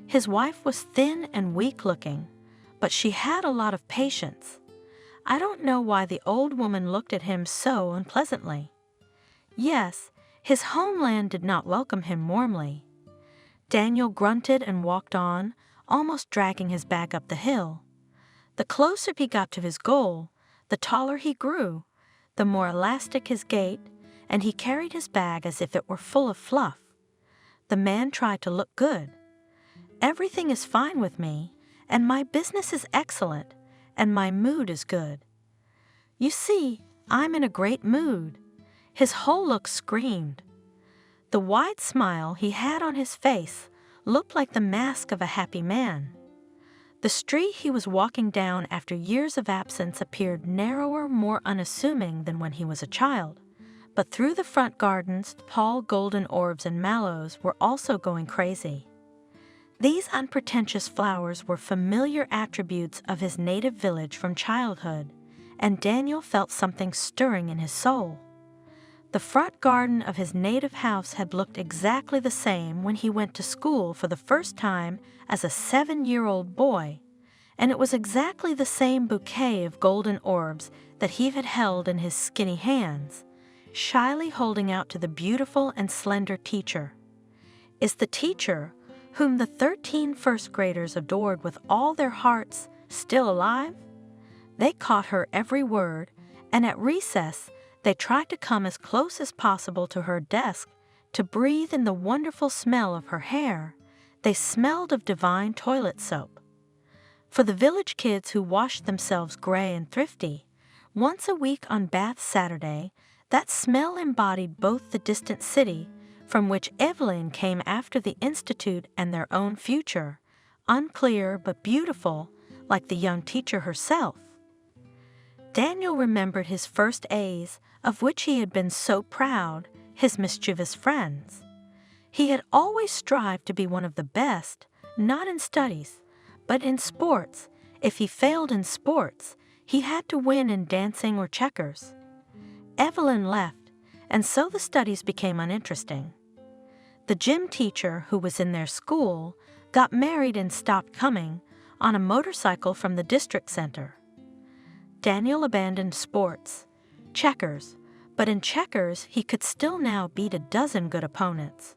His wife was thin and weak-looking, but she had a lot of patience. I don't know why the old woman looked at him so unpleasantly. Yes, his homeland did not welcome him warmly. Daniel grunted and walked on, almost dragging his bag up the hill. The closer he got to his goal, the taller he grew, the more elastic his gait, and he carried his bag as if it were full of fluff. The man tried to look good. "Everything is fine with me, and my business is excellent, and my mood is good. You see, I'm in a great mood." His whole look screamed. The wide smile he had on his face looked like the mask of a happy man. The street he was walking down after years of absence appeared narrower, more unassuming than when he was a child. But through the front gardens, tall golden orbs and mallows were also going crazy. These unpretentious flowers were familiar attributes of his native village from childhood, and Daniel felt something stirring in his soul. The front garden of his native house had looked exactly the same when he went to school for the first time as a 7-year-old boy, and it was exactly the same bouquet of golden orbs that he had held in his skinny hands, shyly holding out to the beautiful and slender teacher. Is the teacher, whom the 13 first graders adored with all their hearts, still alive? They caught her every word, and at recess they tried to come as close as possible to her desk to breathe in the wonderful smell of her hair. They smelled of divine toilet soap. For the village kids who washed themselves gray and thrifty, once a week on Bath Saturday, that smell embodied both the distant city, from which Evelyn came after the Institute and their own future, unclear but beautiful, like the young teacher herself. Daniel remembered his first A's, of which he had been so proud, his mischievous friends. He had always strived to be one of the best, not in studies, but in sports. If he failed in sports, he had to win in dancing or checkers. Evelyn left, and so the studies became uninteresting. The gym teacher, who was in their school, got married and stopped coming on a motorcycle from the district center. Daniel abandoned sports, checkers, but in checkers he could still now beat a dozen good opponents.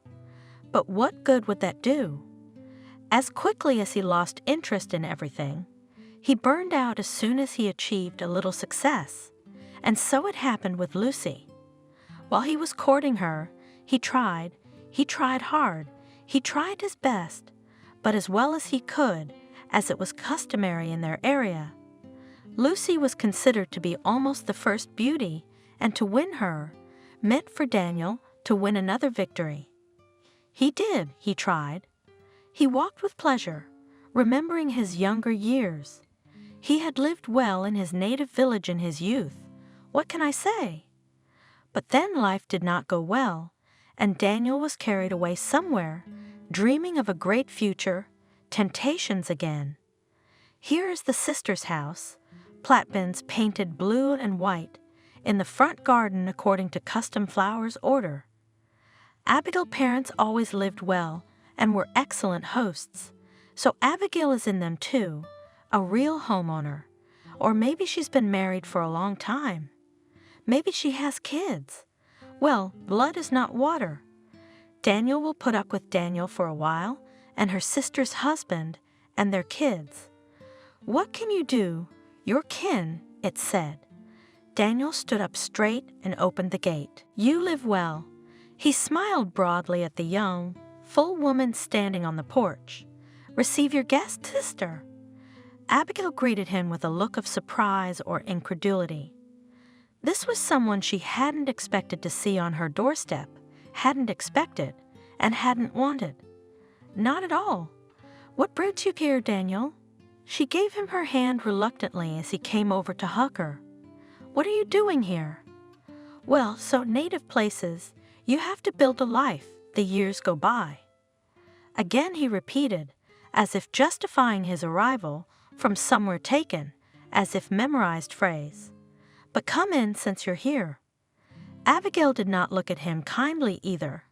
But what good would that do? As quickly as he lost interest in everything, he burned out as soon as he achieved a little success, and so it happened with Lucy. While he was courting her, he tried hard, he tried his best, but as well as he could, as it was customary in their area. Lucy was considered to be almost the first beauty, and to win her meant for Daniel to win another victory. He tried. He walked with pleasure, remembering his younger years. He had lived well in his native village in his youth. What can I say? But then life did not go well, and Daniel was carried away somewhere, dreaming of a great future, temptations again. Here is the sister's house, Platbins painted blue and white, in the front garden according to custom flowers order. Abigail's parents always lived well and were excellent hosts, so Abigail is in them too, a real homeowner. Or maybe she's been married for a long time. Maybe she has kids. Well, blood is not water. Daniel will put up with Daniel for a while, and her sister's husband, and their kids. What can you do? Your kin, it said. Daniel stood up straight and opened the gate. You live well. He smiled broadly at the young, full woman standing on the porch. Receive your guest, sister. Abigail greeted him with a look of surprise or incredulity. This was someone she hadn't expected to see on her doorstep, hadn't expected, and hadn't wanted. Not at all. What brings you here, Daniel? She gave him her hand reluctantly as he came over to hug her. What are you doing here? Well, so native places, you have to build a life. The years go by. Again he repeated, as if justifying his arrival from somewhere taken, as if memorized phrase. But come in since you're here. Abigail did not look at him kindly either,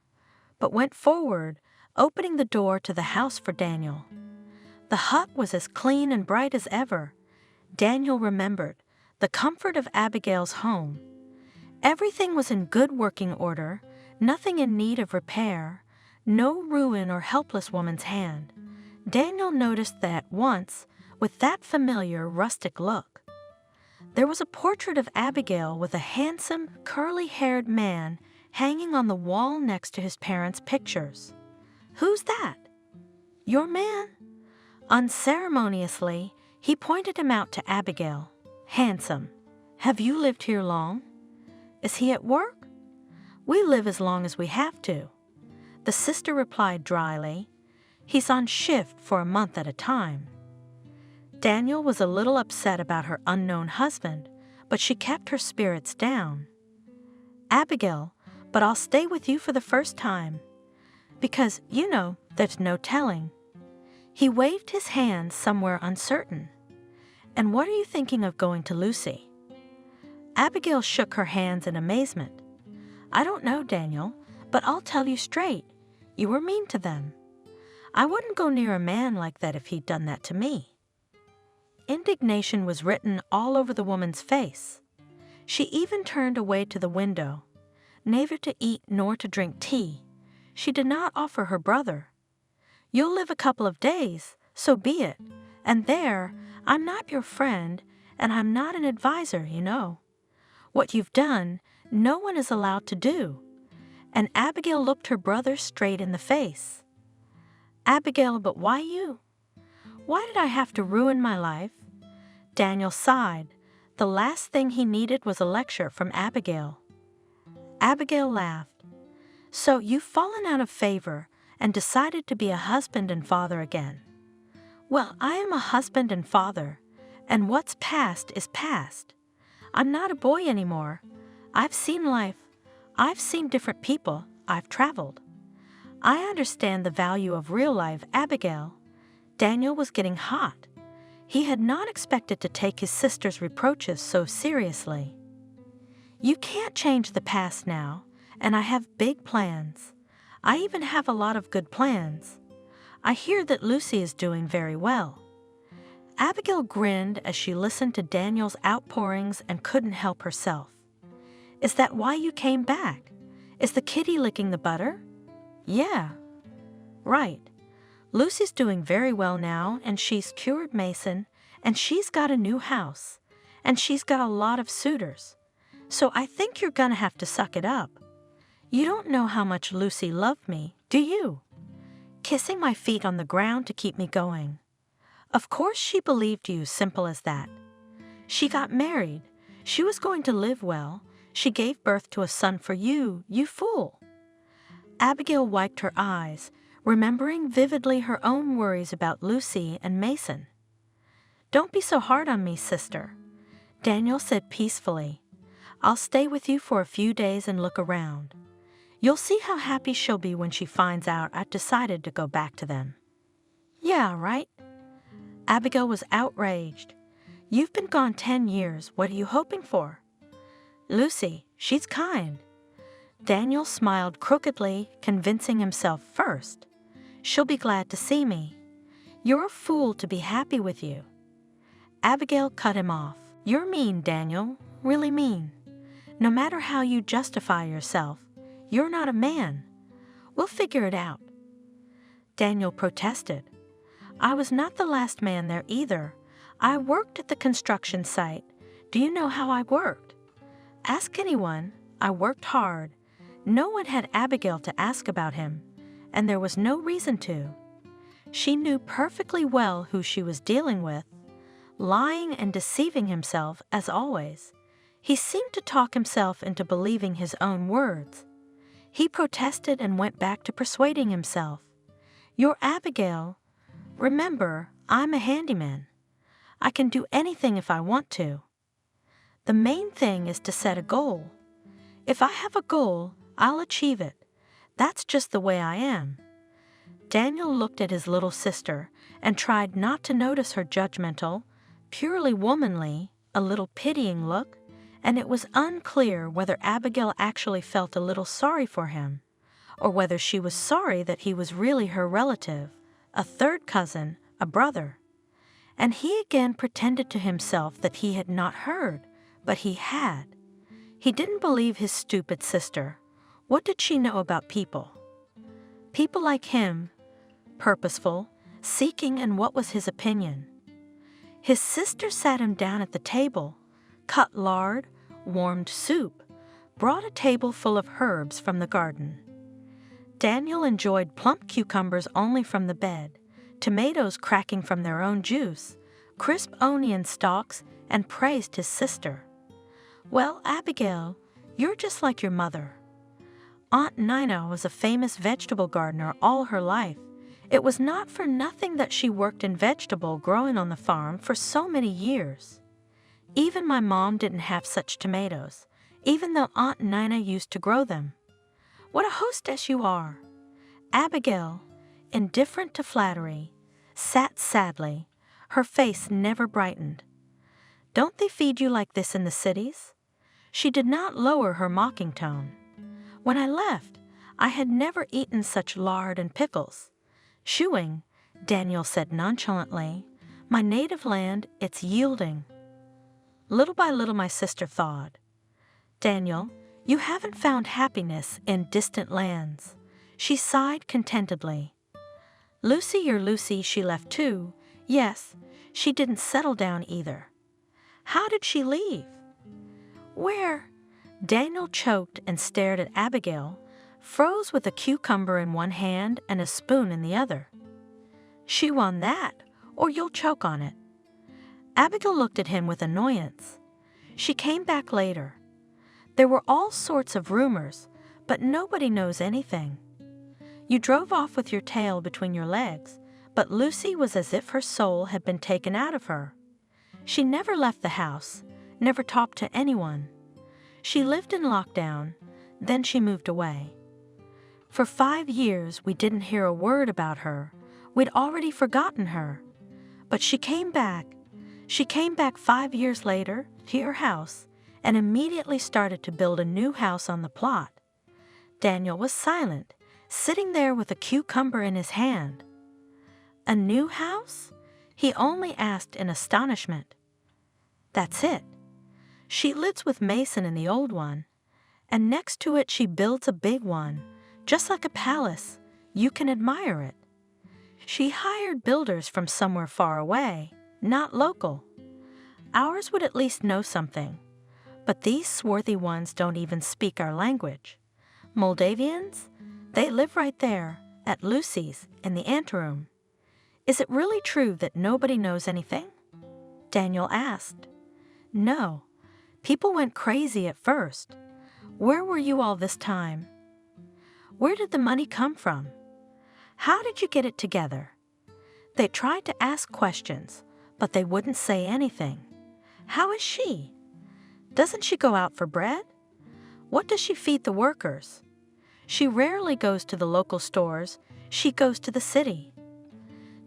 but went forward, opening the door to the house for Daniel. The hut was as clean and bright as ever. Daniel remembered the comfort of Abigail's home. Everything was in good working order, nothing in need of repair, no ruin or helpless woman's hand. Daniel noticed that at once, with that familiar rustic look. There was a portrait of Abigail with a handsome, curly-haired man hanging on the wall next to his parents' pictures. Who's that? Your man? Unceremoniously, he pointed him out to Abigail. Handsome. Have you lived here long? Is he at work? We live as long as we have to. The sister replied dryly. He's on shift for a month at a time. Daniel was a little upset about her unknown husband, but she kept her spirits down. Abigail, but I'll stay with you for the first time. Because, you know, there's no telling. He waved his hand somewhere uncertain. And what are you thinking of going to Lucy? Abigail shook her hands in amazement. I don't know, Daniel, but I'll tell you straight. You were mean to them. I wouldn't go near a man like that if he'd done that to me. Indignation was written all over the woman's face. She even turned away to the window, neither to eat nor to drink tea. She did not offer her brother. You'll live a couple of days, so be it. And there, I'm not your friend, and I'm not an advisor, you know. What you've done, no one is allowed to do. And Abigail looked her brother straight in the face. Abigail, but why you? Why did I have to ruin my life? Daniel sighed. The last thing he needed was a lecture from Abigail. Abigail laughed. So you've fallen out of favor and decided to be a husband and father again. Well, I am a husband and father, and what's past is past. I'm not a boy anymore. I've seen life. I've seen different people. I've traveled. I understand the value of real life, Abigail. Daniel was getting hot. He had not expected to take his sister's reproaches so seriously. You can't change the past now, and I have big plans. I even have a lot of good plans. I hear that Lucy is doing very well. Abigail grinned as she listened to Daniel's outpourings and couldn't help herself. Is that why you came back? Is the kitty licking the butter? Yeah. Right. Lucy's doing very well now, and she's cured Mason, and she's got a new house, and she's got a lot of suitors. So I think you're gonna have to suck it up. You don't know how much Lucy loved me, do you? Kissing my feet on the ground to keep me going. Of course she believed you, simple as that. She got married. She was going to live well. She gave birth to a son for you, you fool. Abigail wiped her eyes, remembering vividly her own worries about Lucy and Mason. Don't be so hard on me, sister. Daniel said peacefully. I'll stay with you for a few days and look around. You'll see how happy she'll be when she finds out I've decided to go back to them. Yeah, right? Abigail was outraged. You've been gone 10 years. What are you hoping for? Lucy, she's kind. Daniel smiled crookedly, convincing himself first. She'll be glad to see me. You're a fool to be happy with you. Abigail cut him off. You're mean, Daniel, really mean. No matter how you justify yourself, you're not a man. We'll figure it out. Daniel protested. I was not the last man there either. I worked at the construction site. Do you know how I worked? Ask anyone. I worked hard. No one had Abigail to ask about him, and there was no reason to. She knew perfectly well who she was dealing with, lying and deceiving himself as always. He seemed to talk himself into believing his own words. He protested and went back to persuading himself. "You're Abigail. Remember, I'm a handyman. I can do anything if I want to. The main thing is to set a goal. If I have a goal, I'll achieve it. That's just the way I am." Daniel looked at his little sister and tried not to notice her judgmental, purely womanly, a little pitying look, and it was unclear whether Abigail actually felt a little sorry for him, or whether she was sorry that he was really her relative, a third cousin, a brother. And he again pretended to himself that he had not heard, but he had. He didn't believe his stupid sister. What did she know about people? People like him, purposeful, seeking, and what was his opinion? His sister sat him down at the table, cut lard, warmed soup, brought a table full of herbs from the garden. Daniel enjoyed plump cucumbers only from the bed, tomatoes cracking from their own juice, crisp onion stalks, and praised his sister. "Well, Abigail, you're just like your mother." Aunt Nina was a famous vegetable gardener all her life. It was not for nothing that she worked in vegetable growing on the farm for so many years. Even my mom didn't have such tomatoes, even though Aunt Nina used to grow them. What a hostess you are! Abigail, indifferent to flattery, sat sadly. Her face never brightened. "Don't they feed you like this in the cities?" She did not lower her mocking tone. "When I left, I had never eaten such lard and pickles. Shoeing," Daniel said nonchalantly, "my native land, it's yielding." Little by little my sister thawed. "Daniel, you haven't found happiness in distant lands." She sighed contentedly. "Lucy, your Lucy, she left too. Yes, she didn't settle down either." "How did she leave?" "Where?" Daniel choked and stared at Abigail, froze with a cucumber in one hand and a spoon in the other. "Chew on that, or you'll choke on it." Abigail looked at him with annoyance. She came back later. "There were all sorts of rumors, but nobody knows anything. You drove off with your tail between your legs, but Lucy was as if her soul had been taken out of her. She never left the house, never talked to anyone. She lived in lockdown, then she moved away. For 5 years we didn't hear a word about her. We'd already forgotten her. But she came back. She came back 5 years later to your house and immediately started to build a new house on the plot." Daniel was silent, sitting there with a cucumber in his hand. "A new house?" he only asked in astonishment. "That's it. She lives with Mason in the old one, and next to it she builds a big one, just like a palace. You can admire it. She hired builders from somewhere far away, not local. Ours would at least know something, but these swarthy ones don't even speak our language. Moldavians? They live right there, at Lucy's, in the anteroom. Is it really true that nobody knows anything?" Daniel asked. "No. People went crazy at first. Where were you all this time? Where did the money come from? How did you get it together?" They tried to ask questions, but they wouldn't say anything. "How is she? Doesn't she go out for bread? What does she feed the workers? She rarely goes to the local stores. She goes to the city."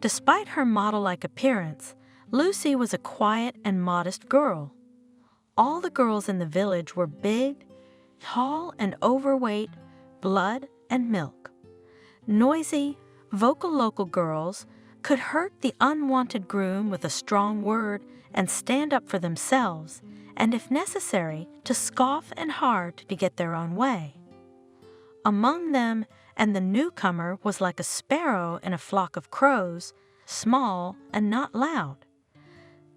Despite her model-like appearance, Lucy was a quiet and modest girl. All the girls in the village were big, tall, and overweight, blood and milk. Noisy, vocal local girls could hurt the unwanted groom with a strong word and stand up for themselves, and if necessary, to scoff and hard to get their own way. Among them and the newcomer was like a sparrow in a flock of crows, small and not loud.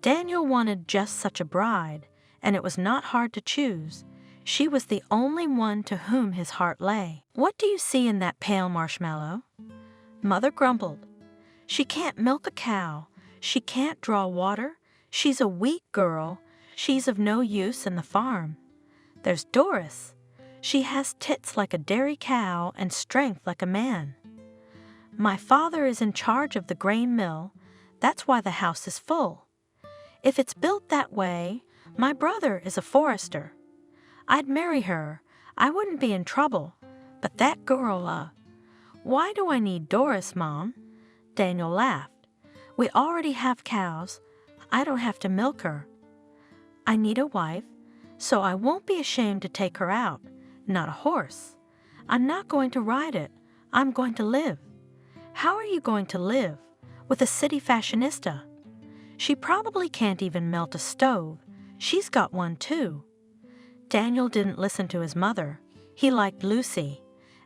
Daniel wanted just such a bride, and it was not hard to choose. She was the only one to whom his heart lay. "What do you see in that pale marshmallow?" Mother grumbled. "She can't milk a cow. She can't draw water. She's a weak girl. She's of no use in the farm. There's Doris. She has tits like a dairy cow and strength like a man. My father is in charge of the grain mill. That's why the house is full. If it's built that way, my brother is a forester. I'd marry her. I wouldn't be in trouble. But that girl, Why do I need Doris, Mom? Daniel laughed. We already have cows. I don't have to milk her. I need a wife, so I won't be ashamed to take her out. Not a horse. I'm not going to ride it. I'm going to live. How are you going to live with a city fashionista? She probably can't even melt a stove. She's got one too. Daniel didn't listen to his mother. He liked Lucy,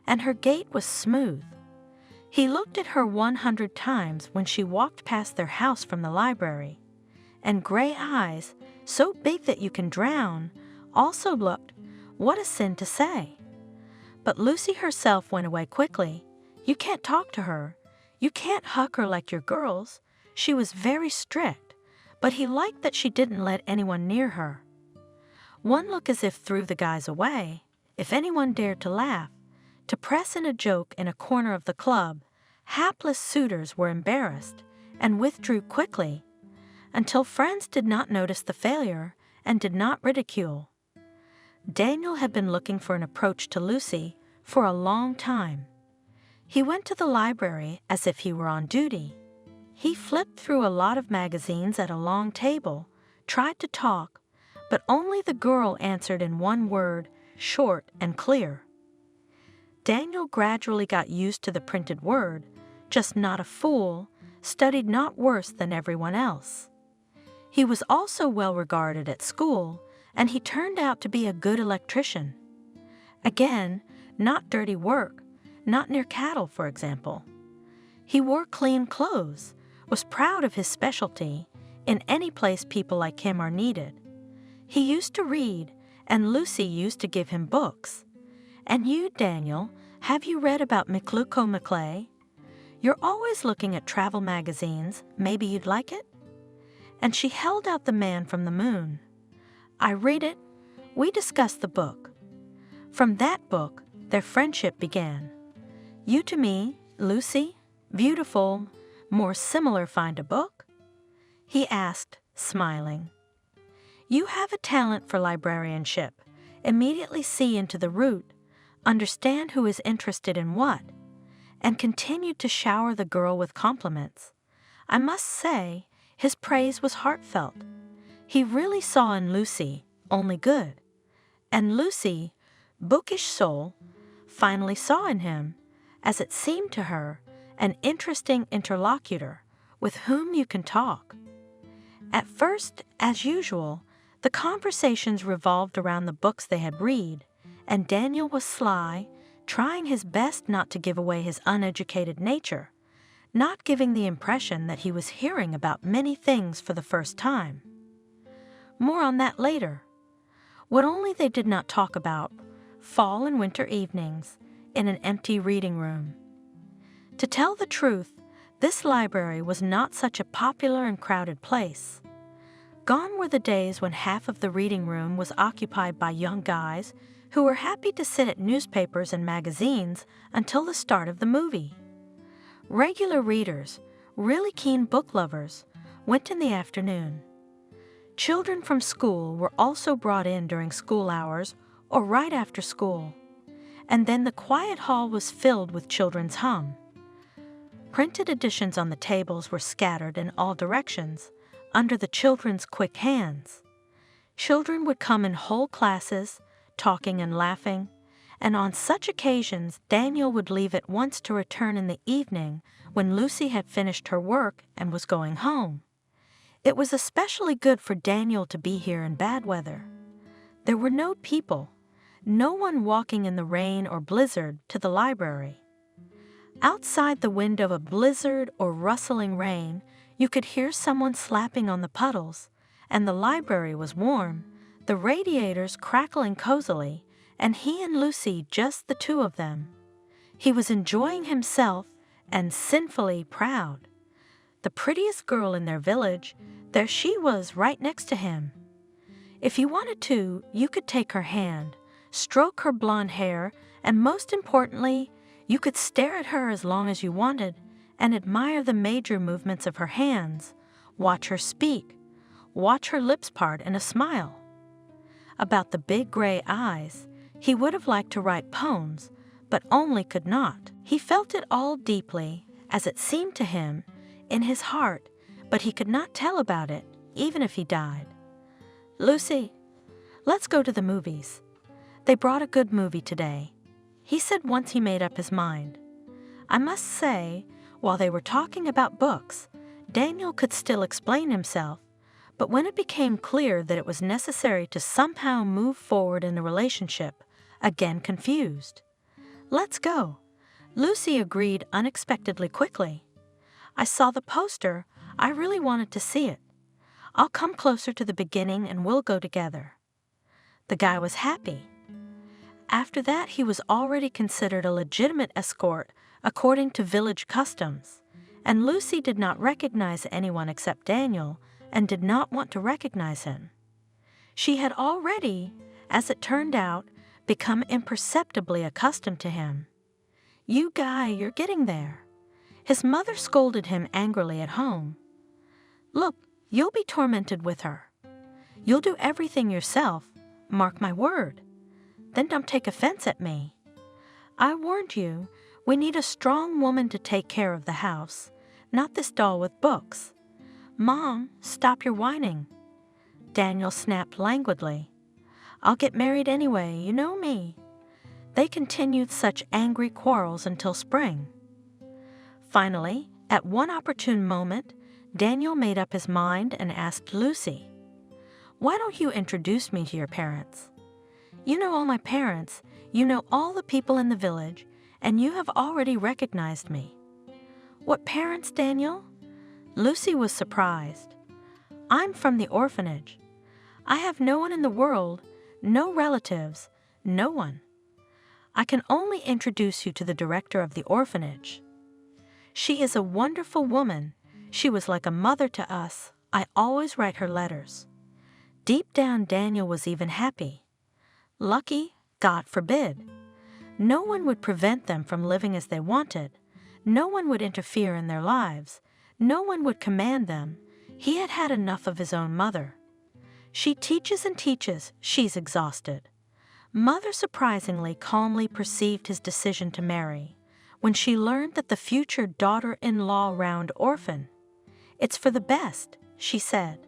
and her gait was smooth. He looked at her 100 times when she walked past their house from the library, and gray eyes, so big that you can drown, also looked, what a sin to say. But Lucy herself went away quickly. You can't talk to her. You can't hug her like your girls. She was very strict, but he liked that she didn't let anyone near her. One look as if threw the guys away. If anyone dared to laugh, to press in a joke in a corner of the club, hapless suitors were embarrassed and withdrew quickly, until friends did not notice the failure and did not ridicule. Daniel had been looking for an approach to Lucy for a long time. He went to the library as if he were on duty. He flipped through a lot of magazines at a long table, tried to talk, but only the girl answered in one word, short and clear. Daniel gradually got used to the printed word, just not a fool, studied not worse than everyone else. He was also well regarded at school, and he turned out to be a good electrician. Again, not dirty work, not near cattle, for example. He wore clean clothes, was proud of his specialty. In any place people like him are needed. He used to read, and Lucy used to give him books. And you, Daniel, have you read about McCluco McClay? You're always looking at travel magazines. Maybe you'd like it? And she held out The Man from the Moon. I read it. We discussed the book. From that book, their friendship began. You to me, Lucy, beautiful, more similar find a book? He asked, smiling. You have a talent for librarianship. Immediately see into the root, understand who is interested in what, and continued to shower the girl with compliments. I must say, his praise was heartfelt. He really saw in Lucy only good. And Lucy, bookish soul, finally saw in him, as it seemed to her, an interesting interlocutor with whom you can talk. At first, as usual, the conversations revolved around the books they had read, and Daniel was sly, trying his best not to give away his uneducated nature, not giving the impression that he was hearing about many things for the first time. More on that later. What only they did not talk about, fall and winter evenings, in an empty reading room. To tell the truth, this library was not such a popular and crowded place. Gone were the days when half of the reading room was occupied by young guys who were happy to sit at newspapers and magazines until the start of the movie. Regular readers, really keen book lovers, went in the afternoon. Children from school were also brought in during school hours or right after school, and then the quiet hall was filled with children's hum. Printed editions on the tables were scattered in all directions, under the children's quick hands. Children would come in whole classes, talking and laughing, and on such occasions Daniel would leave at once to return in the evening when Lucy had finished her work and was going home. It was especially good for Daniel to be here in bad weather. There were no people, no one walking in the rain or blizzard to the library. Outside the window of blizzard or rustling rain, you could hear someone slapping on the puddles, and the library was warm, the radiators crackling cozily, and he and Lucy just the two of them. He was enjoying himself and sinfully proud. The prettiest girl in their village, there she was right next to him. If you wanted to, you could take her hand, stroke her blonde hair, and most importantly, you could stare at her as long as you wanted and admire the major movements of her hands, watch her speak, watch her lips part in a smile. About the big gray eyes, he would have liked to write poems, but only could not. He felt it all deeply, as it seemed to him, in his heart, but he could not tell about it, even if he died. "Lucy, let's go to the movies. They brought a good movie today," he said once he made up his mind. I must say, while they were talking about books, Daniel could still explain himself, but when it became clear that it was necessary to somehow move forward in the relationship, again confused. "Let's go." Lucy agreed unexpectedly quickly. "I saw the poster. I really wanted to see it. I'll come closer to the beginning and we'll go together." The guy was happy. After that, he was already considered a legitimate escort according to village customs, and Lucy did not recognize anyone except Daniel and did not want to recognize him. She had already, as it turned out, become imperceptibly accustomed to him. "You guy, you're getting there." His mother scolded him angrily at home. "Look, you'll be tormented with her. You'll do everything yourself, mark my word. Then don't take offense at me. I warned you, we need a strong woman to take care of the house, not this doll with books. Mom, stop your whining." Daniel snapped languidly. "I'll get married anyway, you know me." They continued such angry quarrels until spring. Finally, at one opportune moment, Daniel made up his mind and asked Lucy, "Why don't you introduce me to your parents? You know all my parents, you know all the people in the village, and you have already recognized me." "What parents, Daniel?" Lucy was surprised. "I'm from the orphanage. I have no one in the world, no relatives, no one. I can only introduce you to the director of the orphanage. She is a wonderful woman. She was like a mother to us. I always write her letters." Deep down, Daniel was even happy. Lucky, God forbid. No one would prevent them from living as they wanted. No one would interfere in their lives. No one would command them. He had had enough of his own mother. She teaches and teaches. She's exhausted. Mother surprisingly calmly perceived his decision to marry when she learned that the future daughter-in-law round Orphan. "It's for the best," she said.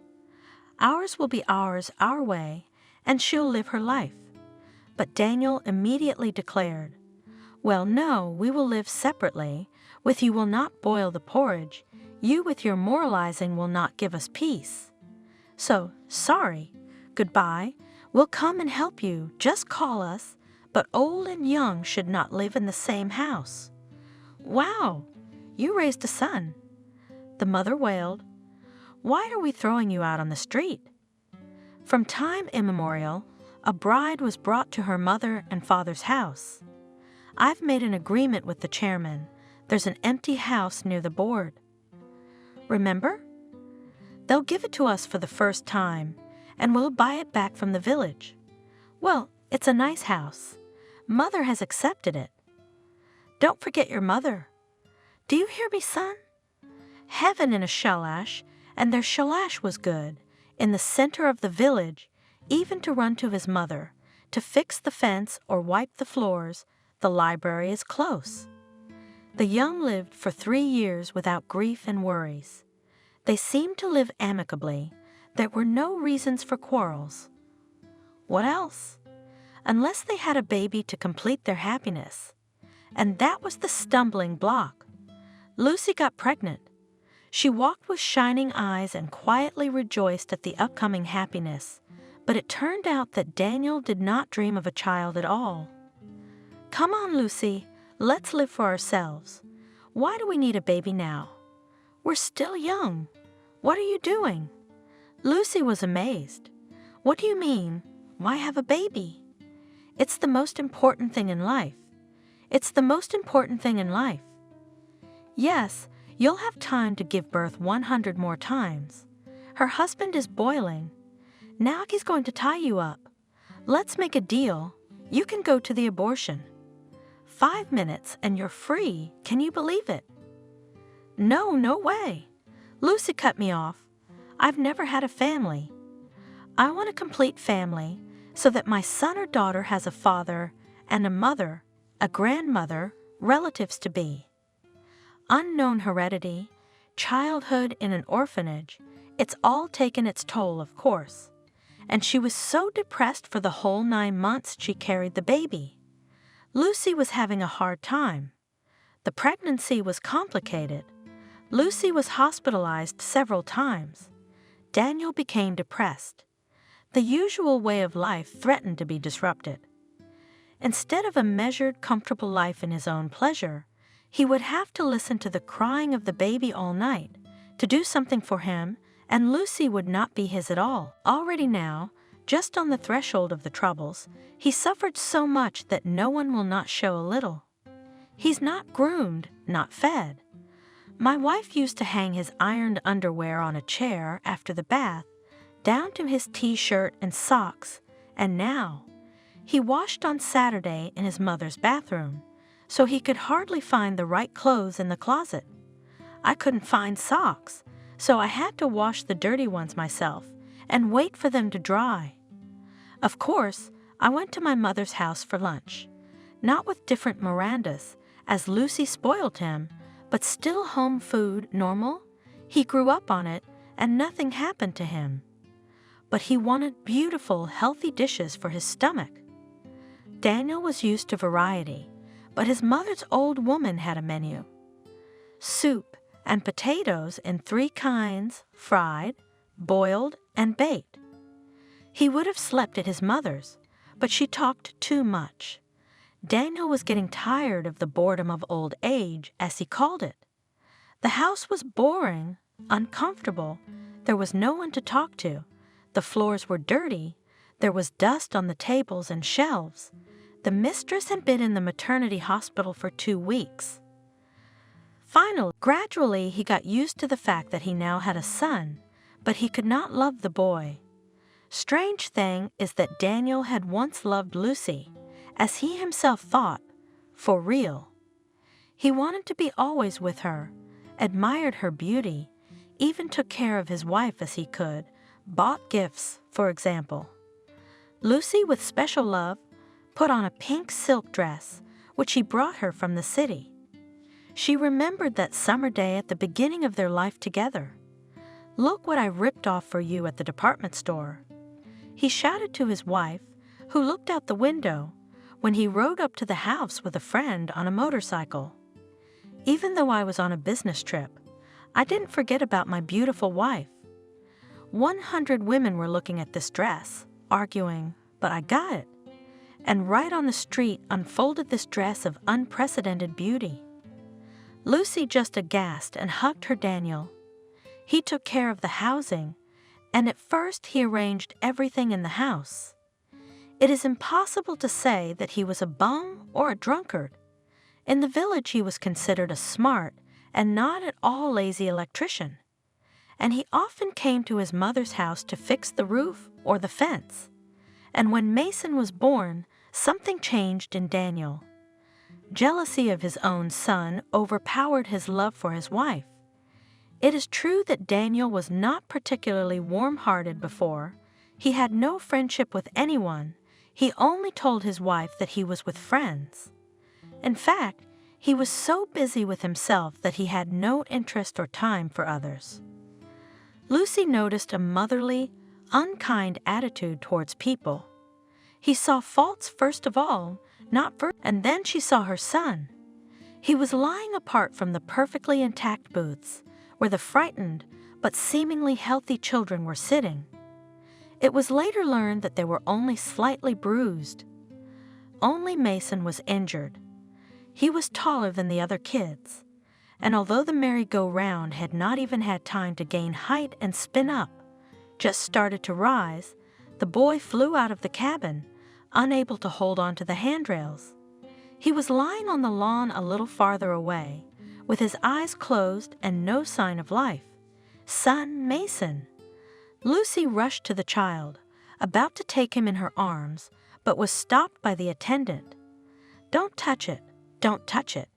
"Ours will be ours our way, and she'll live her life." But Daniel immediately declared, "Well, no, we will live separately. With you will not boil the porridge. You with your moralizing will not give us peace. So, sorry. Goodbye. We'll come and help you. Just call us. But old and young should not live in the same house." "Wow, you raised a son." The mother wailed, "Why are we throwing you out on the street?" From time immemorial, a bride was brought to her mother and father's house. "I've made an agreement with the chairman. There's an empty house near the board. Remember? They'll give it to us for the first time, and we'll buy it back from the village. Well, it's a nice house. Mother has accepted it. Don't forget your mother. Do you hear me, son? Heaven in a shalash, and their shalash was good, in the center of the village, even to run to his mother, to fix the fence or wipe the floors. The library is close." The young lived for 3 years without grief and worries. They seemed to live amicably. There were no reasons for quarrels. What else? Unless they had a baby to complete their happiness. And that was the stumbling block. Lucy got pregnant. She walked with shining eyes and quietly rejoiced at the upcoming happiness, but it turned out that Daniel did not dream of a child at all. "Come on, Lucy, let's live for ourselves. Why do we need a baby now? We're still young. What are you doing?" Lucy was amazed. "What do you mean? Why have a baby?" "It's the most important thing in life. It's the most important thing in life." "Yes, you'll have time to give birth 100 more times. Her husband is boiling. Now he's going to tie you up. Let's make a deal. You can go to the abortion. 5 minutes and you're free. Can you believe it? No, no way. Lucy cut me off. I've never had a family. I want a complete family so that my son or daughter has a father and a mother, a grandmother, relatives to be. Unknown heredity, childhood in an orphanage, it's all taken its toll, of course. And she was so depressed for the whole 9 months she carried the baby. Lucy was having a hard time. The pregnancy was complicated. Lucy was hospitalized several times. Daniel became depressed. The usual way of life threatened to be disrupted. Instead of a measured, comfortable life in his own pleasure, he would have to listen to the crying of the baby all night, to do something for him, and Lucy would not be his at all. Already now, just on the threshold of the troubles, he suffered so much that no one will not show a little. He's not groomed, not fed. My wife used to hang his ironed underwear on a chair after the bath, down to his t-shirt and socks, and now he washed on Saturday in his mother's bathroom, so he could hardly find the right clothes in the closet. I couldn't find socks, so I had to wash the dirty ones myself and wait for them to dry. Of course, I went to my mother's house for lunch, not with different Mirandas, as Lucy spoiled him, but still home food, normal. He grew up on it, and nothing happened to him. But he wanted beautiful, healthy dishes for his stomach. Daniel was used to variety, but his mother's old woman had a menu. Soup and potatoes in 3 kinds, fried, boiled, and baked. He would have slept at his mother's, but she talked too much. Daniel was getting tired of the boredom of old age, as he called it. The house was boring, uncomfortable. There was no one to talk to. The floors were dirty. There was dust on the tables and shelves. The mistress had been in the maternity hospital for 2 weeks. Finally, gradually, he got used to the fact that he now had a son, but he could not love the boy. Strange thing is that Daniel had once loved Lucy, as he himself thought, for real. He wanted to be always with her, admired her beauty, even took care of his wife as he could, bought gifts, for example. Lucy, with special love, put on a pink silk dress, which he brought her from the city. She remembered that summer day at the beginning of their life together. "Look what I ripped off for you at the department store." He shouted to his wife, who looked out the window, when he rode up to the house with a friend on a motorcycle. Even though I was on a business trip, I didn't forget about my beautiful wife. 100 women were looking at this dress, arguing, but I got it. And right on the street unfolded this dress of unprecedented beauty. Lucy just aghast and hugged her Daniel. He took care of the housing, and at first he arranged everything in the house. It is impossible to say that he was a bum or a drunkard. In the village he was considered a smart and not at all lazy electrician, and he often came to his mother's house to fix the roof or the fence. And when Mason was born, something changed in Daniel. Jealousy of his own son overpowered his love for his wife. It is true that Daniel was not particularly warm-hearted before. He had no friendship with anyone. He only told his wife that he was with friends. In fact, he was so busy with himself that he had no interest or time for others. Lucy noticed a motherly, unkind attitude towards people. He saw faults first of all, and then she saw her son. He was lying apart from the perfectly intact booths, where the frightened but seemingly healthy children were sitting. It was later learned that they were only slightly bruised. Only Mason was injured. He was taller than the other kids, and although the merry-go-round had not even had time to gain height and spin up, just started to rise, the boy flew out of the cabin, unable to hold on to the handrails. He was lying on the lawn a little farther away, with his eyes closed and no sign of life. Son Mason! Lucy rushed to the child, about to take him in her arms, but was stopped by the attendant. "Don't touch it, don't touch it.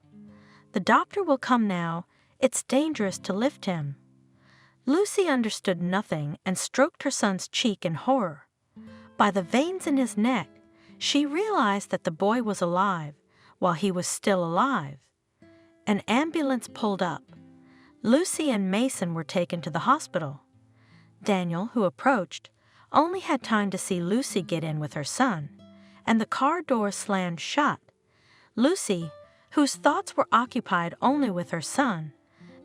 The doctor will come now. It's dangerous to lift him." Lucy understood nothing and stroked her son's cheek in horror. By the veins in his neck, she realized that the boy was alive while he was still alive. An ambulance pulled up. Lucy and Mason were taken to the hospital. Daniel, who approached, only had time to see Lucy get in with her son, and the car door slammed shut. Lucy, whose thoughts were occupied only with her son,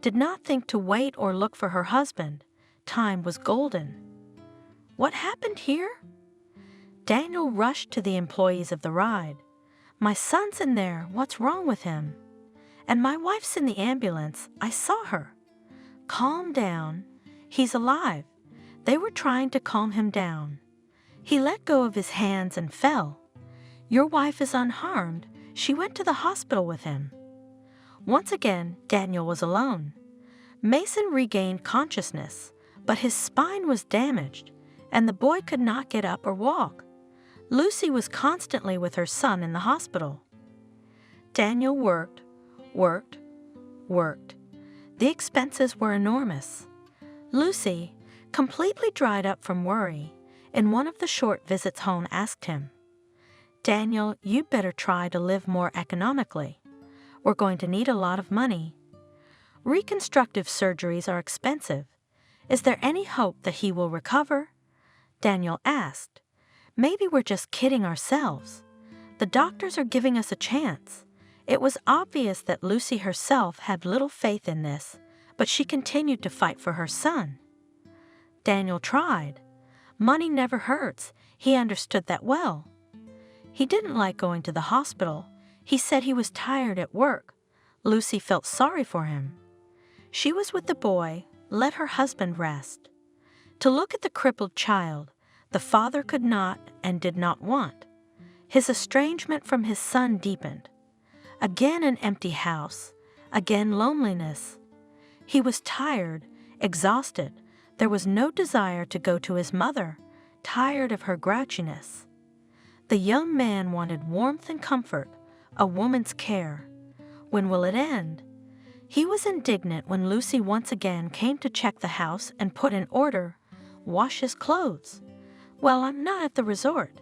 did not think to wait or look for her husband. Time was golden. What happened here? Daniel rushed to the employees of the ride. "My son's in there. What's wrong with him? And my wife's in the ambulance. I saw her." "Calm down. He's alive." They were trying to calm him down. He let go of his hands and fell. "Your wife is unharmed. She went to the hospital with him." Once again, Daniel was alone. Mason regained consciousness, but his spine was damaged, and the boy could not get up or walk. Lucy was constantly with her son in the hospital. Daniel worked. The expenses were enormous. Lucy, completely dried up from worry, in one of the short visits home asked him, "Daniel, you'd better try to live more economically. We're going to need a lot of money. Reconstructive surgeries are expensive. Is there any hope that he will recover?" Daniel asked. "Maybe we're just kidding ourselves. The doctors are giving us a chance." It was obvious that Lucy herself had little faith in this, but she continued to fight for her son. Daniel tried. Money never hurts. He understood that well. He didn't like going to the hospital. He said he was tired at work. Lucy felt sorry for him. She was with the boy, let her husband rest. To look at the crippled child, the father could not and did not want. His estrangement from his son deepened. Again an empty house, again loneliness. He was tired, exhausted. There was no desire to go to his mother, tired of her grouchiness. The young man wanted warmth and comfort, a woman's care. When will it end? He was indignant when Lucy once again came to check the house and put in order, wash his clothes. "Well, I'm not at the resort."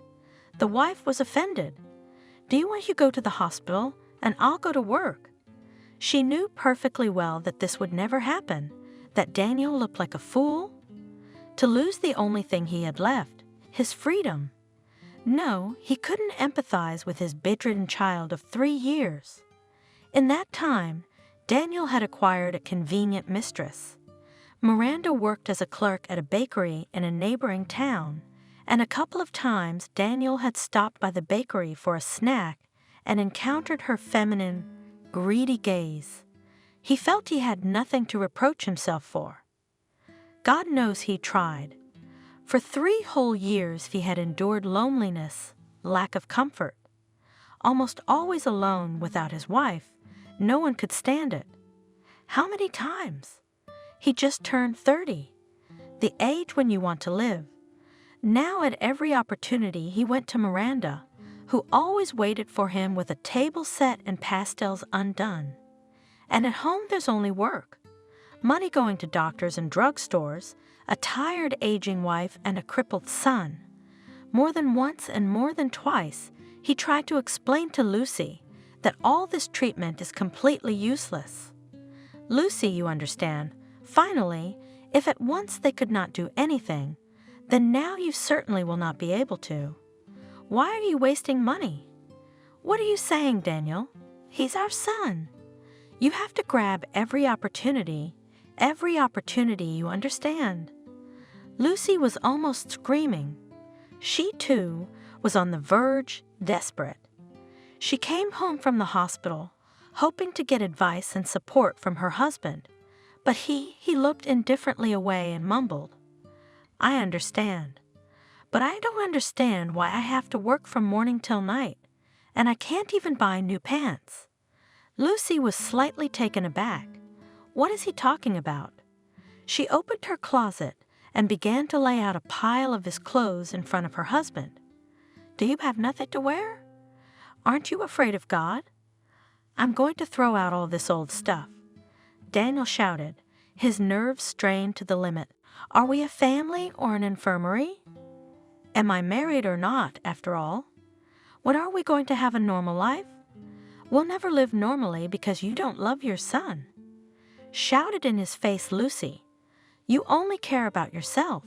The wife was offended. "Do you want to go to the hospital, and I'll go to work?" She knew perfectly well that this would never happen, that Daniel looked like a fool. To lose the only thing he had left, his freedom. No, he couldn't empathize with his bedridden child of 3 years. In that time, Daniel had acquired a convenient mistress. Miranda worked as a clerk at a bakery in a neighboring town, and a couple of times Daniel had stopped by the bakery for a snack and encountered her feminine, greedy gaze. He felt he had nothing to reproach himself for. God knows he tried. For 3 whole years he had endured loneliness, lack of comfort. Almost always alone without his wife, no one could stand it. How many times? He just turned 30, the age when you want to live. Now at every opportunity he went to Miranda, who always waited for him with a table set and pastels undone. And at home there's only work. Money going to doctors and drugstores, a tired aging wife and a crippled son. More than once and more than twice, he tried to explain to Lucy that all this treatment is completely useless. Lucy, you understand, finally, if at once they could not do anything, then now you certainly will not be able to. Why are you wasting money? What are you saying, Daniel? He's our son. You have to grab every opportunity, you understand. Lucy was almost screaming. She, too, was on the verge, desperate. She came home from the hospital, hoping to get advice and support from her husband, but he looked indifferently away and mumbled, "I understand. But I don't understand why I have to work from morning till night, and I can't even buy new pants." Lucy was slightly taken aback. What is he talking about? She opened her closet and began to lay out a pile of his clothes in front of her husband. Do you have nothing to wear? Aren't you afraid of God? I'm going to throw out all this old stuff." Daniel shouted, his nerves strained to the limit. "Are we a family or an infirmary? Am I married or not, after all? When are we going to have a normal life? We'll never live normally because you don't love your son." Shouted in his face Lucy, "You only care about yourself."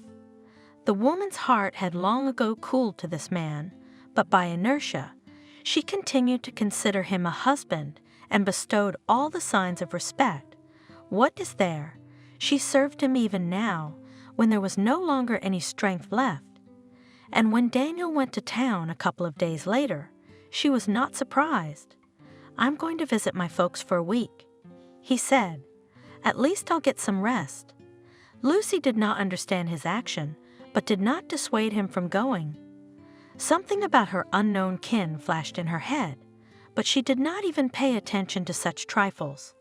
The woman's heart had long ago cooled to this man, but by inertia, she continued to consider him a husband and bestowed all the signs of respect. What is there? She served him even now, when there was no longer any strength left. And when Daniel went to town a couple of days later, she was not surprised. "I'm going to visit my folks for a week," he said. "At least I'll get some rest." Lucy did not understand his action, but did not dissuade him from going. Something about her unknown kin flashed in her head, but she did not even pay attention to such trifles.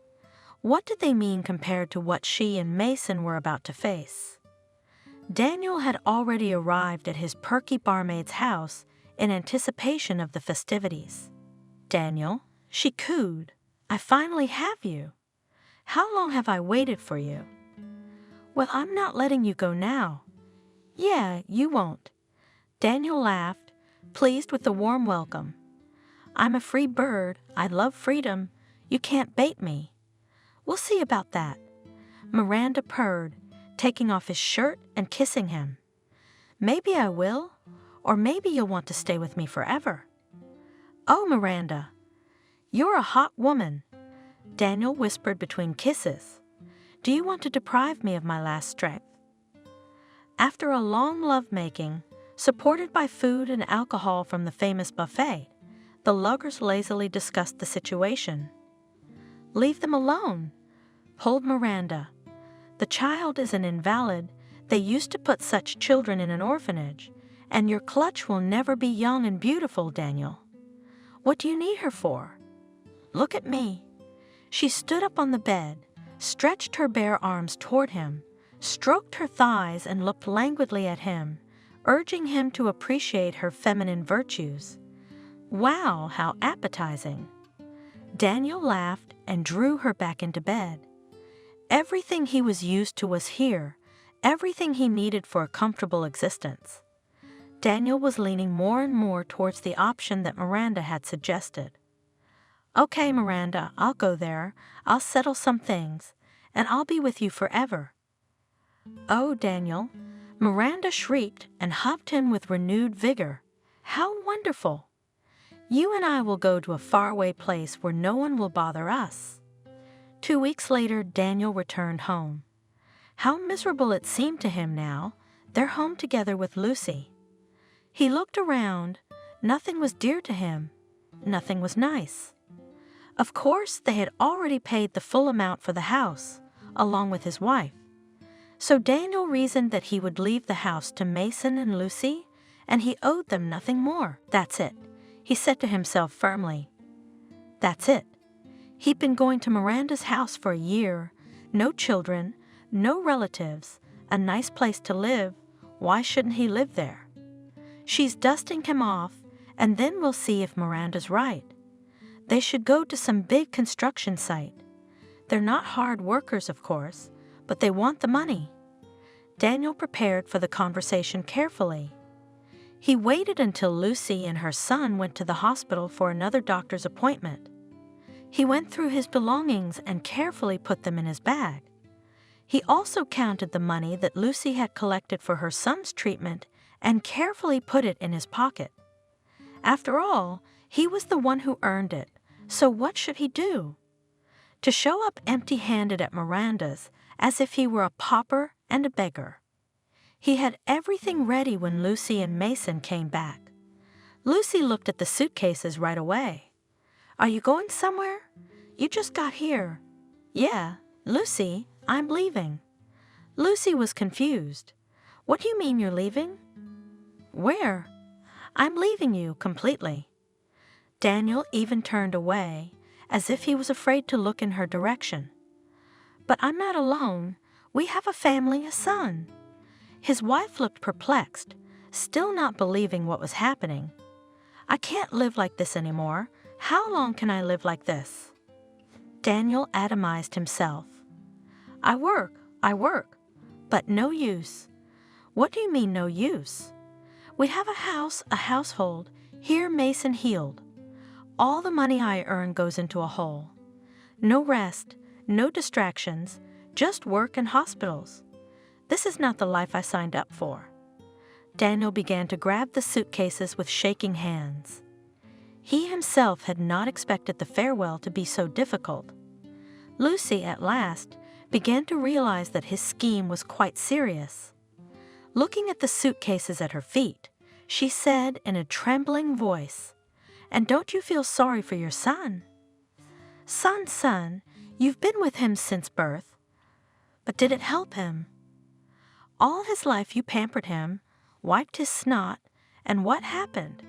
What did they mean compared to what she and Mason were about to face? Daniel had already arrived at his perky barmaid's house in anticipation of the festivities. "Daniel," she cooed, "I finally have you. How long have I waited for you?" "Well, I'm not letting you go now." "Yeah, you won't." Daniel laughed, pleased with the warm welcome. "I'm a free bird. I love freedom. You can't bait me." "We'll see about that." Miranda purred, taking off his shirt and kissing him. "Maybe I will, or maybe you'll want to stay with me forever." "Oh, Miranda, you're a hot woman," Daniel whispered between kisses. "Do you want to deprive me of my last strength?" After a long lovemaking, supported by food and alcohol from the famous buffet, the luggers lazily discussed the situation. "Leave them alone," pulled Miranda. "The child is an invalid. They used to put such children in an orphanage, and your clutch will never be young and beautiful, Daniel. What do you need her for? Look at me." She stood up on the bed, stretched her bare arms toward him, stroked her thighs and looked languidly at him, urging him to appreciate her feminine virtues. Wow, how appetizing. Daniel laughed and drew her back into bed. Everything he was used to was here, everything he needed for a comfortable existence. Daniel was leaning more and more towards the option that Miranda had suggested. "Okay, Miranda, I'll go there. I'll settle some things, and I'll be with you forever." "Oh, Daniel," Miranda shrieked and hugged him with renewed vigor. "How wonderful! You and I will go to a faraway place where no one will bother us." 2 weeks later, Daniel returned home. How miserable it seemed to him now, their home together with Lucy. He looked around. Nothing was dear to him. Nothing was nice. Of course, they had already paid the full amount for the house, along with his wife. So Daniel reasoned that he would leave the house to Mason and Lucy, and he owed them nothing more. That's it, he said to himself firmly. That's it. He'd been going to Miranda's house for a year. No children, no relatives, a nice place to live. Why shouldn't he live there? She's dusting him off, and then we'll see if Miranda's right. They should go to some big construction site. They're not hard workers, of course, but they want the money. Daniel prepared for the conversation carefully. He waited until Lucy and her son went to the hospital for another doctor's appointment. He went through his belongings and carefully put them in his bag. He also counted the money that Lucy had collected for her son's treatment and carefully put it in his pocket. After all, he was the one who earned it, so what should he do? To show up empty-handed at Miranda's, as if he were a pauper and a beggar. He had everything ready when Lucy and Mason came back. Lucy looked at the suitcases right away. "Are you going somewhere? You just got here." "Yeah, Lucy, I'm leaving." Lucy was confused. "What do you mean you're leaving?" "Where?" "I'm leaving you completely." Daniel even turned away, as if he was afraid to look in her direction. "But I'm not alone. We have a family, a son." His wife looked perplexed, still not believing what was happening. I can't live like this anymore. How long can I live like this? Daniel atomized himself. I work, but no use. What do you mean no use? We have a house, a household. Here Mason healed. All the money I earn goes into a hole. No rest, no distractions, just work and hospitals. This is not the life I signed up for. Daniel began to grab the suitcases with shaking hands. He himself had not expected the farewell to be so difficult. Lucy, at last, began to realize that his scheme was quite serious. Looking at the suitcases at her feet, she said in a trembling voice, "And don't you feel sorry for your son?" Son, you've been with him since birth. But did it help him? All his life you pampered him, wiped his snot, and what happened?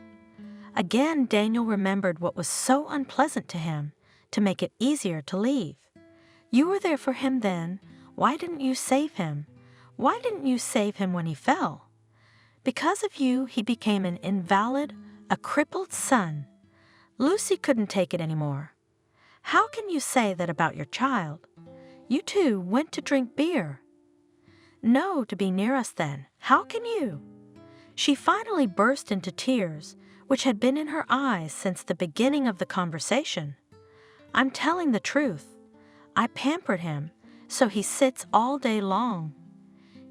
Again, Daniel remembered what was so unpleasant to him, to make it easier to leave. You were there for him then. Why didn't you save him? Why didn't you save him when he fell? Because of you, he became an invalid, a crippled son. Lucy couldn't take it anymore. How can you say that about your child? You two went to drink beer. No, to be near us then. How can you? She finally burst into tears, which had been in her eyes since the beginning of the conversation. I'm telling the truth. I pampered him, so he sits all day long.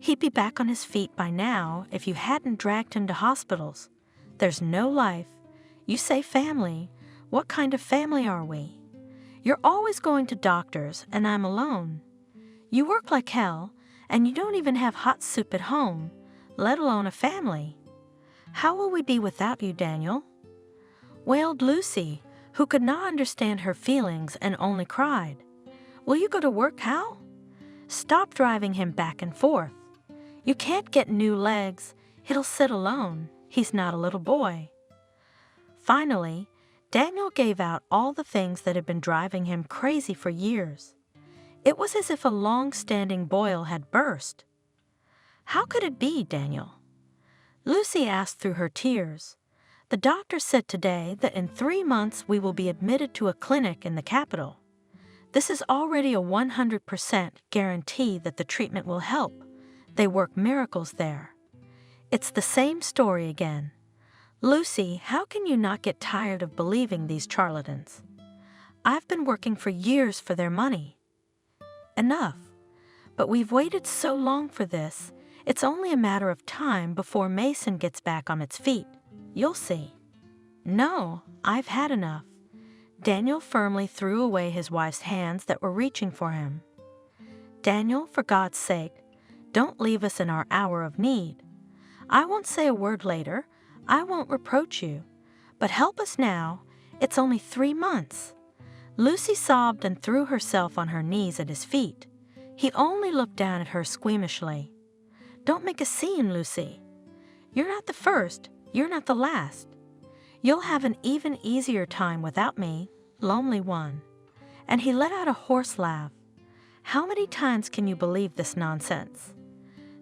He'd be back on his feet by now if you hadn't dragged him to hospitals. There's no life. You say family. What kind of family are we? You're always going to doctors, and I'm alone. You work like hell, and you don't even have hot soup at home, let alone a family. How will we be without you, Daniel? Wailed Lucy, who could not understand her feelings and only cried. Will you go to work, Hal? Stop driving him back and forth. You can't get new legs. He'll sit alone. He's not a little boy. Finally, Daniel gave out all the things that had been driving him crazy for years. It was as if a long-standing boil had burst. How could it be, Daniel? Lucy asked through her tears. The doctor said today that in 3 months we will be admitted to a clinic in the capital. This is already a 100% guarantee that the treatment will help. They work miracles there. It's the same story again. Lucy, how can you not get tired of believing these charlatans? I've been working for years for their money. Enough. But we've waited so long for this, it's only a matter of time before Mason gets back on its feet. You'll see. No, I've had enough. Daniel firmly threw away his wife's hands that were reaching for him. Daniel, for God's sake, don't leave us in our hour of need. I won't say a word later. I won't reproach you. But help us now. It's only 3 months. Lucy sobbed and threw herself on her knees at his feet. He only looked down at her squeamishly. Don't make a scene, Lucy. You're not the first. You're not the last. You'll have an even easier time without me, lonely one. And he let out a hoarse laugh. How many times can you believe this nonsense?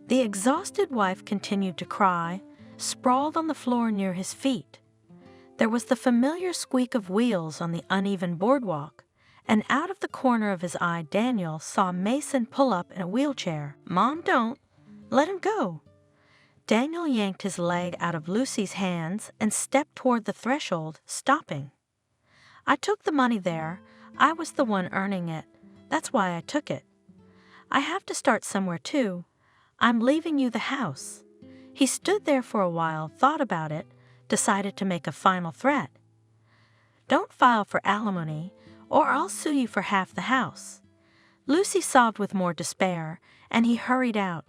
The exhausted wife continued to cry, sprawled on the floor near his feet. There was the familiar squeak of wheels on the uneven boardwalk, and out of the corner of his eye Daniel saw Mason pull up in a wheelchair. Mom, don't. Let him go. Daniel yanked his leg out of Lucy's hands and stepped toward the threshold, stopping. I took the money there. I was the one earning it. That's why I took it. I have to start somewhere too. I'm leaving you the house. He stood there for a while, thought about it, decided to make a final threat. Don't file for alimony, or I'll sue you for half the house. Lucy sobbed with more despair, and he hurried out.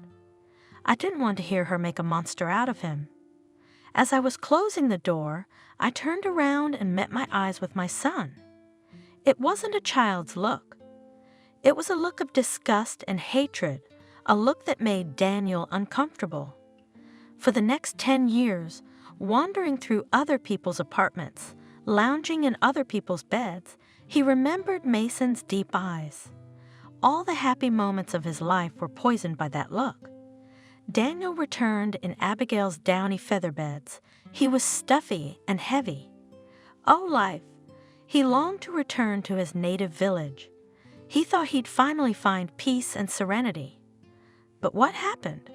I didn't want to hear her make a monster out of him. As I was closing the door, I turned around and met my eyes with my son. It wasn't a child's look. It was a look of disgust and hatred, a look that made Daniel uncomfortable. For the next 10 years, wandering through other people's apartments, lounging in other people's beds, he remembered Mason's deep eyes. All the happy moments of his life were poisoned by that look. Daniel returned in Abigail's downy feather beds. He was stuffy and heavy. Oh, life! He longed to return to his native village. He thought he'd finally find peace and serenity. But what happened?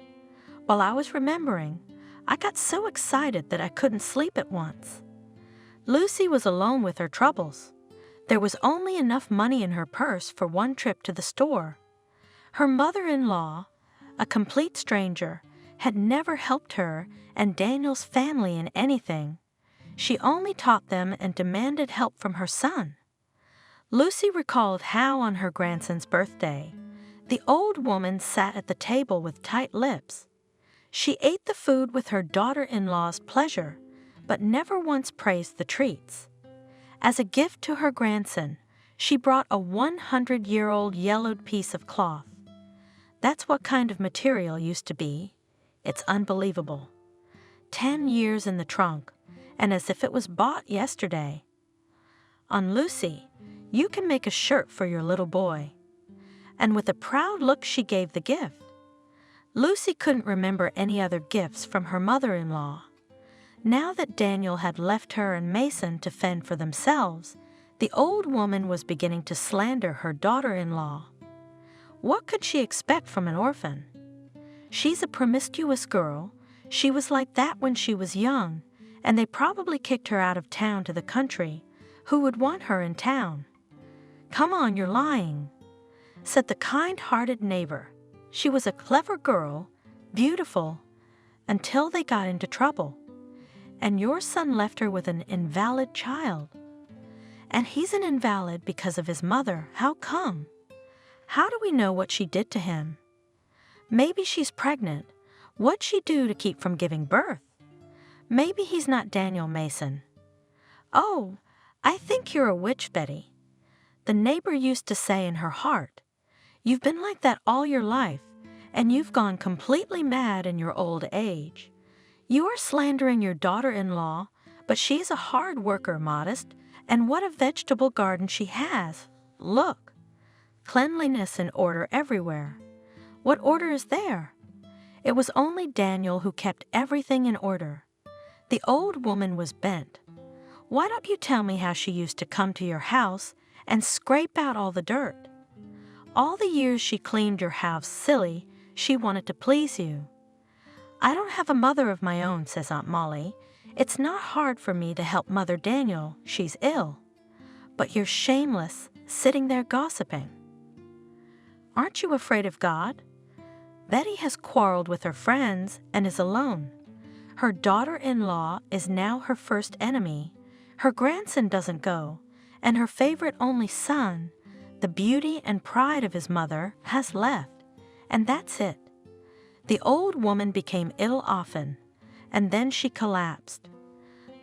While I was remembering, I got so excited that I couldn't sleep at once. Lucy was alone with her troubles. There was only enough money in her purse for one trip to the store. Her mother-in-law, a complete stranger, had never helped her and Daniel's family in anything. She only taught them and demanded help from her son. Lucy recalled how on her grandson's birthday, the old woman sat at the table with tight lips. She ate the food with her daughter-in-law's pleasure, but never once praised the treats. As a gift to her grandson, she brought a 100-year-old yellowed piece of cloth. That's what kind of material used to be. It's unbelievable. 10 years in the trunk, and as if it was bought yesterday. On Lucy, you can make a shirt for your little boy. And with a proud look she gave the gift. Lucy couldn't remember any other gifts from her mother-in-law. Now that Daniel had left her and Mason to fend for themselves, the old woman was beginning to slander her daughter-in-law. What could she expect from an orphan? She's a promiscuous girl. She was like that when she was young, and they probably kicked her out of town to the country. Who would want her in town? "Come on, you're lying," said the kind-hearted neighbor. She was a clever girl, beautiful, until they got into trouble. And your son left her with an invalid child. And he's an invalid because of his mother. How come? How do we know what she did to him? Maybe she's pregnant. What'd she do to keep from giving birth? Maybe he's not Daniel Mason. "Oh, I think you're a witch, Betty," the neighbor used to say in her heart. "You've been like that all your life, and you've gone completely mad in your old age. You are slandering your daughter-in-law, but she's a hard worker, Modest, and what a vegetable garden she has. Look, cleanliness and order everywhere. What order is there?" It was only Daniel who kept everything in order. The old woman was bent. "Why don't you tell me how she used to come to your house and scrape out all the dirt? All the years she cleaned your house silly, she wanted to please you." "I don't have a mother of my own," says Aunt Molly. "It's not hard for me to help Mother Daniel. She's ill. But you're shameless, sitting there gossiping. Aren't you afraid of God? Betty has quarreled with her friends and is alone. Her daughter-in-law is now her first enemy. Her grandson doesn't go, and her favorite only son, the beauty and pride of his mother, has left. And that's it." The old woman became ill often, and then she collapsed.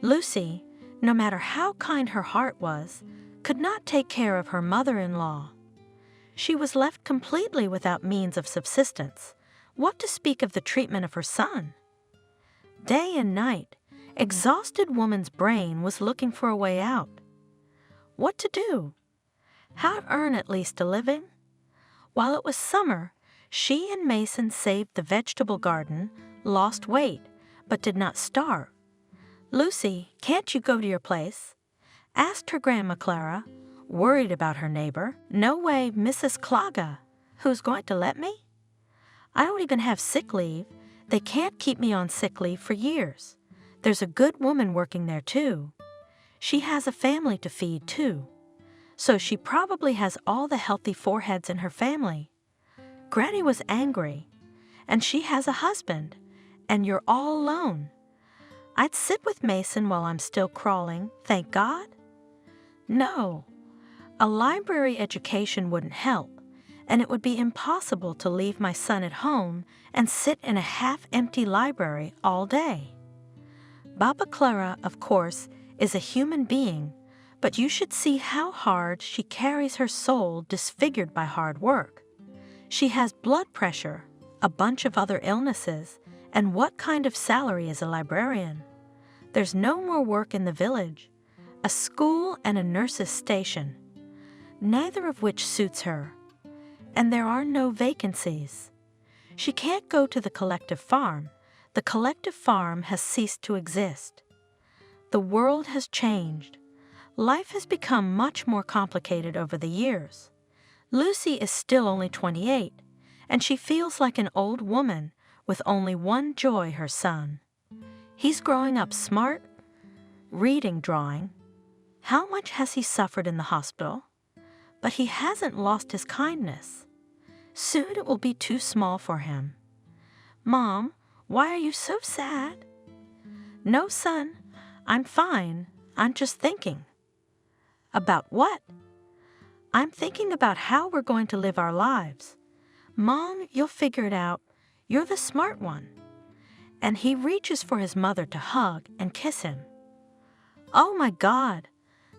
Lucy, no matter how kind her heart was, could not take care of her mother-in-law. She was left completely without means of subsistence, what to speak of the treatment of her son. Day and night, exhausted woman's brain was looking for a way out. What to do? How to earn at least a living? While it was summer, she and Mason saved the vegetable garden, lost weight, but did not starve. Lucy, can't you go to your place? Asked her Grandma Clara, worried about her neighbor. No way, Mrs. Claga. Who's going to let me? I don't even have sick leave. They can't keep me on sick leave for years. There's a good woman working there too. She has a family to feed too. So she probably has all the healthy foreheads in her family. Granny was angry, and she has a husband, and you're all alone. I'd sit with Mason while I'm still crawling, thank God. No, a library education wouldn't help, and it would be impossible to leave my son at home and sit in a half-empty library all day. Baba Clara, of course, is a human being, but you should see how hard she carries her soul disfigured by hard work. She has blood pressure, a bunch of other illnesses, and what kind of salary is a librarian? There's no more work in the village, a school and a nurse's station, neither of which suits her, and there are no vacancies. She can't go to the collective farm. The collective farm has ceased to exist. The world has changed. Life has become much more complicated over the years. Lucy is still only 28, and she feels like an old woman with only one joy, her son. He's growing up smart, reading, drawing. How much has he suffered in the hospital? But he hasn't lost his kindness. Soon it will be too small for him. Mom, why are you so sad? No, son, I'm fine. I'm just thinking. About what? I'm thinking about how we're going to live our lives. Mom, you'll figure it out. You're the smart one. And he reaches for his mother to hug and kiss him. Oh my God!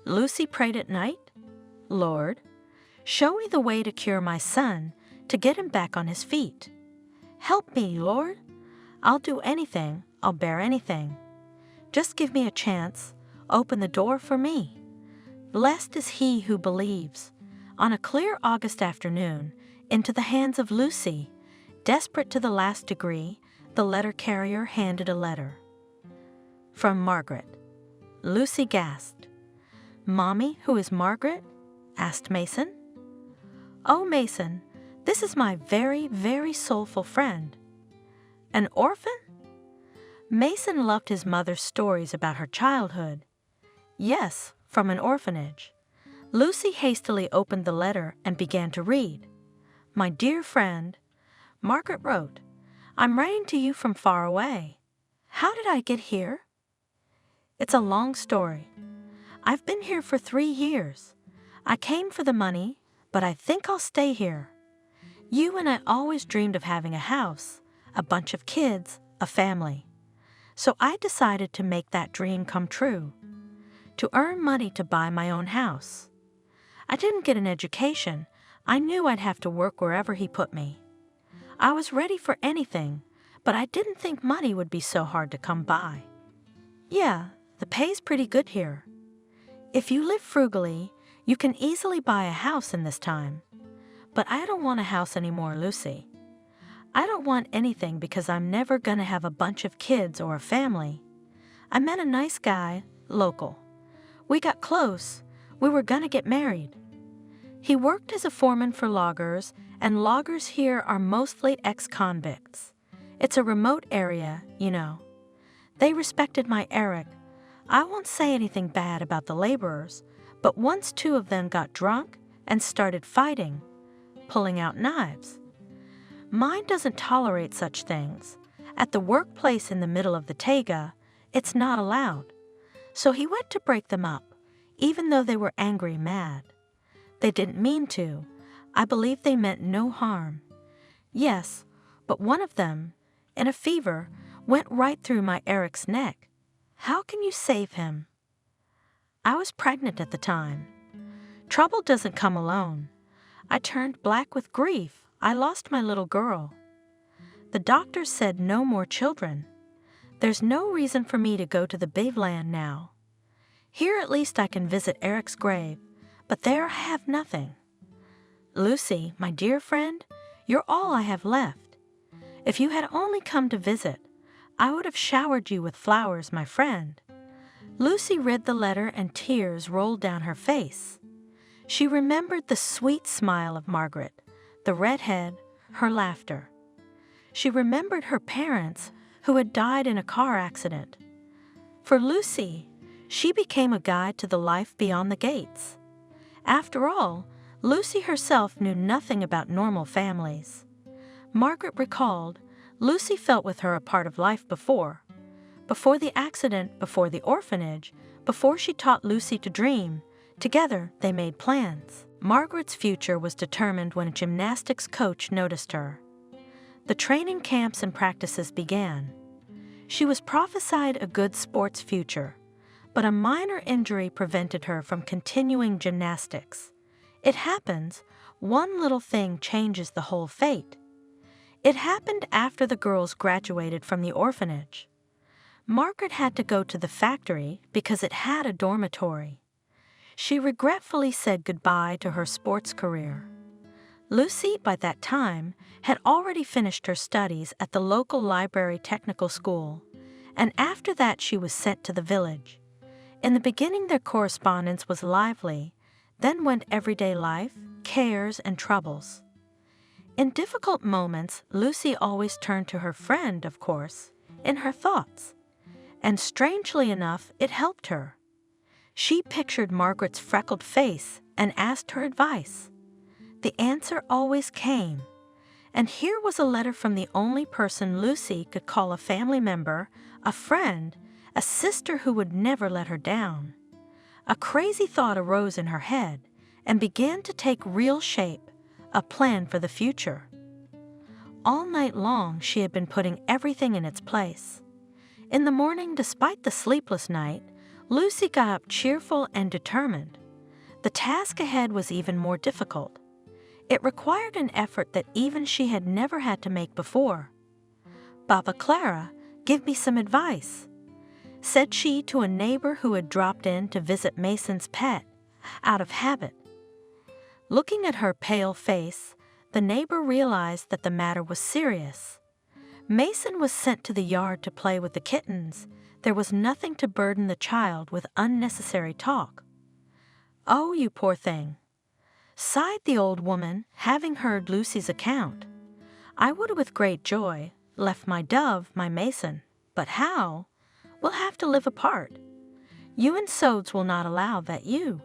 Lucy prayed at night. Lord, show me the way to cure my son, to get him back on his feet. Help me, Lord. I'll do anything. I'll bear anything. Just give me a chance. Open the door for me. Blessed is he who believes. On a clear August afternoon, into the hands of Lucy, desperate to the last degree, the letter carrier handed a letter. From Margaret. Lucy gasped. Mommy, who is Margaret? Asked Mason. Oh, Mason, this is my very, very soulful friend. An orphan? Mason loved his mother's stories about her childhood. Yes, from an orphanage. Lucy hastily opened the letter and began to read. My dear friend, Margaret wrote, I'm writing to you from far away. How did I get here? It's a long story. I've been here for 3 years. I came for the money, but I think I'll stay here. You and I always dreamed of having a house, a bunch of kids, a family. So I decided to make that dream come true, to earn money to buy my own house. I didn't get an education. I knew I'd have to work wherever he put me. I was ready for anything, but I didn't think money would be so hard to come by. Yeah, the pay's pretty good here. If you live frugally, you can easily buy a house in this time. But I don't want a house anymore, Lucy. I don't want anything because I'm never going to have a bunch of kids or a family. I met a nice guy, local. We got close. We were going to get married. He worked as a foreman for loggers, and loggers here are mostly ex-convicts. It's a remote area, you know. They respected my Eric. I won't say anything bad about the laborers, but once 2 of them got drunk and started fighting, pulling out knives. Mine doesn't tolerate such things. At the workplace in the middle of the taiga, it's not allowed. So he went to break them up, even though they were angry mad. They didn't mean to. I believe they meant no harm. Yes, but one of them, in a fever, went right through my Eric's neck. How can you save him? I was pregnant at the time. Trouble doesn't come alone. I turned black with grief. I lost my little girl. The doctor said no more children. There's no reason for me to go to the big land now. Here at least I can visit Eric's grave, but there I have nothing. Lucy, my dear friend, you're all I have left. If you had only come to visit, I would have showered you with flowers, my friend. Lucy read the letter and tears rolled down her face. She remembered the sweet smile of Margaret, the redhead, her laughter. She remembered her parents who had died in a car accident. For Lucy, she became a guide to the life beyond the gates. After all, Lucy herself knew nothing about normal families. Margaret recalled, Lucy felt with her a part of life before. Before the accident, before the orphanage, before she taught Lucy to dream, together they made plans. Margaret's future was determined when a gymnastics coach noticed her. The training camps and practices began. She was prophesied a good sports future, but a minor injury prevented her from continuing gymnastics. It happens, one little thing changes the whole fate. It happened after the girls graduated from the orphanage. Margaret had to go to the factory because it had a dormitory. She regretfully said goodbye to her sports career. Lucy, by that time, had already finished her studies at the local library technical school, and after that she was sent to the village. In the beginning, their correspondence was lively, then went everyday life, cares, and troubles. In difficult moments, Lucy always turned to her friend, of course, in her thoughts. And strangely enough, it helped her. She pictured Margaret's freckled face and asked her advice. The answer always came. And here was a letter from the only person Lucy could call a family member, a friend, a sister who would never let her down. A crazy thought arose in her head and began to take real shape, a plan for the future. All night long she had been putting everything in its place. In the morning, despite the sleepless night, Lucy got up cheerful and determined. The task ahead was even more difficult. It required an effort that even she had never had to make before. "Baba Clara, give me some advice," said she to a neighbor who had dropped in to visit Mason's pet, out of habit. Looking at her pale face, the neighbor realized that the matter was serious. Mason was sent to the yard to play with the kittens. There was nothing to burden the child with unnecessary talk. "Oh, you poor thing," sighed the old woman, having heard Lucy's account. "I would with great joy left my dove, my Mason, but how? We'll have to live apart. You and Sodes will not allow that you."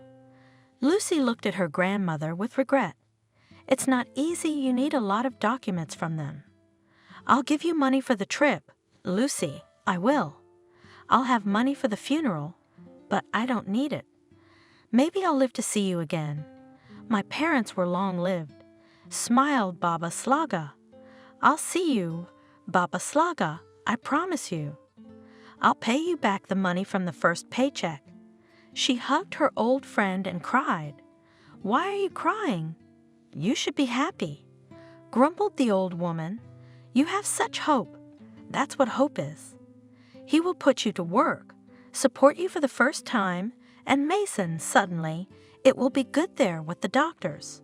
Lucy looked at her grandmother with regret. "It's not easy, you need a lot of documents from them." "I'll give you money for the trip, Lucy, I will. I'll have money for the funeral, but I don't need it. Maybe I'll live to see you again. My parents were long-lived," smiled Baba Slaga. "I'll see you, Baba Slaga, I promise you. I'll pay you back the money from the first paycheck." She hugged her old friend and cried. "Why are you crying? You should be happy," grumbled the old woman. "You have such hope. That's what hope is. He will put you to work, support you for the first time, and Mason, suddenly, it will be good there with the doctors."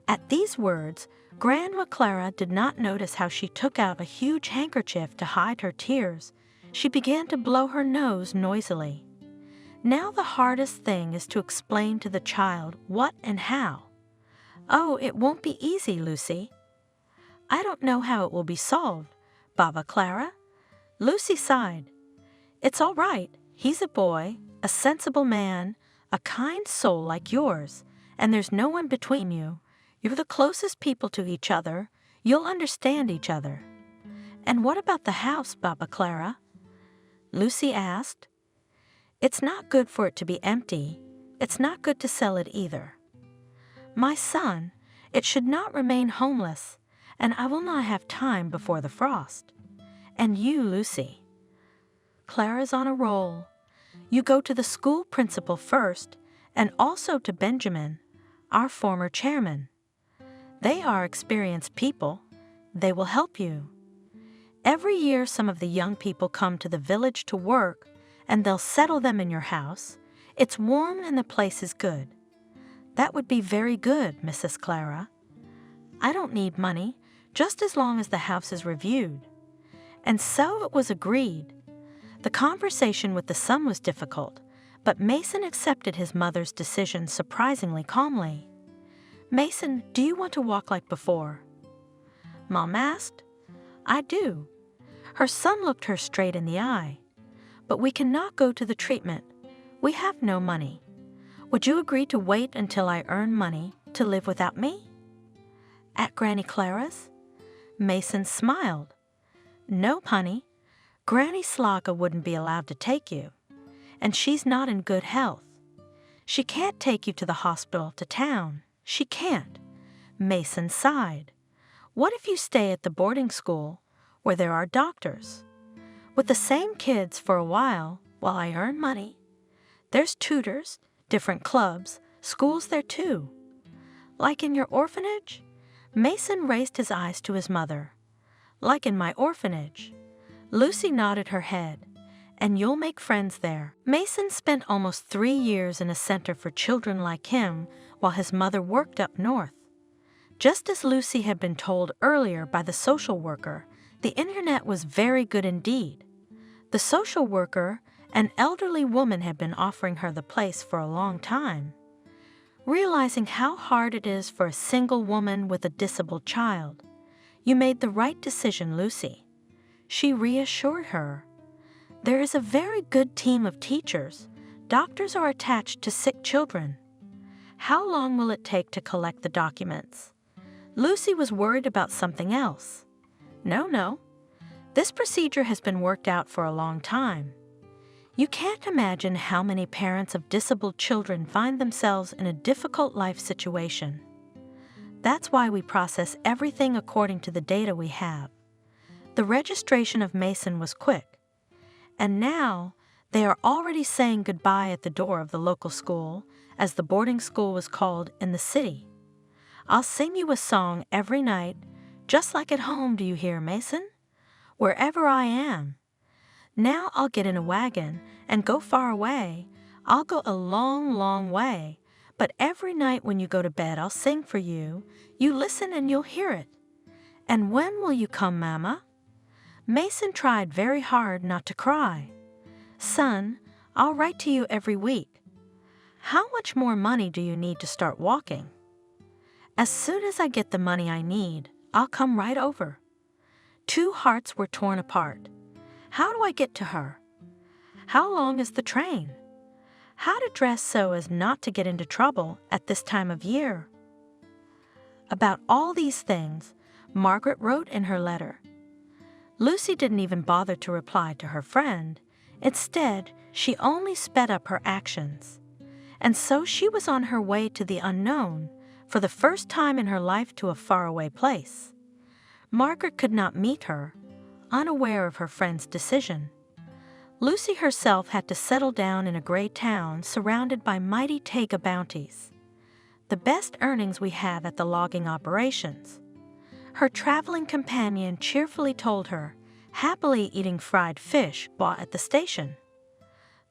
At these words, Grandma Clara did not notice how she took out a huge handkerchief to hide her tears. She began to blow her nose noisily. Now the hardest thing is to explain to the child what and how. "Oh, it won't be easy, Lucy." "I don't know how it will be solved, Baba Clara." Lucy sighed. "It's all right. He's a boy, a sensible man, a kind soul like yours, and there's no one between you. You're the closest people to each other. You'll understand each other." "And what about the house, Baba Clara?" Lucy asked. "It's not good for it to be empty. It's not good to sell it either. My son, it should not remain homeless, and I will not have time before the frost. And you, Lucy." Clara's on a roll. "You go to the school principal first, and also to Benjamin, our former chairman. They are experienced people. They will help you. Every year some of the young people come to the village to work, and they'll settle them in your house. It's warm and the place is good." "That would be very good, Mrs. Clara." "I don't need money, just as long as the house is reviewed." And so it was agreed. The conversation with the son was difficult, but Mason accepted his mother's decision surprisingly calmly. "Mason, do you want to walk like before?" Mom asked. "I do." Her son looked her straight in the eye. "But we cannot go to the treatment. We have no money. Would you agree to wait until I earn money to live without me?" "At Granny Clara's?" Mason smiled. "No, honey. Granny Slaga wouldn't be allowed to take you, and she's not in good health. She can't take you to the hospital to town. She can't." Mason sighed. "What if you stay at the boarding school where there are doctors? With the same kids for a while I earn money. There's tutors, different clubs, schools there too." "Like in your orphanage?" Mason raised his eyes to his mother. "Like in my orphanage." Lucy nodded her head. "And you'll make friends there." Mason spent almost 3 years in a center for children like him while his mother worked up north. Just as Lucy had been told earlier by the social worker, the internet was very good indeed. The social worker, An elderly woman had been offering her the place for a long time. Realizing how hard it is for a single woman with a disabled child, "You made the right decision, Lucy," she reassured her. "There is a very good team of teachers. Doctors are attached to sick children. How long will it take to collect the documents?" Lucy was worried about something else. No. This procedure has been worked out for a long time. You can't imagine how many parents of disabled children find themselves in a difficult life situation. That's why we process everything according to the data we have. The registration of Mason was quick. And now they are already saying goodbye at the door of the local school, as the boarding school was called in the city. "I'll sing you a song every night, just like at home, do you hear, Mason? Wherever I am. Now I'll get in a wagon and go far away. I'll go a long, long way. But every night when you go to bed, I'll sing for you. You listen and you'll hear it. And when will you come, Mama?" Mason tried very hard not to cry. "Son, I'll write to you every week. How much more money do you need to start walking?" "As soon as I get the money I need, I'll come right over." Two hearts were torn apart. How do I get to her? How long is the train? How to dress so as not to get into trouble at this time of year? About all these things, Margaret wrote in her letter. Lucy didn't even bother to reply to her friend. Instead, she only sped up her actions. And so she was on her way to the unknown, for the first time in her life to a faraway place. Margaret could not meet her, unaware of her friend's decision. Lucy herself had to settle down in a gray town surrounded by mighty taiga bounties, the best earnings we have at the logging operations. Her traveling companion cheerfully told her, happily eating fried fish bought at the station.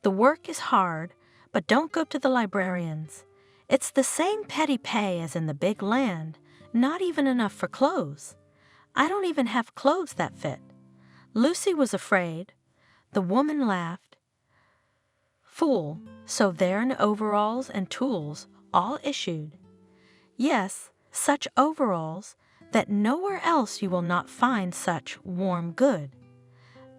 "The work is hard, but don't go to the librarians. It's the same petty pay as in the big land, not even enough for clothes. I don't even have clothes that fit." Lucy was afraid. The woman laughed. "Fool, so there in overalls and tools, all issued. Yes, such overalls that nowhere else you will not find such warm good."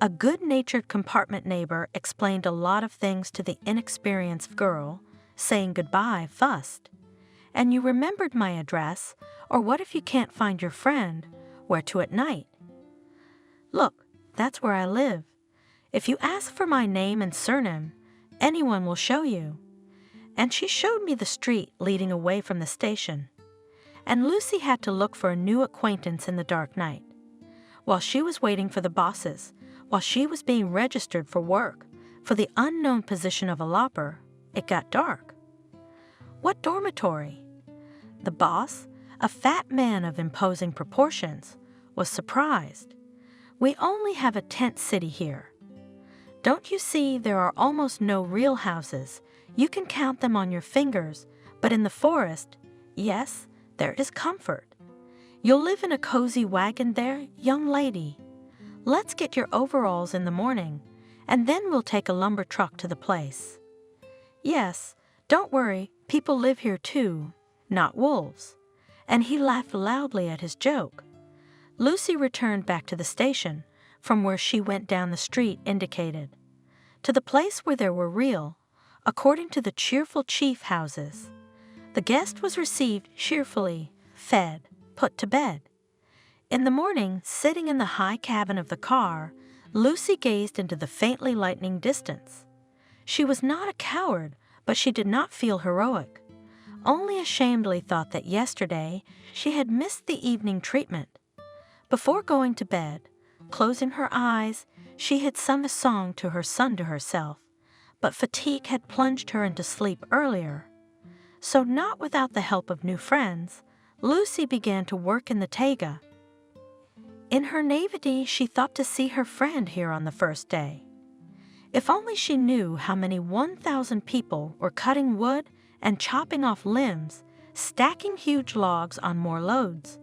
A good-natured compartment neighbor explained a lot of things to the inexperienced girl, saying goodbye fussed. "And you remembered my address, or what if you can't find your friend, where to at night?" "Look, that's where I live. If you ask for my name and surname, anyone will show you." And she showed me the street leading away from the station. And Lucy had to look for a new acquaintance in the dark night. While she was waiting for the bosses, while she was being registered for work, for the unknown position of a lopper, it got dark. What dormitory? The boss, a fat man of imposing proportions, was surprised. "We only have a tent city here. Don't you see there are almost no real houses? You can count them on your fingers, but in the forest, yes, there is comfort. You'll live in a cozy wagon there, young lady. Let's get your overalls in the morning, and then we'll take a lumber truck to the place. Yes, don't worry, people live here too, not wolves." And he laughed loudly at his joke. Lucy returned back to the station, from where she went down the street indicated, to the place where there were real, according to the cheerful chief houses. The guest was received cheerfully, fed, put to bed. In the morning, sitting in the high cabin of the car, Lucy gazed into the faintly lightening distance. She was not a coward, but she did not feel heroic. Only ashamedly thought that yesterday she had missed the evening treatment. Before going to bed, closing her eyes, she had sung a song to her son to herself, but fatigue had plunged her into sleep earlier. So not without the help of new friends, Lucy began to work in the taiga. In her naivety, she thought to see her friend here on the first day. If only she knew how many 1,000 people were cutting wood and chopping off limbs, stacking huge logs on more loads.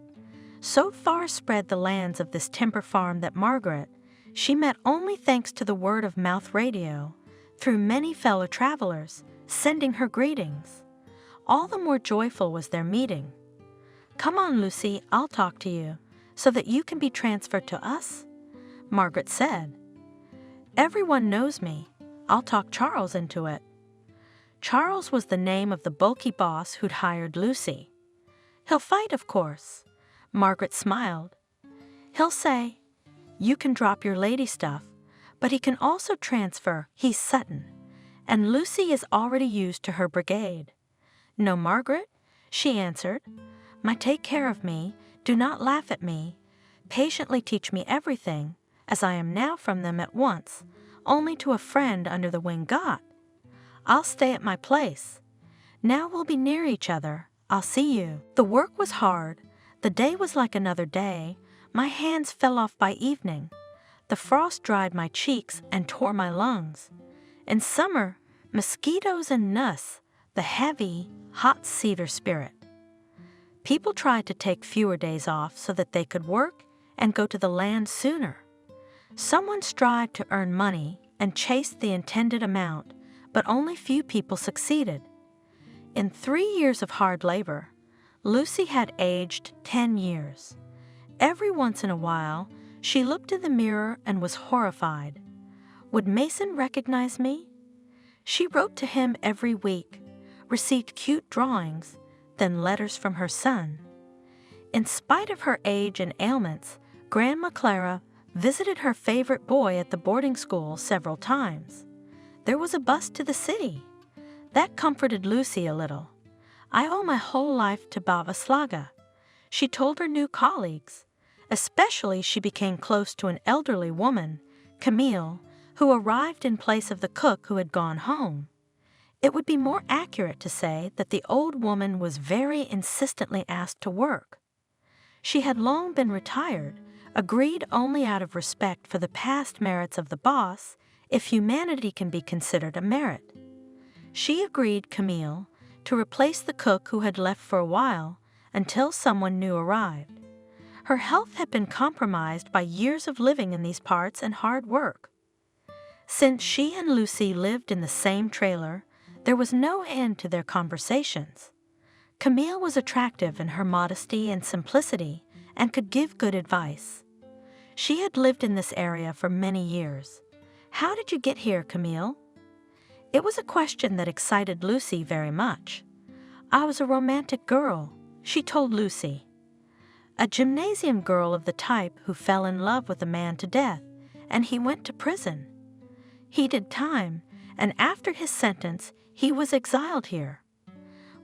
So far spread the lands of this timber farm that Margaret, she met only thanks to the word-of-mouth radio, through many fellow travelers, sending her greetings. All the more joyful was their meeting. "Come on, Lucy, I'll talk to you, so that you can be transferred to us," Margaret said. "Everyone knows me. I'll talk Charles into it." Charles was the name of the bulky boss who'd hired Lucy. "He'll fight, of course." Margaret smiled. "He'll say, 'You can drop your lady stuff,' but he can also transfer. He's Sutton, and Lucy is already used to her brigade." "No, Margaret," she answered. "Take care of me, do not laugh at me, patiently teach me everything, as I am now from them at once, only to a friend under the wing got. I'll stay at my place. Now we'll be near each other. I'll see you." The work was hard. The day was like another day. My hands fell off by evening. The frost dried my cheeks and tore my lungs. In summer, mosquitoes and nuss, the heavy, hot cedar spirit. People tried to take fewer days off so that they could work and go to the land sooner. Someone strived to earn money and chased the intended amount, but only few people succeeded. In 3 years of hard labor, Lucy had aged 10 years. Every once in a while, she looked in the mirror and was horrified. Would Mason recognize me? She wrote to him every week, received cute drawings, then letters from her son. In spite of her age and ailments, Grandma Clara visited her favorite boy at the boarding school several times. There was a bus to the city. That comforted Lucy a little. "I owe my whole life to Baba Slaga," she told her new colleagues. Especially she became close to an elderly woman, Camille, who arrived in place of the cook who had gone home. It would be more accurate to say that the old woman was very insistently asked to work. She had long been retired, agreed only out of respect for the past merits of the boss, if humanity can be considered a merit. She agreed, Camille, to replace the cook who had left for a while until someone new arrived. Her health had been compromised by years of living in these parts and hard work. Since she and Lucy lived in the same trailer, there was no end to their conversations. Camille was attractive in her modesty and simplicity and could give good advice. She had lived in this area for many years. "How did you get here, Camille?" It was a question that excited Lucy very much. "I was a romantic girl," she told Lucy. "A gymnasium girl of the type who fell in love with a man to death, and he went to prison. He did time, and after his sentence, he was exiled here."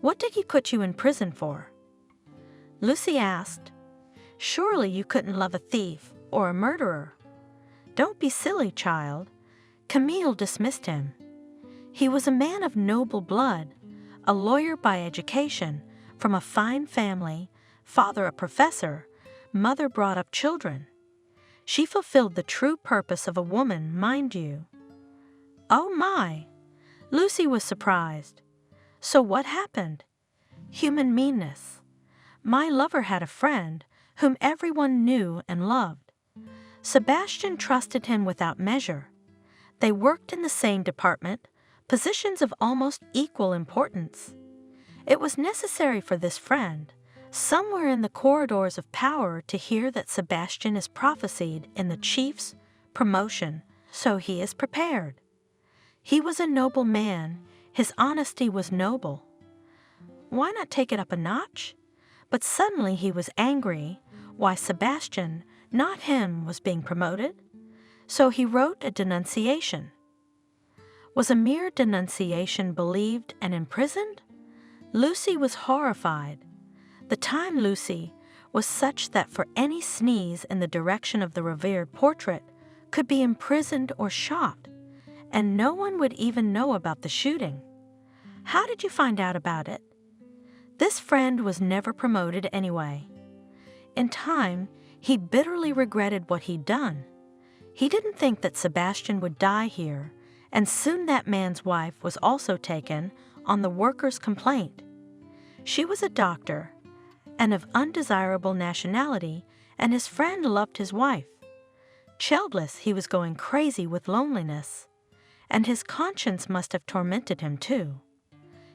"What did he put you in prison for?" Lucy asked. "Surely you couldn't love a thief or a murderer." "Don't be silly, child." Camille dismissed him. "He was a man of noble blood, a lawyer by education, from a fine family, father a professor, mother brought up children. She fulfilled the true purpose of a woman, mind you." "Oh my!" Lucy was surprised. "So what happened?" "Human meanness. My lover had a friend whom everyone knew and loved. Sebastian trusted him without measure. They worked in the same department, positions of almost equal importance. It was necessary for this friend, somewhere in the corridors of power, to hear that Sebastian is prophesied in the chief's promotion, so he is prepared. He was a noble man, his honesty was noble. Why not take it up a notch? But suddenly he was angry. Why Sebastian, not him, was being promoted? So he wrote a denunciation. Was a mere denunciation believed and imprisoned? Lucy was horrified. The time, Lucy, was such that for any sneeze in the direction of the revered portrait could be imprisoned or shot, and no one would even know about the shooting. How did you find out about it? This friend was never promoted anyway. In time, he bitterly regretted what he'd done. He didn't think that Sebastian would die here, and soon that man's wife was also taken on the workers' complaint. She was a doctor, and of undesirable nationality, and his friend loved his wife. Childless, he was going crazy with loneliness. and his conscience must have tormented him too.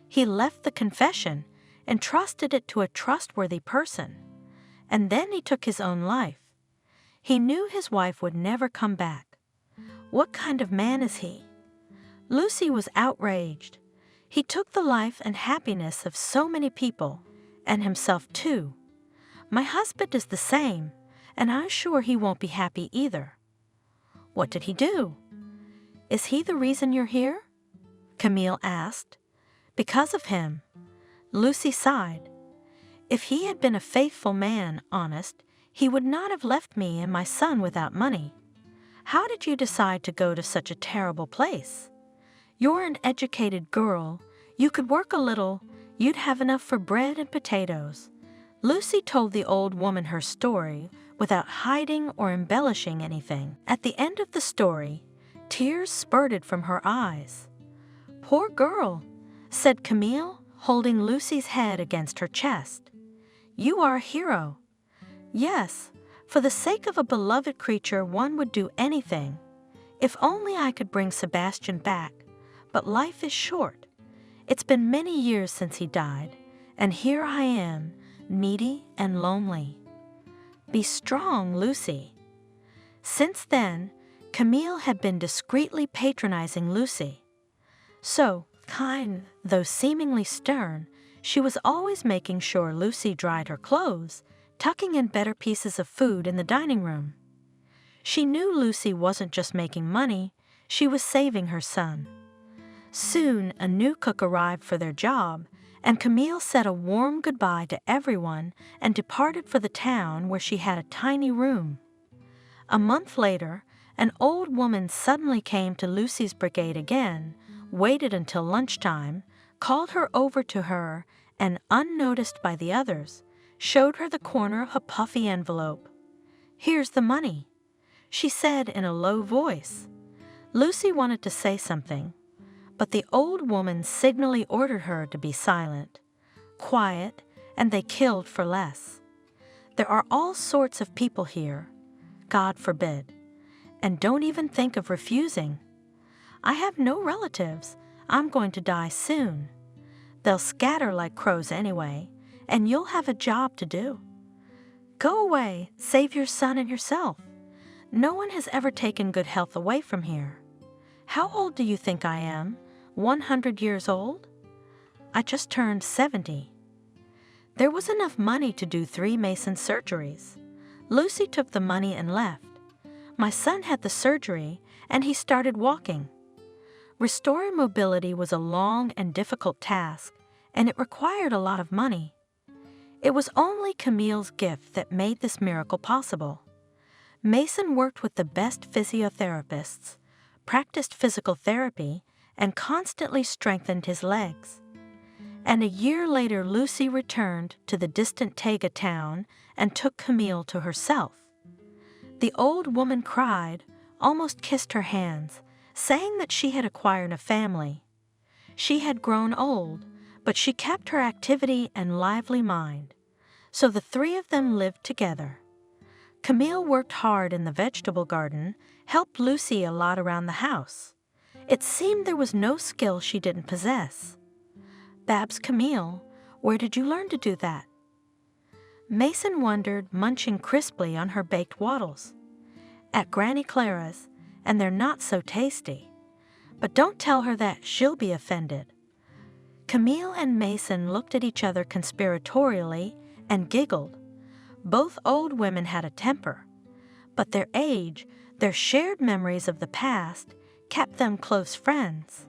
He left the confession and trusted it to a trustworthy person, and then he took his own life. He knew his wife would never come back. What kind of man is he? Lucy was outraged. He took the life and happiness of so many people, and himself too. My husband is the same, and I'm sure he won't be happy either. What did he do? Is he the reason you're here? Camille asked. Because of him. Lucy sighed. If he had been a faithful man, honest, he would not have left me and my son without money. How did you decide to go to such a terrible place? You're an educated girl. You could work a little. You'd have enough for bread and potatoes. Lucy told the old woman her story without hiding or embellishing anything. At the end of the story, tears spurted from her eyes. Poor girl, said Camille, holding Lucy's head against her chest. You are a hero. Yes, for the sake of a beloved creature one would do anything. If only I could bring Sebastian back, but life is short. It's been many years since he died, and here I am, needy and lonely. Be strong, Lucy. Since then, Camille had been discreetly patronizing Lucy. So, kind, though seemingly stern, she was always making sure Lucy dried her clothes, tucking in better pieces of food in the dining room. She knew Lucy wasn't just making money, she was saving her son. Soon, a new cook arrived for their job, and Camille said a warm goodbye to everyone and departed for the town where she had a tiny room. A month later, an old woman suddenly came to Lucy's brigade again, waited until lunchtime, called her over to her, and, unnoticed by the others, showed her the corner of a puffy envelope. Here's the money, she said in a low voice. Lucy wanted to say something, but the old woman signally ordered her to be silent, quiet, and they killed for less. There are all sorts of people here, God forbid, and don't even think of refusing. I have no relatives. I'm going to die soon. They'll scatter like crows anyway, and you'll have a job to do. Go away, save your son and yourself. No one has ever taken good health away from here. How old do you think I am? 100 years old? I just turned 70. There was enough money to do 3 Mason surgeries. Lucy took the money and left. My son had the surgery, and he started walking. Restoring mobility was a long and difficult task, and it required a lot of money. It was only Camille's gift that made this miracle possible. Mason worked with the best physiotherapists, practiced physical therapy, and constantly strengthened his legs. And a year later, Lucy returned to the distant Tega town and took Camille to herself. The old woman cried, almost kissed her hands, saying that she had acquired a family. She had grown old, but she kept her activity and lively mind. So the 3 of them lived together. Camille worked hard in the vegetable garden, helped Lucy a lot around the house. It seemed there was no skill she didn't possess. Babs Camille, where did you learn to do that? Mason wondered, munching crisply on her baked waddles. At Granny Clara's, and they're not so tasty. But don't tell her that, she'll be offended. Camille and Mason looked at each other conspiratorially and giggled. Both old women had a temper, but their age, their shared memories of the past, kept them close friends.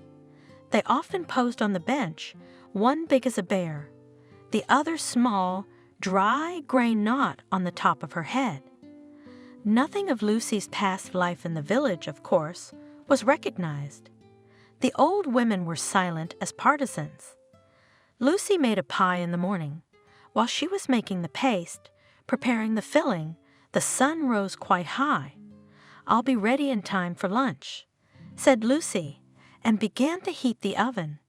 They often posed on the bench, one big as a bear, the other small, dry gray knot on the top of her head. Nothing of Lucy's past life in the village, of course, was recognized. The old women were silent as partisans. Lucy made a pie in the morning. While she was making the paste, preparing the filling, the sun rose quite high. I'll be ready in time for lunch, said Lucy, and began to heat the oven.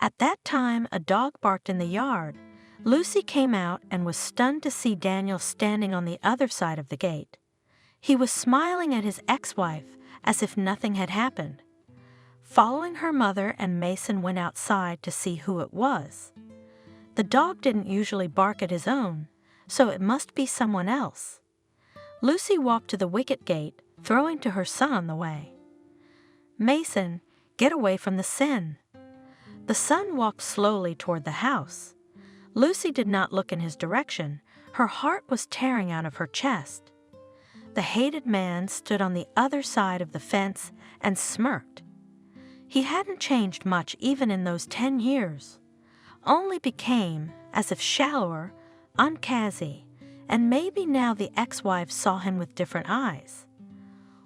At that time, a dog barked in the yard. Lucy came out and was stunned to see Daniel standing on the other side of the gate. He was smiling at his ex-wife as if nothing had happened. Following her mother and Mason went outside to see who it was. The dog didn't usually bark at his own, so it must be someone else. Lucy walked to the wicket gate, throwing to her son on the way. "Mason, get away from the sin." The son walked slowly toward the house. Lucy did not look in his direction. Her heart was tearing out of her chest. The hated man stood on the other side of the fence and smirked. He hadn't changed much even in those 10 years, only became, as if shallower, uncasey, and maybe now the ex-wife saw him with different eyes.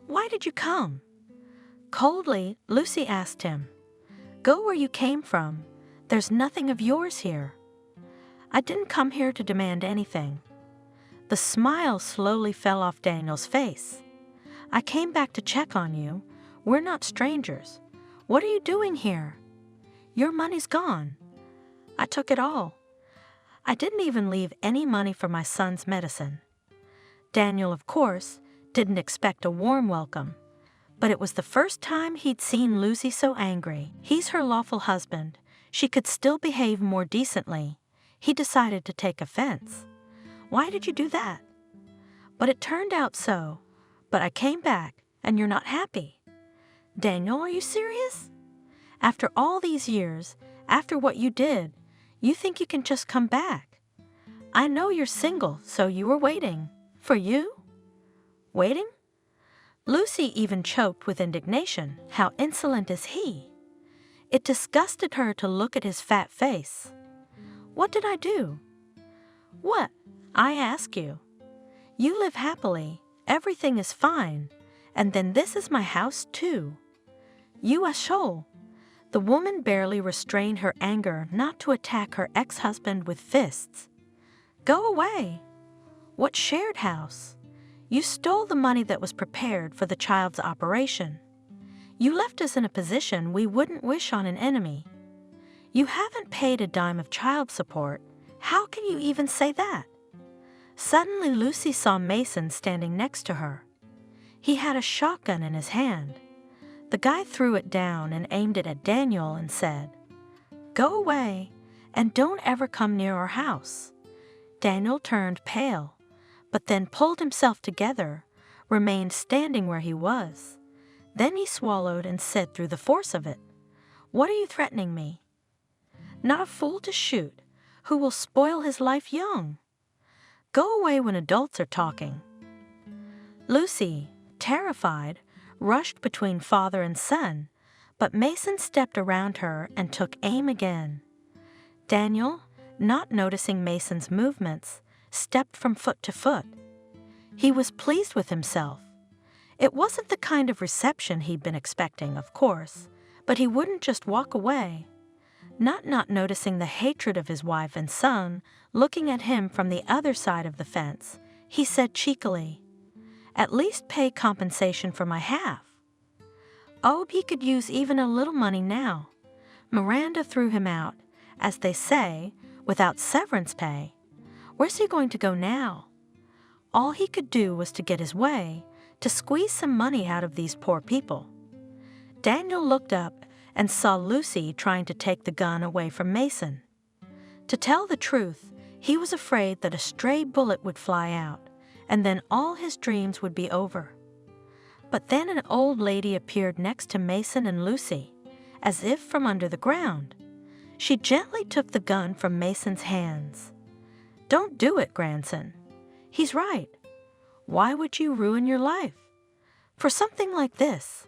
"Why did you come?" Coldly, Lucy asked him. "Go where you came from. There's nothing of yours here." "I didn't come here to demand anything." The smile slowly fell off Daniel's face. "I came back to check on you. We're not strangers. What are you doing here?" "Your money's gone." "I took it all. I didn't even leave any money for my son's medicine." Daniel, of course, didn't expect a warm welcome, but it was the first time he'd seen Lucy so angry. He's her lawful husband. She could still behave more decently. He decided to take offense. "Why did you do that?" "But it turned out so. But I came back, and you're not happy." "Daniel, are you serious? After all these years, after what you did, you think you can just come back? I know you're single, so you were waiting. For you?" "Waiting?" Lucy even choked with indignation. How insolent is he? It disgusted her to look at his fat face. "What did I do?" "What? I ask you. You live happily, everything is fine, and then this is my house too. You a shoal." The woman barely restrained her anger not to attack her ex-husband with fists. "Go away." "What shared house? You stole the money that was prepared for the child's operation. You left us in a position we wouldn't wish on an enemy. You haven't paid a dime of child support. How can you even say that?" Suddenly, Lucy saw Mason standing next to her. He had a shotgun in his hand. The guy threw it down and aimed it at Daniel and said, "Go away, and don't ever come near our house." Daniel turned pale, but then pulled himself together, remained standing where he was. Then he swallowed and said through the force of it, "What are you threatening me?" "Not a fool to shoot, who will spoil his life young. Go away when adults are talking." Lucy, terrified, rushed between father and son, but Mason stepped around her and took aim again. Daniel, not noticing Mason's movements, stepped from foot to foot. He was pleased with himself. It wasn't the kind of reception he'd been expecting, of course, but he wouldn't just walk away. Not noticing the hatred of his wife and son looking at him from the other side of the fence, he said cheekily, "At least pay compensation for my half." Oh, he could use even a little money now. Miranda threw him out, as they say, without severance pay. Where's he going to go now? All he could do was to get his way, to squeeze some money out of these poor people. Daniel looked up and saw Lucy trying to take the gun away from Mason. To tell the truth, he was afraid that a stray bullet would fly out, and then all his dreams would be over. But then an old lady appeared next to Mason and Lucy, as if from under the ground. She gently took the gun from Mason's hands. "Don't do it, grandson. He's right. Why would you ruin your life? For something like this.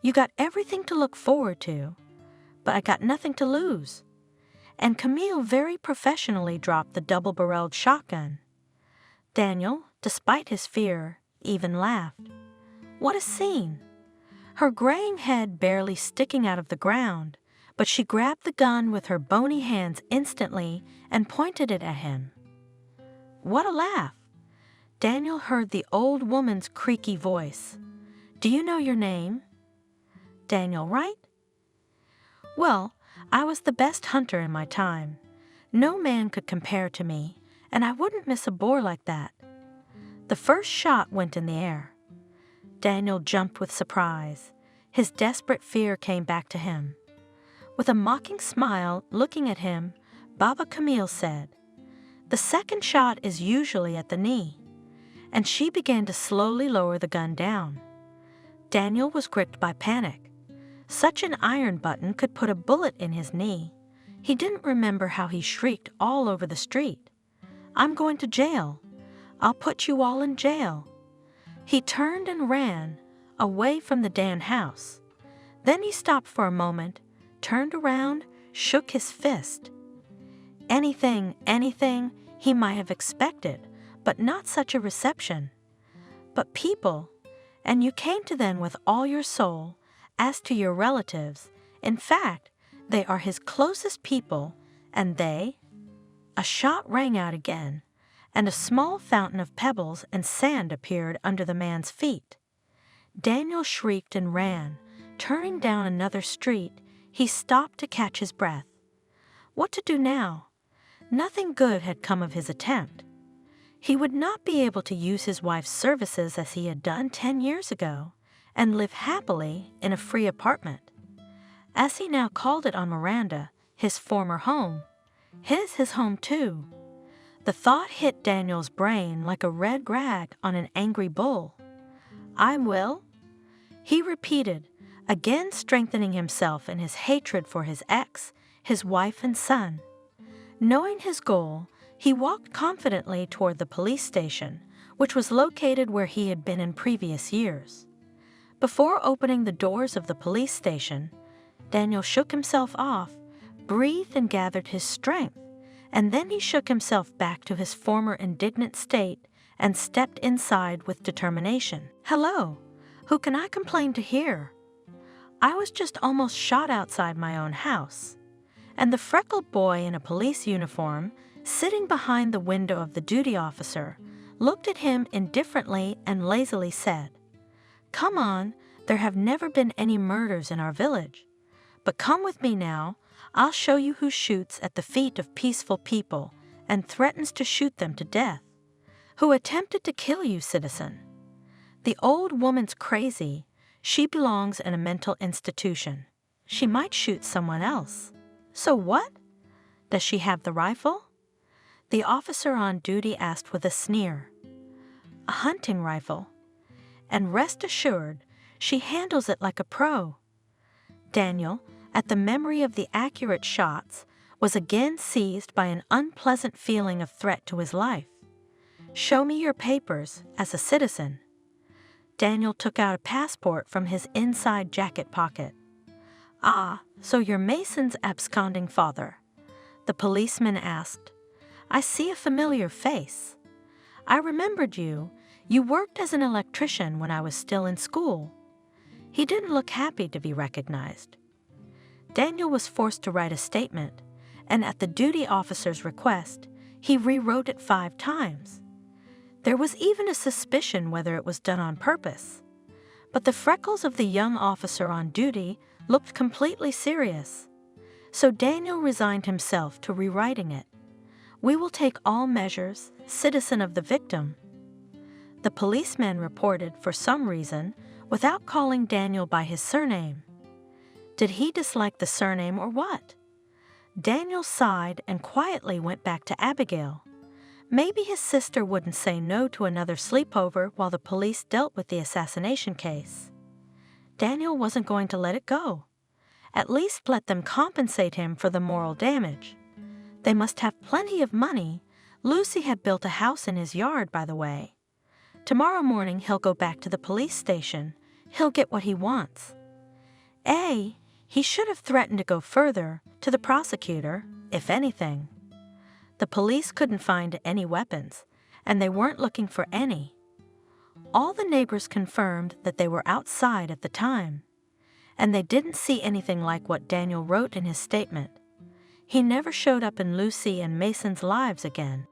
You got everything to look forward to, but I got nothing to lose." And Camille very professionally dropped the double-barreled shotgun. Daniel, despite his fear, even laughed. What a scene! Her graying head barely sticking out of the ground, but she grabbed the gun with her bony hands instantly and pointed it at him. What a laugh! Daniel heard the old woman's creaky voice. "Do you know your name?" "Daniel, right?" "Well, I was the best hunter in my time. No man could compare to me, and I wouldn't miss a boar like that." The first shot went in the air. Daniel jumped with surprise. His desperate fear came back to him. With a mocking smile looking at him, Baba Camille said, "The second shot is usually at the knee," and she began to slowly lower the gun down. Daniel was gripped by panic. Such an iron button could put a bullet in his knee. He didn't remember how he shrieked all over the street, "I'm going to jail. I'll put you all in jail." He turned and ran away from the Dan house. Then he stopped for a moment, turned around, shook his fist. Anything he might have expected, but not such a reception. But people, and you came to them with all your soul. As to your relatives, in fact, they are his closest people, and they... A shot rang out again, and a small fountain of pebbles and sand appeared under the man's feet. Daniel shrieked and ran. Turning down another street, he stopped to catch his breath. What to do now? Nothing good had come of his attempt. He would not be able to use his wife's services as he had done 10 years ago, and live happily in a free apartment. As he now called it on Miranda, his former home, his home too. The thought hit Daniel's brain like a red rag on an angry bull. "I will," he repeated, again strengthening himself in his hatred for his ex, his wife and son. Knowing his goal, he walked confidently toward the police station, which was located where he had been in previous years. Before opening the doors of the police station, Daniel shook himself off, breathed and gathered his strength, and then he shook himself back to his former indignant state and stepped inside with determination. "Hello, who can I complain to here? I was just almost shot outside my own house." And the freckled boy in a police uniform, sitting behind the window of the duty officer, looked at him indifferently and lazily said, "Come on, there have never been any murders in our village. But come with me now, I'll show you who shoots at the feet of peaceful people and threatens to shoot them to death. Who attempted to kill you, citizen? The old woman's crazy. She belongs in a mental institution. She might shoot someone else. So what? Does she have the rifle?" The officer on duty asked with a sneer. "A hunting rifle. And rest assured, she handles it like a pro." Daniel, at the memory of the accurate shots, was again seized by an unpleasant feeling of threat to his life. "Show me your papers as a citizen." Daniel took out a passport from his inside jacket pocket. "Ah, so you're Mason's absconding father?" the policeman asked. "I see a familiar face. I remembered you. You worked as an electrician when I was still in school." He didn't look happy to be recognized. Daniel was forced to write a statement, and at the duty officer's request, he rewrote it 5 times. There was even a suspicion whether it was done on purpose. But the freckles of the young officer on duty looked completely serious. So Daniel resigned himself to rewriting it. "We will take all measures, citizen of the victim." The policeman reported, for some reason, without calling Daniel by his surname. Did he dislike the surname or what? Daniel sighed and quietly went back to Abigail. Maybe his sister wouldn't say no to another sleepover while the police dealt with the assassination case. Daniel wasn't going to let it go. At least let them compensate him for the moral damage. They must have plenty of money. Lucy had built a house in his yard, by the way. Tomorrow morning he'll go back to the police station. He'll get what he wants. He should have threatened to go further, to the prosecutor, if anything. The police couldn't find any weapons, and they weren't looking for any. All the neighbors confirmed that they were outside at the time, and they didn't see anything like what Daniel wrote in his statement. He never showed up in Lucy and Mason's lives again.